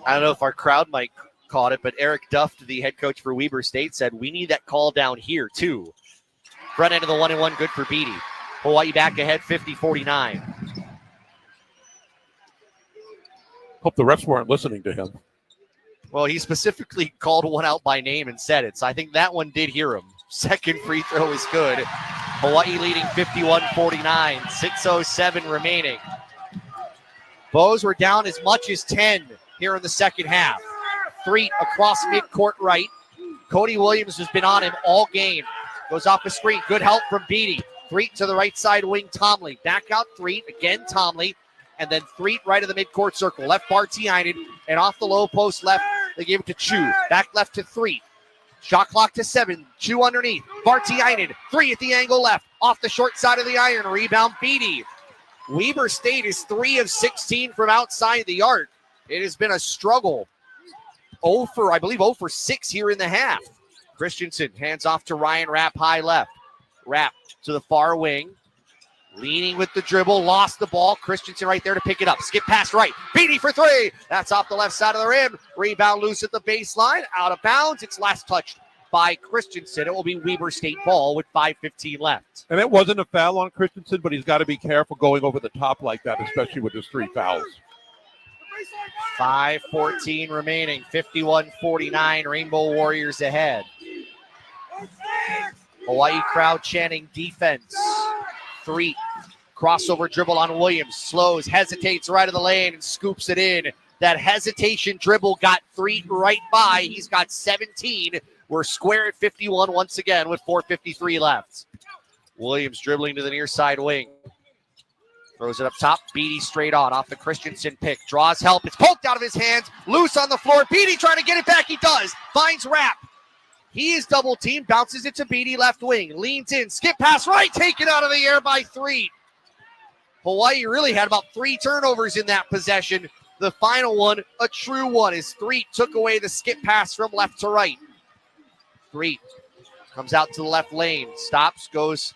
I don't know if our crowd might caught it, but Eric Duff, the head coach for Weber State, said we need that call down here too. Front end of the 1 and 1, good for Beatty. Hawaii back ahead, 50-49. Hope the refs weren't listening to him. Well, he specifically called one out by name and said it, so I think that one did hear him. Second free throw is good. Hawaii leading 51-49, 6:07 remaining. Bows were down as much as 10 here in the second half. Threet across midcourt right. Cody Williams has been on him all game. Goes off the screen. Good help from Beatty. Threet to the right side wing, Tomley. Back out Threet. Again, Tomley. And then Threet right of the midcourt circle. Left Vartiainen. And off the low post left, they give it to Chu. Back left to Threet. Shot clock to 7. Chu underneath. Vartiainen. 3 at the angle left. Off the short side of the iron. Rebound Beatty. Weber State is 3 of 16 from outside the arc. It has been a struggle. 0 for 6 here in the half. Christensen hands off to Ryan Rapp, high left. Rapp to the far wing. Leaning with the dribble, lost the ball. Christensen right there to pick it up. Skip pass right. Beatty for 3. That's off the left side of the rim. Rebound loose at the baseline. Out of bounds. It's last touched by Christensen. It will be Weber State ball with 5:15 left. And it wasn't a foul on Christensen, but he's got to be careful going over the top like that, especially with his 3 fouls. 5:14 remaining. 51-49. Rainbow Warriors ahead. Hawaii crowd chanting defense. 3. Crossover dribble on Williams. Slows, hesitates right of the lane and scoops it in. That hesitation dribble got 3 right by. He's got 17. We're square at 51 once again with 4:53 left. Williams dribbling to the near side wing. Throws it up top. Beatty straight on off the Christensen pick. Draws help. It's poked out of his hands. Loose on the floor. Beatty trying to get it back. He does. Finds Rapp. He is double teamed. Bounces it to Beatty left wing. Leans in. Skip pass right. Taken out of the air by Threet. Hawaii really had about 3 turnovers in that possession. The final one, a true one, as Threet took away the skip pass from left to right. Threet comes out to the left lane. Stops. Goes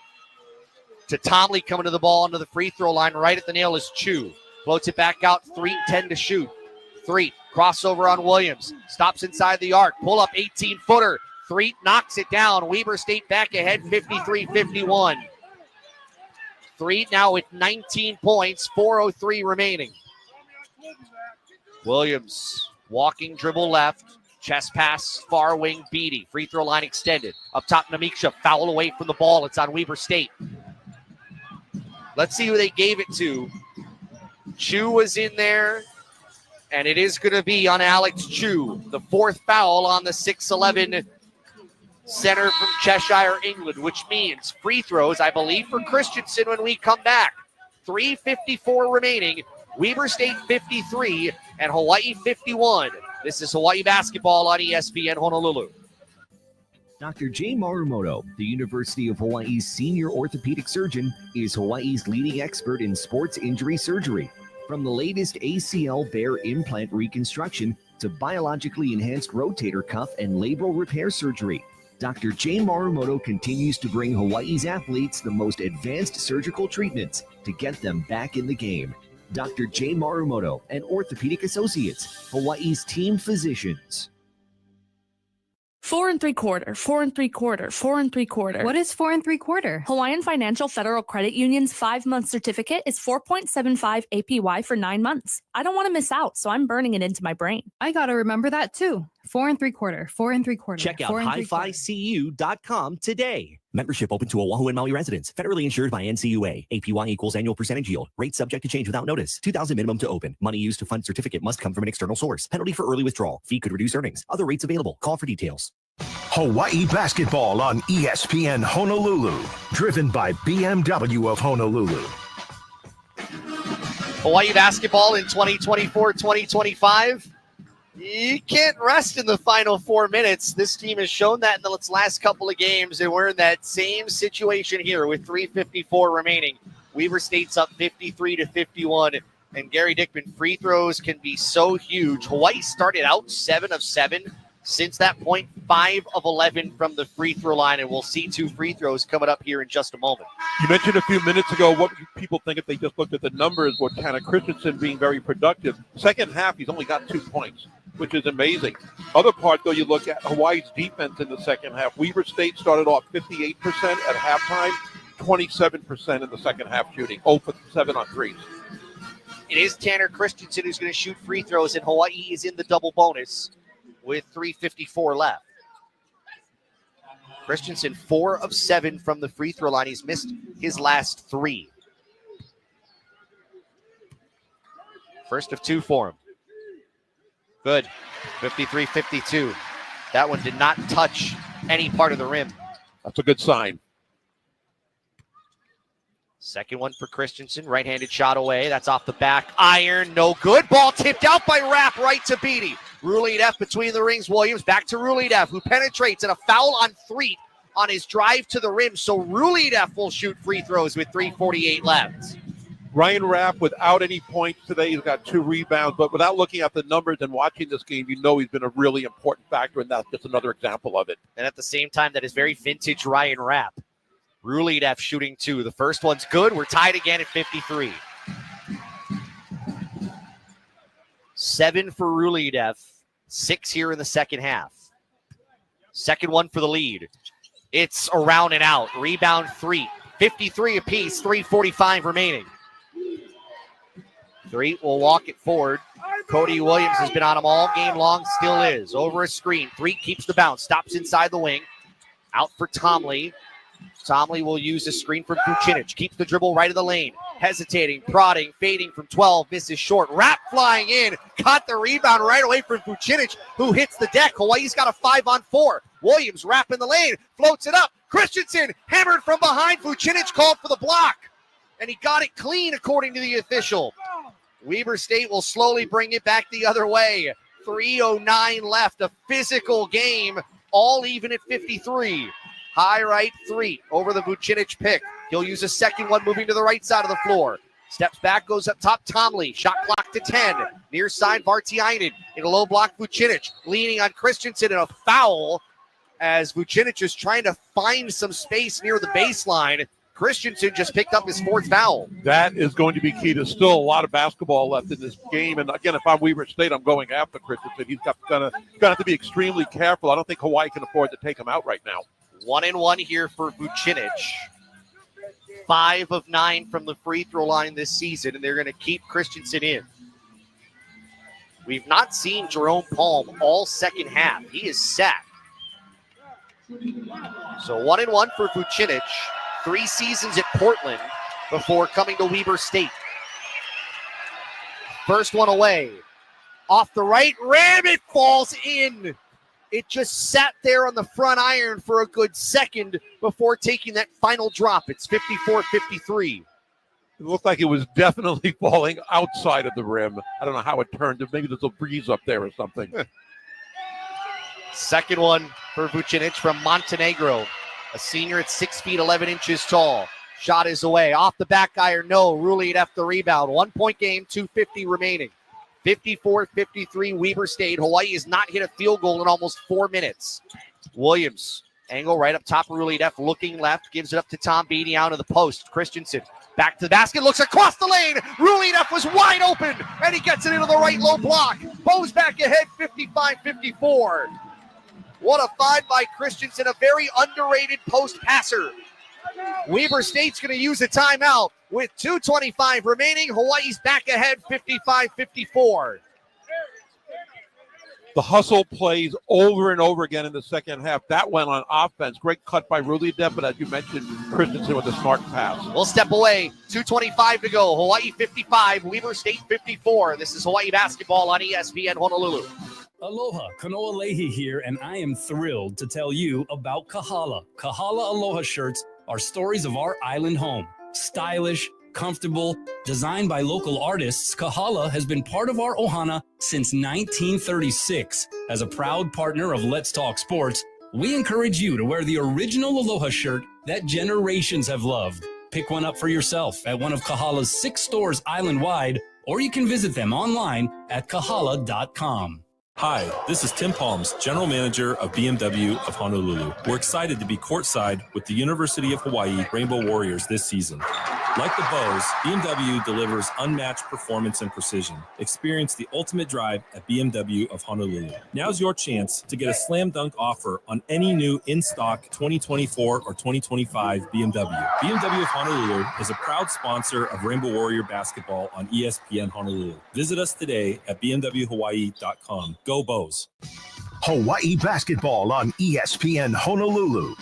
to Tomley coming to the ball onto the free throw line. Right at the nail is Chu. Floats it back out. Threet 10 to shoot. Threet crossover on Williams. Stops inside the arc. Pull up 18-footer. Threet knocks it down. Weber State back ahead 53-51. Threet now with 19 points, 4:03 remaining. Williams walking dribble left. Chest pass, far wing, Beatty. Free throw line extended. Up top, Namiksha. Foul away from the ball. It's on Weber State. Let's see who they gave it to. Chu was in there, and it is going to be on Alex Chu. The fourth foul on the 6'11" center from Cheshire, England, which means free throws, I believe, for Christensen when we come back. 3:54 remaining. Weber State 53 and Hawaii 51. This is Hawaii basketball on ESPN Honolulu. Dr. Jay Marumoto, the University of Hawaii's senior orthopedic surgeon, is Hawaii's leading expert in sports injury surgery. From the latest ACL bear implant reconstruction to biologically enhanced rotator cuff and labral repair surgery, Dr. Jay Marumoto continues to bring Hawaii's athletes the most advanced surgical treatments to get them back in the game. Dr. Jay Marumoto and Orthopedic Associates, Hawaii's team physicians. 4 3/4, 4 3/4, 4 3/4. What is 4 3/4? Hawaiian Financial Federal Credit Union's 5-month certificate is 4.75 APY for 9 months. I don't want to miss out, so I'm burning it into my brain. I got to remember that too. 4 3/4, 4 3/4. Check out hificu.com today. Membership open to Oahu and Maui residents. Federally insured by NCUA. APY equals annual percentage yield. Rate subject to change without notice. $2,000 minimum to open. Money used to fund certificate must come from an external source. Penalty for early withdrawal. Fee could reduce earnings. Other rates available. Call for details. Hawaii basketball on ESPN Honolulu. Driven by BMW of Honolulu. Hawaii basketball in 2024-2025. You can't rest in the final 4 minutes. This team has shown that in the last couple of games, and we're in that same situation here with 3:54 remaining. Weber State's up 53-51, and Gary Dickman, free throws can be so huge. Hawaii started out 7 of 7. Since that point, 5 of 11 from the free throw line, and we'll see 2 free throws coming up here in just a moment. You mentioned a few minutes ago what people think if they just looked at the numbers, what Tanner Christensen being very productive. Second half, he's only got 2 points, which is amazing. Other part, though, you look at Hawaii's defense in the second half. Weber State started off 58% at halftime, 27% in the second half shooting, 0 for 7 on threes. It is Tanner Christensen who's going to shoot free throws, and Hawaii is in the double bonus with 3:54 left. Christensen 4 of 7 from the free throw line. He's missed his last 3. First of 2 for him. Good. 53-52. That one did not touch any part of the rim. That's a good sign. Second one for Christensen. Right-handed shot away. That's off the back iron. No good. Ball tipped out by Rapp right to Beatty. Ruledev between the rings. Williams back to Ruledev, who penetrates, and a foul on Threet on his drive to the rim. So Ruledev will shoot free throws with 3:48 left. Ryan Rapp, without any points today, he's got 2 rebounds, but without looking at the numbers and watching this game, you know he's been a really important factor, and that's just another example of it. And at the same time, that is very vintage Ryan Rapp. Ruledev shooting 2. The first one's good. We're tied again at 53. 7 for Ruledev. 6 here in the second half. Second one for the lead. It's around and out. Rebound 3. 53 apiece. 3:45 remaining. Threet will walk it forward. Cody Williams has been on him all game long. Still is. Over a screen. Threet keeps the bounce. Stops inside the wing. Out for Tomley. Tomley will use a screen from Vucinic. Keeps the dribble right of the lane. Hesitating, prodding, fading from 12. Misses short. Rapp flying in. Caught the rebound right away from Vucinic, who hits the deck. Hawaii's got a 5-on-4. Williams, Rapp in the lane. Floats it up. Christensen hammered from behind. Vucinic called for the block. And he got it clean, according to the official. Weber State will slowly bring it back the other way. 3:09 left. A physical game. All even at 53. High right 3 over the Vucinic pick. He'll use a second one moving to the right side of the floor. Steps back, goes up top, Tomley. Shot clock to 10. Near side, Vartiainen. In a low block, Vucinic. Leaning on Christensen, and a foul as Vucinic is trying to find some space near the baseline. Christensen just picked up his 4th foul. That is going to be key. There's still a lot of basketball left in this game. And again, if I'm Weber State, I'm going after Christensen. He's gonna have to be extremely careful. I don't think Hawaii can afford to take him out right now. 1-1 here for Vucinic. 5 of 9 from the free throw line this season, and they're going to keep Christensen in. We've not seen Jerome Palm all second half. He is set. So 1-1 for Vucinic. 3 seasons at Portland before coming to Weber State. First one away. Off the right rim, it falls in. It just sat there on the front iron for a good second before taking that final drop. It's 54-53. It looked like it was definitely falling outside of the rim. I don't know how it turned. Maybe there's a breeze up there or something. Second one for Vucinic from Montenegro. A senior at 6 feet 11 inches tall. Shot is away. Off the back iron, no. Rulli at the rebound. 1 point game, 2:50 remaining. 54-53 Weber State. Hawaii has not hit a field goal in almost 4 minutes. Williams, angle right up top. Rulli looking left, gives it up to Tom Beatty out of the post. Christensen back to the basket, looks across the lane. Rulli was wide open, and he gets it into the right low block. Bows back ahead, 55-54. What a find by Christensen, a very underrated post passer. Weber State's going to use a timeout with 2:25 remaining. Hawaii's back ahead, 55-54. The hustle plays over and over again in the second half. That went on offense. Great cut by Rulli, but as you mentioned, Christensen with a smart pass. We'll step away. 2:25 to go. Hawaii 55, Weber State 54. This is Hawaii basketball on ESPN Honolulu. Aloha, Kanoa Leahy here, and I am thrilled to tell you about Kahala. Kahala Aloha shirts are stories of our island home. Stylish, comfortable, designed by local artists, Kahala has been part of our ohana since 1936. As a proud partner of Let's Talk Sports, we encourage you to wear the original Aloha shirt that generations have loved. Pick one up for yourself at one of Kahala's 6 stores island-wide, or you can visit them online at kahala.com. Hi, this is Tim Palms, General Manager of BMW of Honolulu. We're excited to be courtside with the University of Hawaii Rainbow Warriors this season. Like the Bows, BMW delivers unmatched performance and precision. Experience the ultimate drive at BMW of Honolulu. Now's your chance to get a slam dunk offer on any new in-stock 2024 or 2025 BMW. BMW of Honolulu is a proud sponsor of Rainbow Warrior basketball on ESPN Honolulu. Visit us today at bmwhawaii.com. Go Bows. Hawaii basketball on ESPN Honolulu.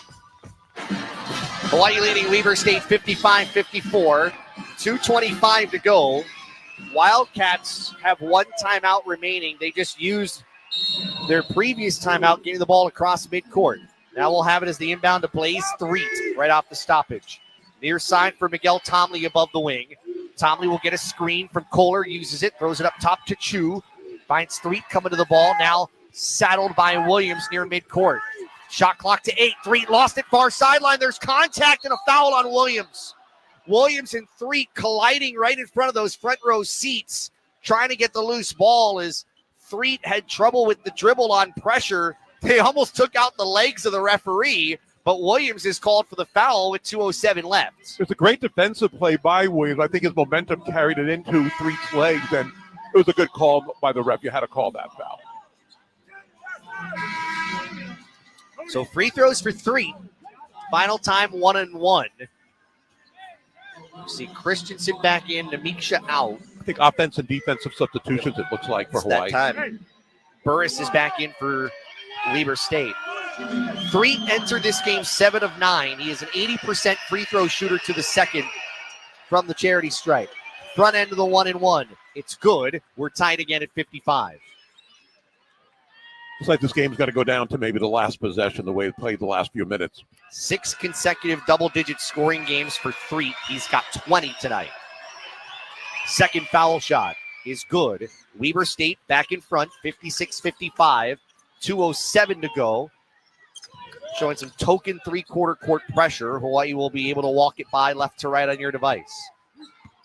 Hawaii leading Weber State 55-54. 2:25 to go. Wildcats have 1 timeout remaining. They just used their previous timeout, getting the ball across midcourt. Now we'll have it as the inbound to Blaze Threet right off the stoppage. Near side for Miguel Tomley above the wing. Tomley will get a screen from Kohler, uses it, throws it up top to Chu. Finds Threet coming to the ball, now saddled by Williams near midcourt. Shot clock to 8. Threet lost it far sideline. There's contact and a foul on Williams. Williams and Threet colliding right in front of those front row seats, trying to get the loose ball as Threet had trouble with the dribble on pressure. They almost took out the legs of the referee, but Williams is called for the foul with 2:07 left. It's a great defensive play by Williams. I think his momentum carried it into Threet's legs, and it was a good call by the ref. You had to call that foul. So free throws for Threet. Final time 1-1. You see Christensen back in, Namiksha out. I think offense and defensive substitutions, it looks like, for Hawaii. That time. Burris is back in for Weber State. Threet entered this game 7 of 9. He is an 80% free throw shooter to the second from the charity stripe. Front end of the 1-1. It's good. We're tied again at 55. Looks like this game's got to go down to maybe the last possession, the way it played the last few minutes. 6 consecutive double-digit scoring games for Threet. He's got 20 tonight. Second foul shot is good. Weber State back in front, 56-55. 2:07 to go. Showing some token 3/4 court pressure. Hawaii will be able to walk it by left to right on your device.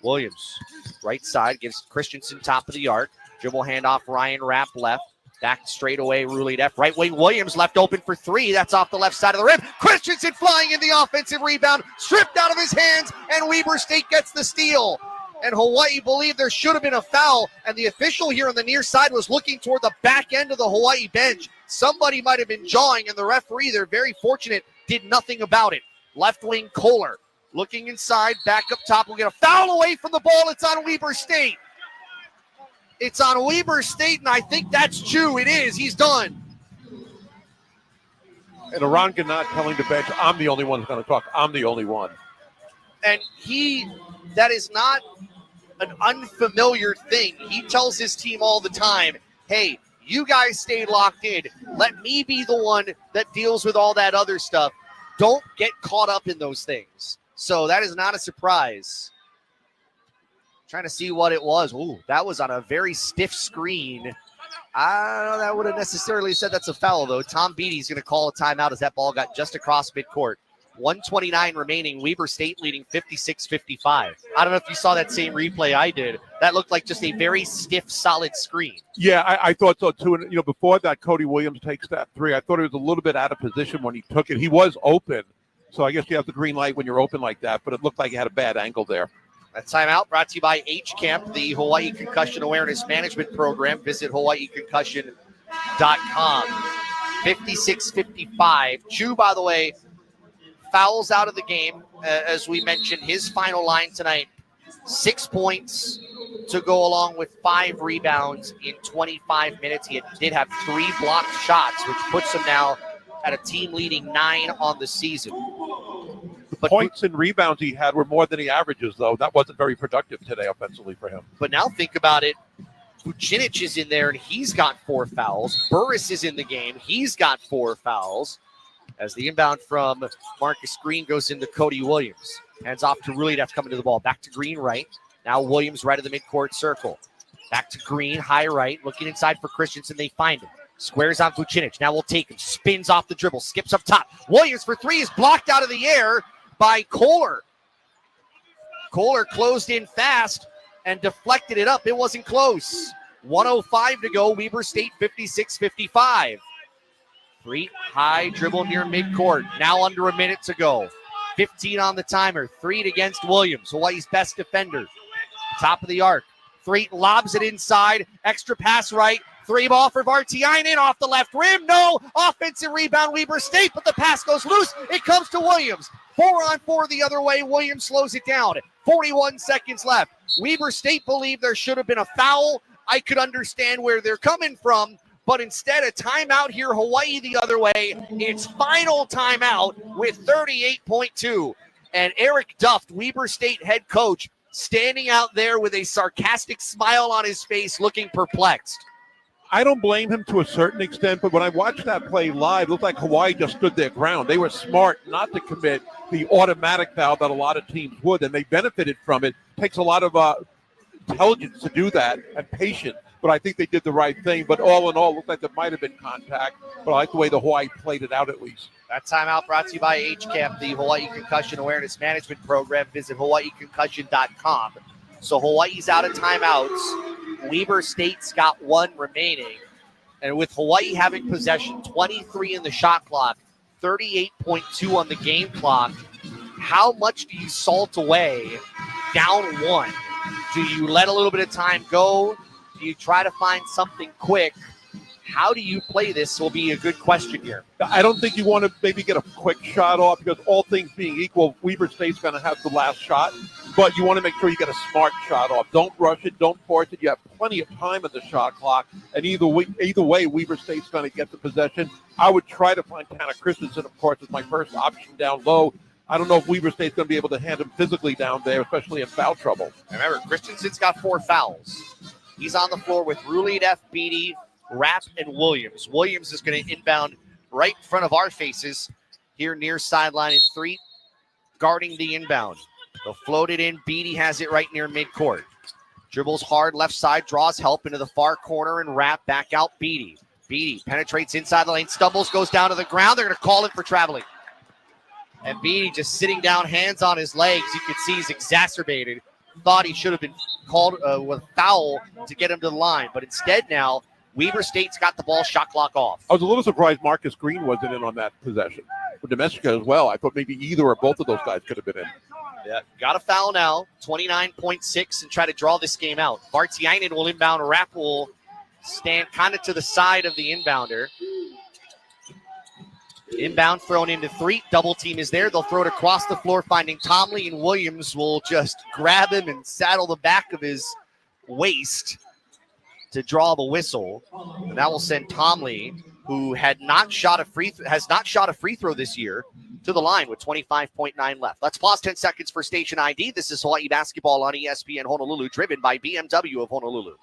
Williams, right side, gives Christensen top of the arc. Dribble handoff, Ryan Rapp left. Back straight away, Rulli. Right wing, Williams left open for 3. That's off the left side of the rim. Christensen flying in the offensive rebound, stripped out of his hands, and Weber State gets the steal. And Hawaii believed there should have been a foul, and the official here on the near side was looking toward the back end of the Hawaii bench. Somebody might have been jawing, and the referee, they're very fortunate, did nothing about it. Left wing, Kohler Looking inside, back up top. We'll get a foul away from the ball. It's on Weber State. It's on Weber State, and I think that's Chu. It is. He's done. And Aron Gannat telling the bench, I'm the only one who's going to talk. I'm the only one. And that is not an unfamiliar thing. He tells his team all the time, hey, you guys stay locked in. Let me be the one that deals with all that other stuff. Don't get caught up in those things. So that is not a surprise. Trying to see what it was. Ooh, that was on a very stiff screen. I don't know that would have necessarily said that's a foul, though. Tom Beatty's going to call a timeout as that ball got just across midcourt. 1:29 remaining. Weber State leading 56-55. I don't know if you saw that same replay I did. That looked like just a very stiff, solid screen. Yeah, I thought so, too. And, before that, Cody Williams takes that three. I thought he was a little bit out of position when he took it. He was open. So I guess you have the green light when you're open like that. But it looked like he had a bad angle there. That timeout brought to you by HCAMP, the Hawaii Concussion Awareness Management Program. Visit hawaiiconcussion.com. 56-55. Chu, by the way, fouls out of the game. As we mentioned, his final line tonight, 6 points to go along with 5 rebounds in 25 minutes. He did have 3 blocked shots, which puts him now at a team-leading 9 on the season. The points and rebounds he had were more than he averages, though. That wasn't very productive today offensively for him. But now think about it. Vucinic is in there, and he's got 4 fouls. Burris is in the game. He's got 4 fouls. As the inbound from Marcus Green goes into Cody Williams. Hands off to Ruledeff coming to the ball. Back to Green right. Now Williams right of the midcourt circle. Back to Green, high right. Looking inside for Christensen. They find him. Squares on Vucinic. Now we'll take him. Spins off the dribble. Skips up top. Williams for 3 is blocked out of the air by Kohler. Kohler closed in fast and deflected it up. It wasn't close. 1:05 to go. Weber State 56-55. 3 high dribble near midcourt. Now under a minute to go. 15 on the timer. 3 against Williams, Hawaii's best defender. Top of the arc. 3 lobs it inside. Extra pass right. 3 ball for Vartiainen off the left rim. No offensive rebound, Weber State, but the pass goes loose. It comes to Williams. 4-on-4 the other way. Williams slows it down. 41 seconds left. Weber State believed there should have been a foul. I could understand where they're coming from, but instead a timeout here, Hawaii the other way. It's final timeout with 38.2. And Eric Duft, Weber State head coach, standing out there with a sarcastic smile on his face, looking perplexed. I don't blame him to a certain extent, but when I watched that play live, it looked like Hawaii just stood their ground. They were smart not to commit the automatic foul that a lot of teams would, and they benefited from it. It takes a lot of intelligence to do that and patience, but I think they did the right thing. But all in all, it looked like there might have been contact, but I like the way the Hawaii played it out at least. That timeout brought to you by HCAMP, the Hawaii Concussion Awareness Management Program. Visit hawaiiconcussion.com. So Hawaii's out of timeouts. Weber State's got 1 remaining. And with Hawaii having possession, 23 in the shot clock, 38.2 on the game clock, how much do you salt away down 1? Do you let a little bit of time go? Do you try to find something quick? How do you play this will be a good question here. I don't think you want to maybe get a quick shot off because all things being equal, Weber State's going to have the last shot, but you want to make sure you get a smart shot off. Don't rush it. Don't force it. You have plenty of time in the shot clock, and either way, Weber State's going to get the possession. I would try to find Tanner Christensen, of course, as my first option down low. I don't know if Weber State's going to be able to hand him physically down there, especially in foul trouble. Remember, Christensen's got 4 fouls. He's on the floor with Ruledeff, Beatty, Rapp, and Williams. Williams is going to inbound right in front of our faces here near sideline in 3, guarding the inbound. They'll float it in. Beatty has it right near midcourt. Dribbles hard left side, draws help into the far corner, and Rapp back out Beatty. Beatty penetrates inside the lane, stumbles, goes down to the ground. They're going to call him for traveling. And Beatty just sitting down, hands on his legs. You can see he's exacerbated. Thought he should have been called with a foul to get him to the line. But instead now, Weber State's got the ball, shot clock off. I was a little surprised Marcus Green wasn't in on that possession. For Domestica as well. I thought maybe either or both of those guys could have been in. Yeah, got a foul now, 29.6, and try to draw this game out. Vartiainen will inbound. Rapp will stand kind of to the side of the inbounder. Inbound thrown into three. Double team is there. They'll throw it across the floor, finding Tomley, and Williams will just grab him and saddle the back of his waist to draw the whistle. And that will send Tomley, who has not shot a free throw this year, to the line with 25.9 left. Let's pause 10 seconds for station ID. This is Hawaii basketball on ESPN Honolulu, driven by BMW of Honolulu.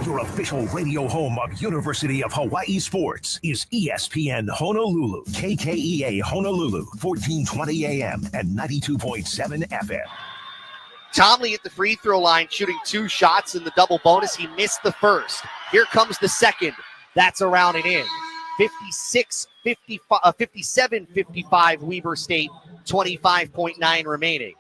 Your official radio home of University of Hawaii sports is ESPN Honolulu, KKEA Honolulu, 1420 AM and 92.7 FM. Tomley at the free throw line, shooting 2 shots in the double bonus. He missed the first. Here comes the second. That's around and in. 57-55 Weber State, 25.9 remaining.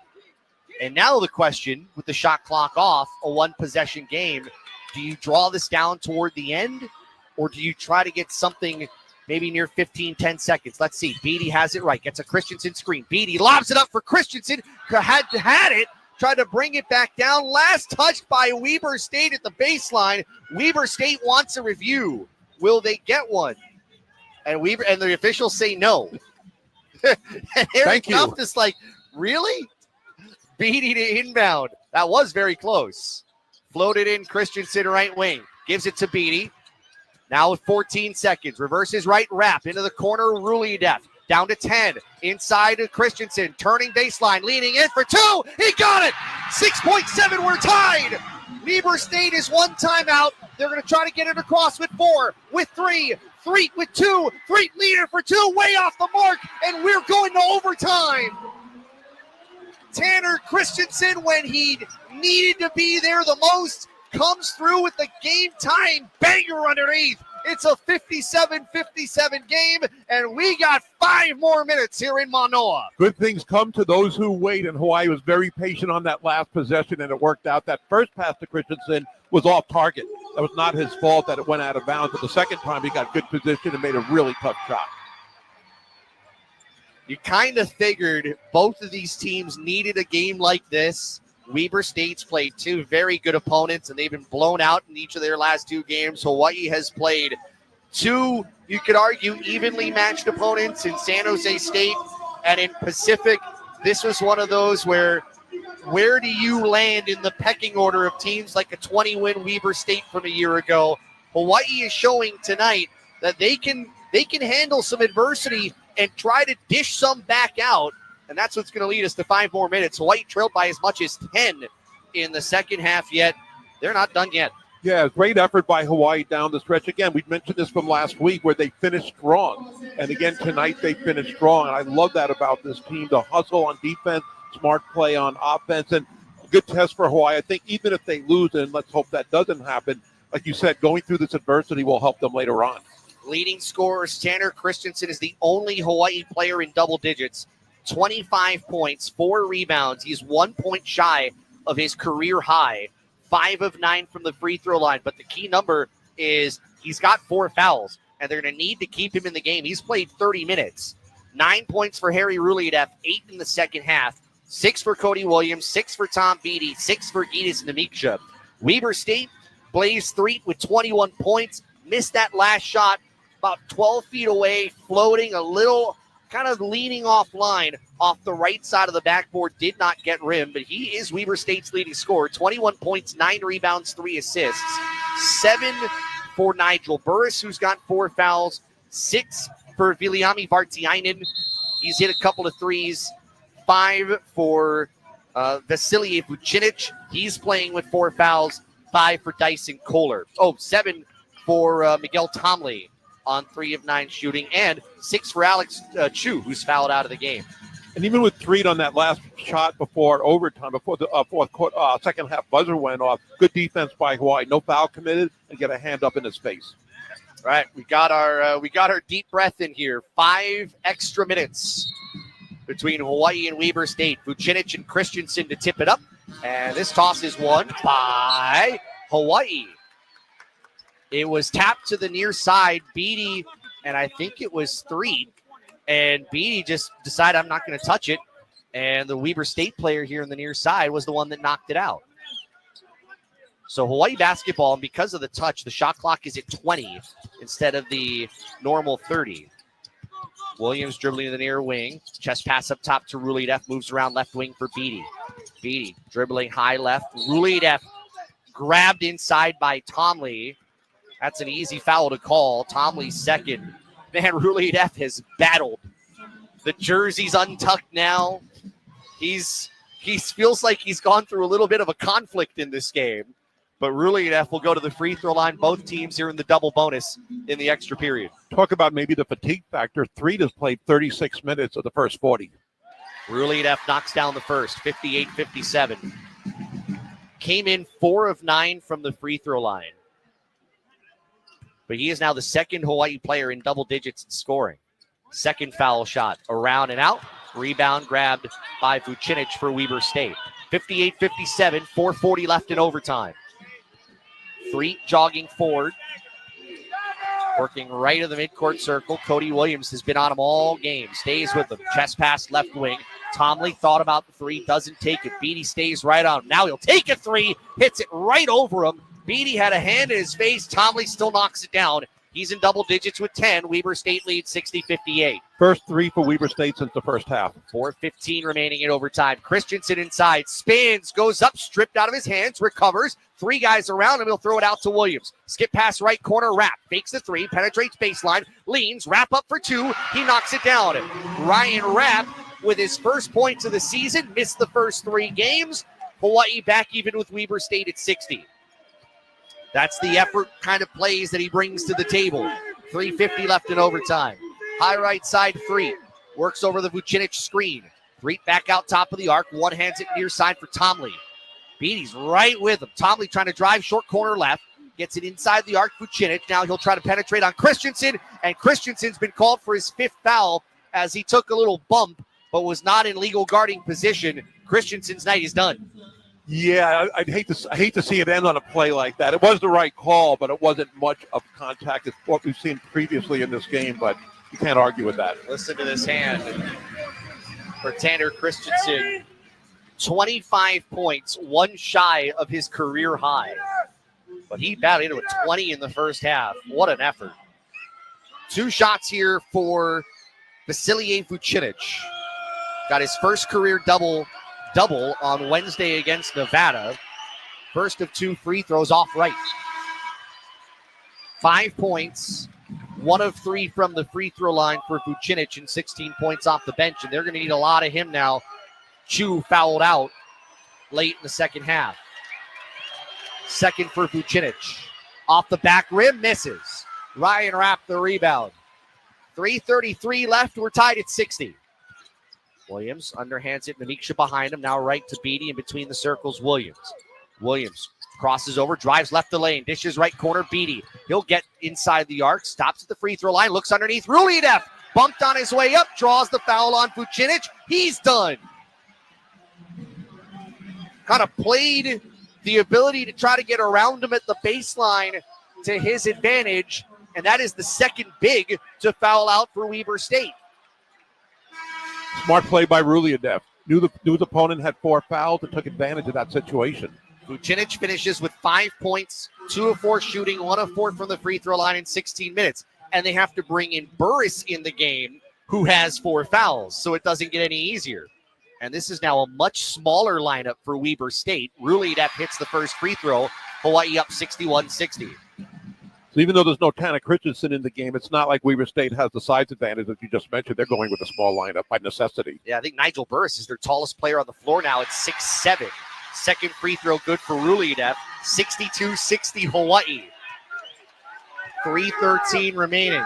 And now the question, with the shot clock off, a one-possession game, do you draw this down toward the end, or do you try to get something maybe near 10 seconds? Let's see. Beatty has it right. Gets a Christensen screen. Beatty lobs it up for Christensen. Had it. Tried to bring it back down. Last touched by Weber State at the baseline. Weber State wants a review. Will they get one? And the officials say no. And Eric Kumpf is like, really? Beatty to inbound. That was very close. Floated in Christensen right wing. Gives it to Beatty. Now with 14 seconds. Reverses right wrap into the corner. Ruliadev down to 10. Inside to Christensen. Turning baseline. Leaning in for 2. He got it. 6.7. We're tied. Weber State is one timeout. They're going to try to get it across with 4, with 3, Threet with 2, Threet leader for 2, way off the mark, and we're going to overtime. Tanner Christensen, when he needed to be there the most, comes through with the game-time banger underneath. It's a 57-57 game, and we got 5 more minutes here in Manoa. Good things come to those who wait, and Hawaii was very patient on that last possession, and it worked out. That first pass to Christensen was off target. That was not his fault that it went out of bounds, but the second time he got good position and made a really tough shot. You kind of figured both of these teams needed a game like this. Weber State's played 2 very good opponents, and they've been blown out in each of their last 2 games. Hawaii has played 2, you could argue, evenly matched opponents in San Jose State and in Pacific. This was one of those where do you land in the pecking order of teams like a 20-win Weber State from a year ago? Hawaii is showing tonight that they can handle some adversity and try to dish some back out. And that's what's going to lead us to 5 more minutes. Hawaii trailed by as much as 10 in the second half, yet they're not done yet. Yeah, great effort by Hawaii down the stretch. Again, we mentioned this from last week where they finished strong. And again, tonight they finished strong. And I love that about this team, the hustle on defense, smart play on offense, and a good test for Hawaii. I think even if they lose, and let's hope that doesn't happen, like you said, going through this adversity will help them later on. Leading scorers, Tanner Christensen is the only Hawaii player in double digits. 25 points, 4 rebounds. He's 1 point shy of his career high. 5 of 9 from the free throw line. But the key number is he's got 4 fouls, and they're going to need to keep him in the game. He's played 30 minutes. 9 points for Harry Ruliadev, 8 in the second half. 6 for Cody Williams, 6 for Tom Beatty, 6 for Gitas Namiksha. Weber State, Blaze Threet with 21 points. Missed that last shot about 12 feet away, floating a little, kind of leaning offline off the right side of the backboard. Did not get rim, but he is Weber State's leading scorer. 21 points, 9 rebounds, 3 assists. 7 for Nigel Burris, who's got 4 fouls. 6 for Viliami Vartiainen. He's hit a couple of threes. 5 for Vasily Vucinic. He's playing with 4 fouls. 5 for Dyson Kohler. 7 for Miguel Tomley on 3 of 9 shooting, and 6 for Alex Chu, who's fouled out of the game. And even with Threet on that last shot before overtime, before the second half buzzer went off, good defense by Hawaii. No foul committed, and get a hand up in his face. All right, we got our deep breath in here. 5 extra minutes between Hawaii and Weber State. Vucinic and Christensen to tip it up, and this toss is won by Hawaii. It was tapped to the near side. Beatty, and I think it was Threet, and Beatty just decided, I'm not going to touch it, and the Weber State player here in the near side was the one that knocked it out. So Hawaii basketball, and because of the touch, the shot clock is at 20 instead of the normal 30. Williams dribbling to the near wing. Chest pass up top to Rulidev. Moves around left wing for Beatty. Beatty dribbling high left. Rulidev grabbed inside by Tomley. That's an easy foul to call. Tomley's second. Man, Rulidev has battled. The jersey's untucked now. He feels like he's gone through a little bit of a conflict in this game. But Rulidev will go to the free throw line. Both teams here in the double bonus in the extra period. Talk about maybe the fatigue factor. Threed has played 36 minutes of the first 40. Rulidev knocks down the first, 58-57. Came in 4 of 9 from the free throw line. But he is now the second Hawaii player in double digits in scoring. Second foul shot, around and out. Rebound grabbed by Vucinic for Weber State. 58-57, 4:40 left in overtime. Threet jogging forward. Working right of the midcourt circle. Cody Williams has been on him all game. Stays with him. Chest pass left wing. Tomley thought about the three. Doesn't take it. Beatty stays right on him. Now he'll take a three. Hits it right over him. Beatty had a hand in his face. Tomley still knocks it down. He's in double digits with 10. Weber State leads 60-58. First three for Weber State since the first half. 4:15 remaining in overtime. Christensen inside. Spins. Goes up. Stripped out of his hands. Recovers. 3 guys around him. He'll throw it out to Williams. Skip pass right corner. Rapp. Fakes the 3. Penetrates baseline. Leans. Rapp up for 2. He knocks it down. Ryan Rapp with his first points of the season. Missed the first 3 games. Hawaii back even with Weber State at 60. That's the effort kind of plays that he brings to the table. 3:50 left in overtime. High right side, Threet. Works over the Vucinic screen. Threet back out top of the arc. One hands it near side for Tomley. Beatty's right with him. Tomley trying to drive short corner left. Gets it inside the arc, Vucinic. Now he'll try to penetrate on Christensen. And Christensen's been called for his 5th foul as he took a little bump, but was not in legal guarding position. Christensen's night is done. Yeah, I hate to see it end on a play like that. It was the right call, but it wasn't much of contact. It's what we've seen previously in this game, but you can't argue with that. Listen to this hand for Tanner Christensen. 25 points, 1 shy of his career high. But he battled into a 20 in the first half. What an effort. 2 shots here for Vasilije Vucinic. Got his first career double on Wednesday against Nevada. First of 2 free throws off right. 5 points, 1 of 3 from the free throw line for Vucinic and 16 points off the bench. And they're going to need a lot of him now. Chu fouled out late in the second half. Second for Vucinic. Off the back rim, misses. Ryan Rapp the rebound. 3:33 left. We're tied at 60. Williams underhands it. Namiksha behind him. Now right to Beatty in between the circles. Williams crosses over, drives left the lane, dishes right corner. Beatty. He'll get inside the arc. Stops at the free throw line. Looks underneath. Rulidev bumped on his way up. Draws the foul on Vucinic. He's done. Kind of played the ability to try to get around him at the baseline to his advantage. And that is the second big to foul out for Weber State. Smart play by Rulidev. Knew the opponent had 4 fouls and took advantage of that situation. Vucinic finishes with 5 points, 2 of 4 shooting, 1 of 4 from the free throw line in 16 minutes. And they have to bring in Burris in the game, who has 4 fouls, so it doesn't get any easier. And this is now a much smaller lineup for Weber State. Rulidev hits the first free throw. Hawaii up 61-60. So even though there's no Tanner Christensen in the game, it's not like Weber State has the size advantage that you just mentioned. They're going with a small lineup by necessity. Yeah, I think Nigel Burris is their tallest player on the floor now at 6'7". Second free throw good for Rulidev. 62-60 Hawaii. 3:13 remaining.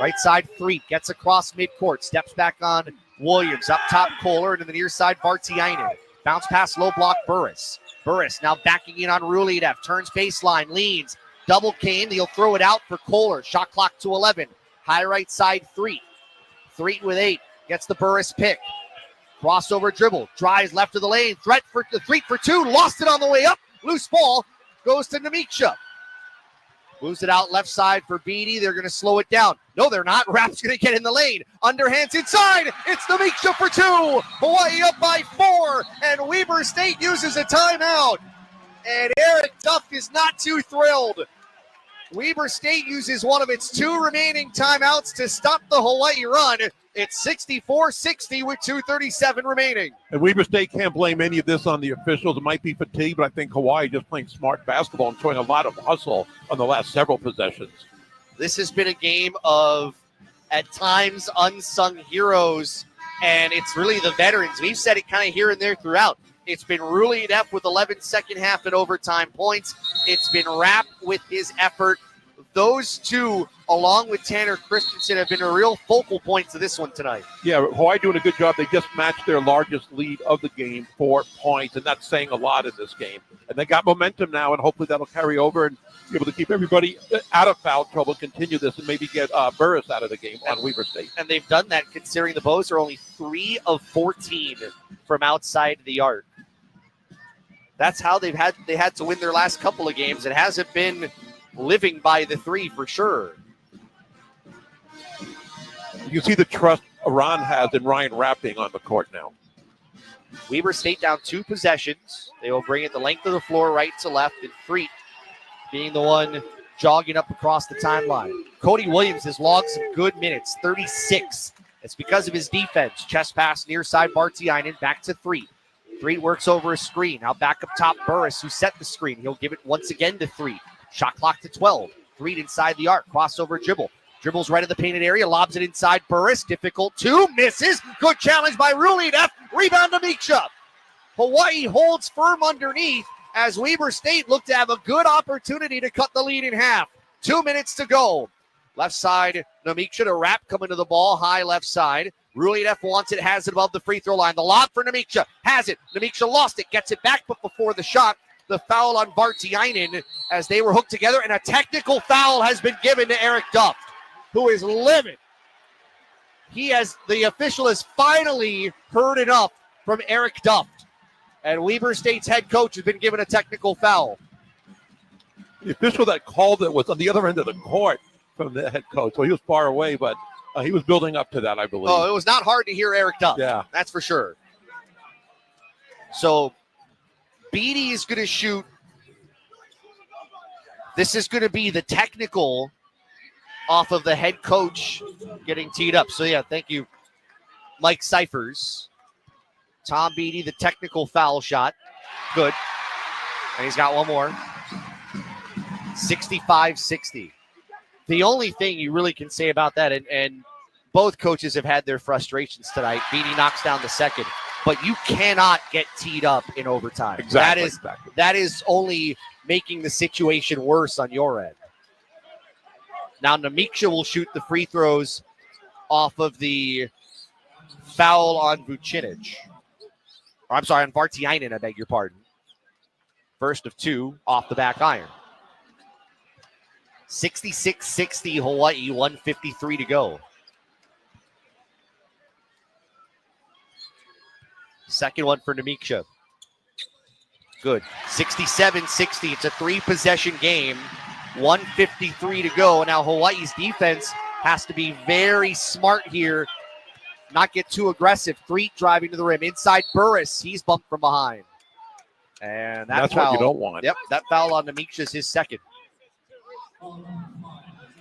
Right side, Threet gets across midcourt. Steps back on Williams. Up top, Kohler. And to the near side, Vartiainen. Bounce pass, low block, Burris. Burris now backing in on Rulidev. Turns baseline, leans. Double cane. He'll throw it out for Kohler. Shot clock to 11. High right side, Threet. Threet with 8. Gets the Burris pick. Crossover dribble. Drives left of the lane. Threat for the Threet for 2. Lost it on the way up. Loose ball. Goes to Namiksha. Moves it out left side for Beatty. They're going to slow it down. No, they're not. Rapp's going to get in the lane. Underhands inside. It's Namiksha for 2. Hawaii up by 4. And Weber State uses a timeout. And Eric Duff is not too thrilled. Weber State uses one of its 2 remaining timeouts to stop the Hawaii run. It's 64-60 with 2:37 remaining. And Weber State can't blame any of this on the officials. It might be fatigue, but I think Hawaii just playing smart basketball and showing a lot of hustle on the last several possessions. This has been a game of, at times, unsung heroes, and it's really the veterans. We've said it kind of here and there throughout. It's been Ruli Neff with 11 second half and overtime points. It's been Rapp with his effort. Those two, along with Tanner Christensen, have been a real focal point to this one tonight. Yeah, Hawaii doing a good job. They just matched their largest lead of the game, 4 points, and that's saying a lot in this game. And they got momentum now, and hopefully that'll carry over and be able to keep everybody out of foul trouble, continue this, and maybe get Burris out of the game on Weber State. And they've done that considering the Bows are only 3 of 14 from outside the arc. That's how they had to win their last couple of games. It hasn't been living by the 3 for sure. You see the trust Iran has in Ryan Rapp being on the court now. Weber State down 2 possessions. They will bring it the length of the floor right to left, and Freet being the one jogging up across the timeline. Cody Williams has logged some good minutes, 36. It's because of his defense. Chest pass near side, Bartiainen back to Freet. Freet works over a screen. Now back up top, Burris, who set the screen. He'll give it once again to Freet. Shot clock to 12. Freet inside the arc. Crossover dribble. Dribbles right in the painted area. Lobs it inside. Burris. Difficult 2. Misses. Good challenge by Ruli Neff. Rebound to Miksha. Hawaii holds firm underneath as Weber State looked to have a good opportunity to cut the lead in half. 2 minutes to go. Left side, Namiksha to Rapp coming to the ball. High left side. Ruli Neff wants it. Has it above the free throw line. The lob for Namiksha. Has it. Namiksha lost it. Gets it back, but before the shot, the foul on Bartiainen as they were hooked together, and a technical foul has been given to Eric Duft, who is livid. The official has finally heard enough from Eric Duft, and Weber State's head coach has been given a technical foul. The official that called it was on the other end of the court from the head coach, so he was far away, but he was building up to that, I believe. Oh, it was not hard to hear Eric Duft. Yeah. That's for sure. So Beatty is going to shoot. This is going to be the technical off of the head coach getting teed up. So, yeah, thank you, Mike Cyphers. Tom Beatty, the technical foul shot. Good. And he's got one more. 65-60. The only thing you really can say about that, and both coaches have had their frustrations tonight. Beatty knocks down the second. But you cannot get teed up in overtime. Exactly. That is only making the situation worse on your end. Now Namiksha will shoot the free throws off of the foul on Vucinic. I'm sorry, on Bartiainen, I beg your pardon. First of 2 off the back iron. 66-60 Hawaii, 1:53 to go. Second one for Namiksha. Good. 67-60. It's a 3-possession game. 1:53 to go. Now Hawaii's defense has to be very smart here. Not get too aggressive. Freet driving to the rim. Inside Burris. He's bumped from behind. And that's foul, what you don't want. Yep, that foul on Namiksha is his second.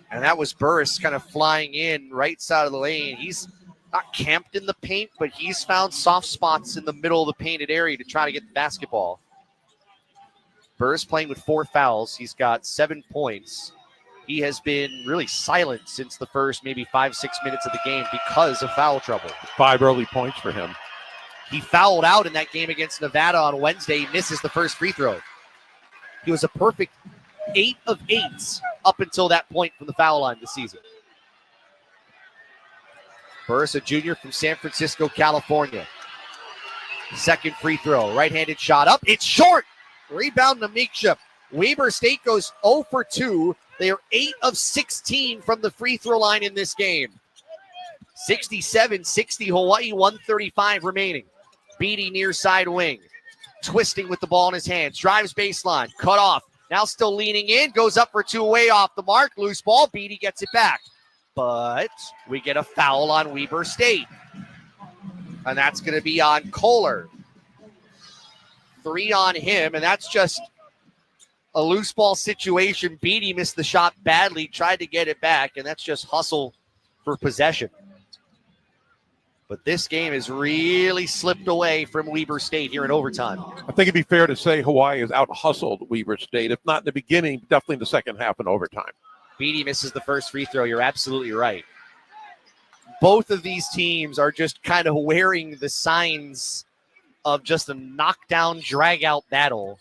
And that was Burris kind of flying in right side of the lane. He's not camped in the paint, but he's found soft spots in the middle of the painted area to try to get the basketball. Burris playing with 4 fouls. He's got 7 points. He has been really silent since the first maybe 5-6 minutes of the game because of foul trouble. 5 early points for him. He fouled out in that game against Nevada on Wednesday. He misses the first free throw. He was a perfect 8 of 8 up until that point from the foul line this season. Burris, a junior from San Francisco, California. Second free throw. Right-handed shot up. It's short. Rebound Namiksha. Weber State goes 0 for 2. They are 8 of 16 from the free throw line in this game. 67-60 Hawaii, 1:35 remaining. Beatty near side wing. Twisting with the ball in his hands. Drives baseline. Cut off. Now still leaning in. Goes up for 2 way off the mark. Loose ball. Beatty gets it back. But we get a foul on Weber State. And that's going to be on Kohler. 3 on him, and that's just a loose ball situation. Beatty missed the shot badly, tried to get it back, and that's just hustle for possession. But this game has really slipped away from Weber State here in overtime. I think it'd be fair to say Hawaii has out-hustled Weber State, if not in the beginning, definitely in the second half and overtime. Beatty misses the first free throw. You're absolutely right. Both of these teams are just kind of wearing the signs of just a knockdown, drag-out battle.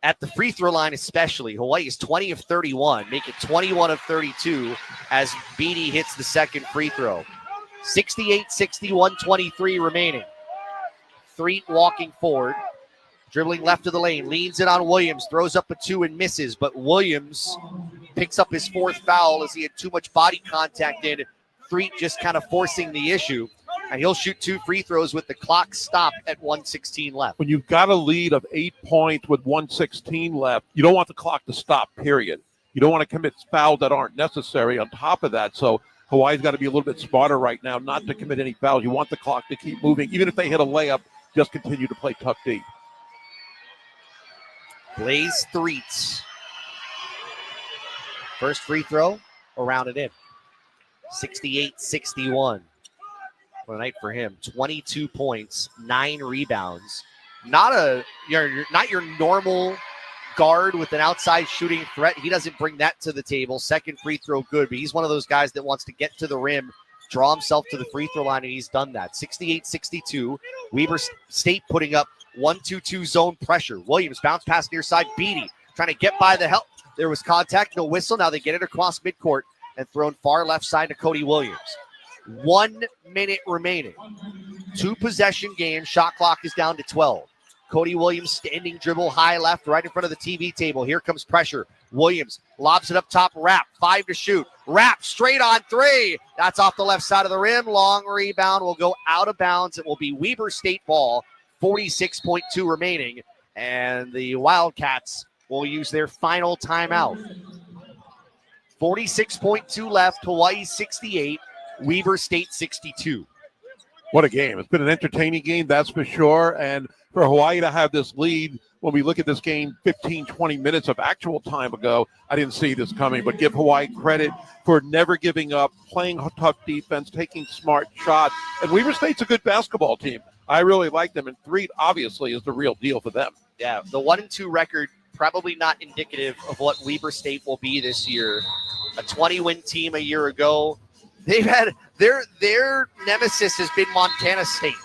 At the free throw line especially, Hawaii is 20 of 31, make it 21 of 32 as Beatty hits the second free throw. 68-61, 23 remaining. Threet walking forward, dribbling left of the lane, leans it on Williams, throws up a two and misses, but Williams picks up his fourth foul as he had too much body contact in. Threet just kind of forcing the issue, and he'll shoot 2 free throws with the clock stopped at 1:16 left. When you've got a lead of 8 points with 1:16 left, you don't want the clock to stop, period. You don't want to commit fouls that aren't necessary on top of that, so Hawaii's got to be a little bit smarter right now not to commit any fouls. You want the clock to keep moving. Even if they hit a layup, just continue to play tough D. Blaze Threets. First free throw, around it in. 68-61. What a night for him. 22 points, 9 rebounds. Not your normal guard with an outside shooting threat. He doesn't bring that to the table. Second free throw good, but he's one of those guys that wants to get to the rim, draw himself to the free throw line, and he's done that. 68-62. Weber State putting up 1-2-2 zone pressure. Williams bounce pass near side. Beatty trying to get by the help. There was contact, no whistle. Now they get it across midcourt and thrown far left side to Cody Williams. 1 minute remaining. 2 possession game. Shot clock is down to 12. Cody Williams standing dribble high left right in front of the TV table. Here comes pressure. Williams lobs it up top. Rapp, 5 to shoot. Rapp straight on 3. That's off the left side of the rim. Long rebound will go out of bounds. It will be Weber State ball. 46.2 remaining. And the Wildcats will use their final timeout. 46.2 left. Hawaii 68. Weber State 62. What a game. It's been an entertaining game, that's for sure. And for Hawaii to have this lead, when we look at this game 15, 20 minutes of actual time ago, I didn't see this coming. But give Hawaii credit for never giving up, playing tough defense, taking smart shots. And Weber State's a good basketball team. I really like them. And Threet, obviously, is the real deal for them. Yeah, the 1-2 record, probably not indicative of what Weber State will be this year. A 20-win team a year ago. They've had their nemesis has been Montana State.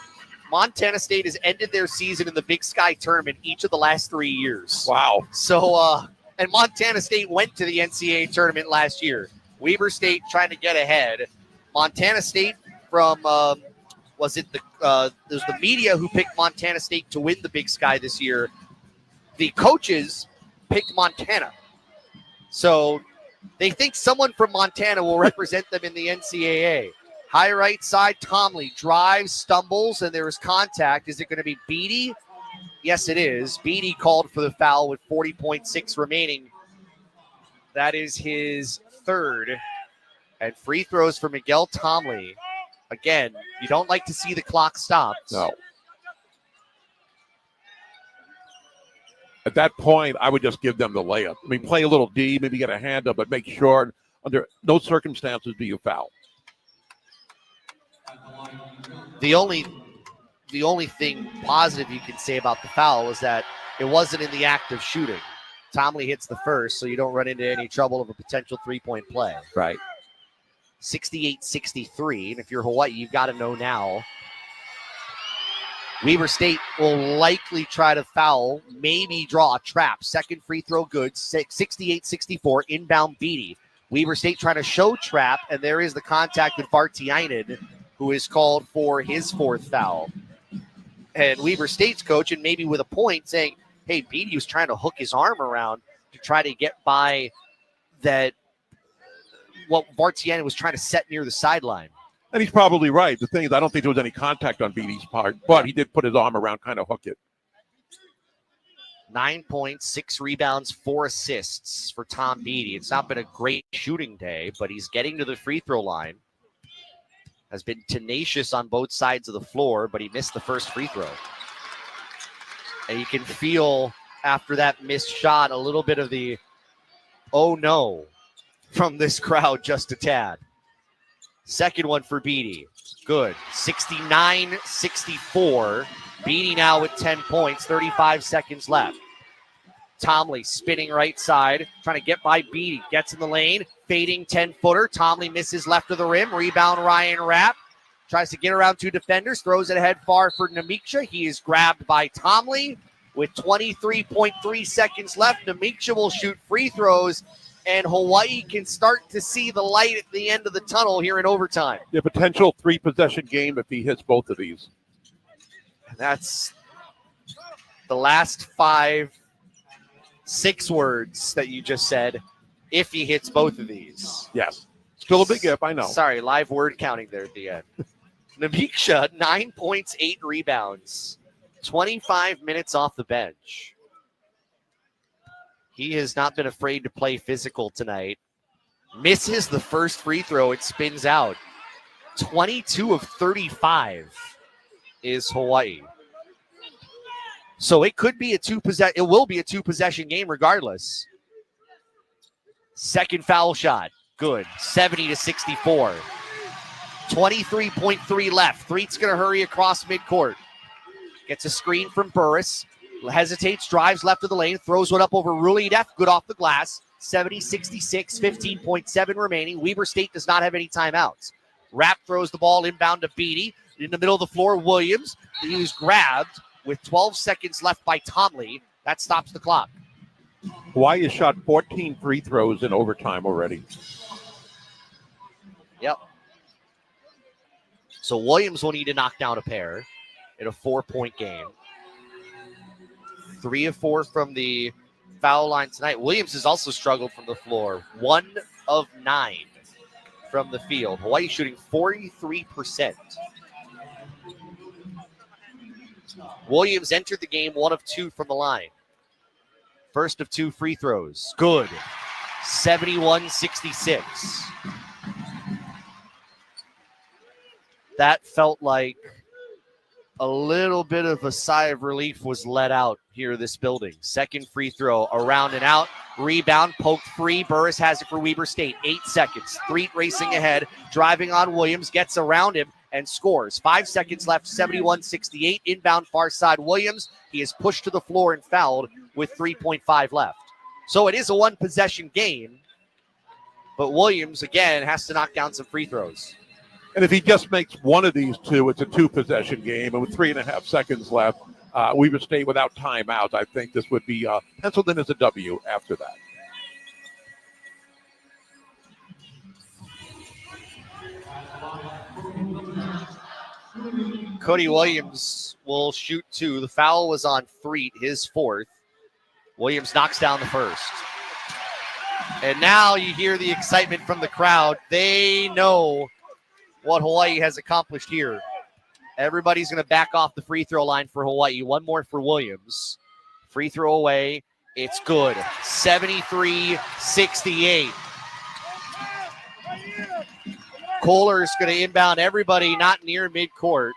Montana State has ended their season in the Big Sky tournament each of the last 3 years. Wow. So, and Montana State went to the NCAA tournament last year. Weber State trying to get ahead. Montana State from, was it the media who picked Montana State to win the Big Sky this year. The coaches picked Montana. So they think someone from Montana will represent them in the NCAA. High right side, Tomley drives, stumbles, and there is contact. Is it going to be Beatty? Yes, it is. Beatty called for the foul with 40.6 remaining. That is his third. And free throws for Miguel Tomley. Again, you don't like to see the clock stopped. No. At that point, I would just give them the layup. I mean, play a little D, maybe get a hand up, but make sure under no circumstances do you foul. The only thing positive you can say about the foul is that it wasn't in the act of shooting. Tomley hits the first, so you don't run into any trouble of a potential three-point play. Right. 68-63, and if you're Hawaii, you've got to know now. Weber State will likely try to foul, maybe draw a trap. Second free throw good, 68-64, inbound Beatty. Weber State trying to show trap, and there is the contact with Vartiainen, who is called for his fourth foul. And Weber State's coach, and maybe with a point, saying, hey, Beatty was trying to hook his arm around to try to get by that, what Vartiainen was trying to set near the sideline. And he's probably right. The thing is, I don't think there was any contact on Beatty's part, but he did put his arm around, kind of hook it. 9 points, 6 rebounds, 4 assists for Tom Beatty. It's not been a great shooting day, but he's getting to the free throw line. Has been tenacious on both sides of the floor, but he missed the first free throw. And you can feel after that missed shot. A little bit of the, oh no, from this crowd just a tad. Second one for Beatty. Good. 69-64. Beatty now with 10 points, 35 seconds left. Tomley spinning right side, trying to get by Beatty. Gets in the lane, fading 10-footer. Tomley misses left of the rim. Rebound Ryan Rapp. Tries to get around two defenders, throws it ahead far for Namiksha. He is grabbed by Tomley with 23.3 seconds left. Namiksha will shoot free throws, and Hawaii can start to see the light at the end of the tunnel here in overtime. The potential 3-possession game if he hits both of these. And that's the last 6 words that you just said, if he hits both of these. Yes. Still a big if, I know. Sorry, live word counting there at the end. Namiksha, 9 points, 8 rebounds, 25 minutes off the bench. He has not been afraid to play physical tonight. Misses the first free throw. It spins out. 22 of 35 is Hawaii. So it could be it will be a 2-possession game regardless. Second foul shot. Good. 70-64. 23.3 left. Threet's going to hurry across midcourt. Gets a screen from Burris. Hesitates, drives left of the lane, throws one up over Rulidev. Good off the glass. 70-66, 15.7 remaining. Weber State does not have any timeouts. Rapp throws the ball inbound to Beatty. In the middle of the floor, Williams. He was grabbed with 12 seconds left by Tomley. That stops the clock. Hawaii has shot 14 free throws in overtime already. Yep. So Williams will need to knock down a pair in a 4-point game. 3 of 4 from the foul line tonight. Williams has also struggled from the floor. 1 of 9 from the field. Hawaii shooting 43%. Williams entered the game 1 of 2 from the line. First of 2 free throws. Good. 71-66. That felt like a little bit of a sigh of relief was let out here this building. Second free throw, around and out. Rebound, poked free. Burris has it for Weber State. 8 seconds. Threet racing ahead, driving on Williams, gets around him and scores. 5 seconds left, 71-68. Inbound far side Williams. He is pushed to the floor and fouled with 3.5 left. So it is a 1-possession game, but Williams, again, has to knock down some free throws. And if he just makes one of these 2, it's a 2-possession game. And with 3.5 seconds left, Weber State without timeouts, I think this would be penciled in as a W after that. Cody Williams will shoot 2. The foul was on Threet, his 4th. Williams knocks down the first. And now you hear the excitement from the crowd. They know what Hawaii has accomplished here. Everybody's going to back off the free throw line for Hawaii. 1 more for Williams. Free throw away. It's good. 73-68. Kohler's going to inbound everybody not near midcourt.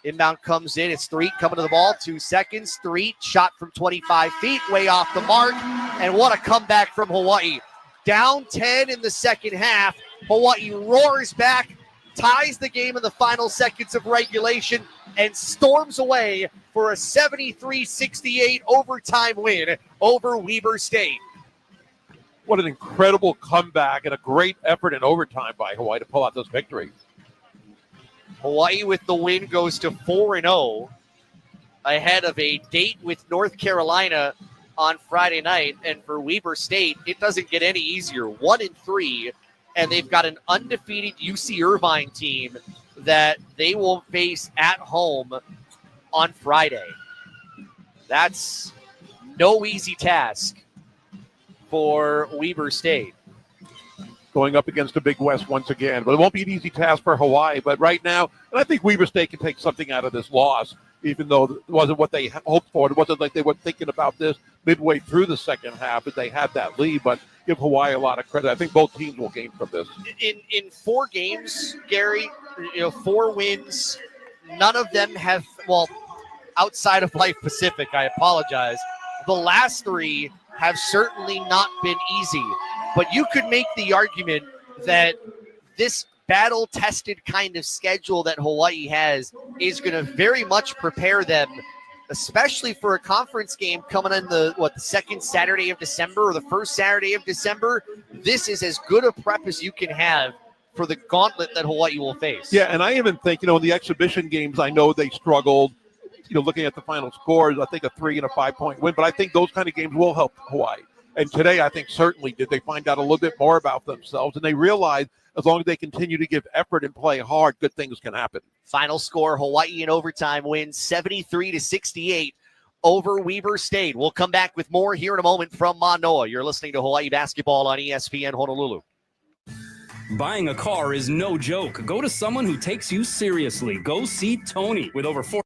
Inbound comes in. It's Threet coming to the ball. 2 seconds. Threet shot from 25 feet, way off the mark. And what a comeback from Hawaii. Down 10 in the second half. Hawaii roars back, ties the game in the final seconds of regulation, and storms away for a 73-68 overtime win over Weber State. What an incredible comeback and a great effort in overtime by Hawaii to pull out this victory. Hawaii with the win goes to 4-0 ahead of a date with North Carolina on Friday night. And for Weber State, it doesn't get any easier. 1-3. And they've got an undefeated UC Irvine team that they will face at home on Friday. That's no easy task for Weber State. Going up against the Big West once again. But it won't be an easy task for Hawaii. But right now, and I think Weber State can take something out of this loss, even though it wasn't what they hoped for. It wasn't like they were thinking about this midway through the second half, but they had that lead. But give Hawaii a lot of credit. I think both teams will gain from this. In 4 games, Gary, 4 wins. None of them have, well, outside of Life Pacific. I apologize. The last 3 have certainly not been easy, but you could make the argument that this battle-tested kind of schedule that Hawaii has is going to very much prepare them, especially for a conference game coming in the second Saturday of December or the first Saturday of December. This is as good a prep as you can have for the gauntlet that Hawaii will face. Yeah, and I even think, in the exhibition games, I know they struggled, looking at the final scores, I think a 3 and a 5-point win, but I think those kind of games will help Hawaii. And today, I think certainly did they find out a little bit more about themselves, and they realized as long as they continue to give effort and play hard, good things can happen. Final score, Hawaii in overtime wins 73-68 over Weber State. We'll come back with more here in a moment from Manoa. You're listening to Hawaii Basketball on ESPN Honolulu. Buying a car is no joke. Go to someone who takes you seriously. Go see Tony. With over 4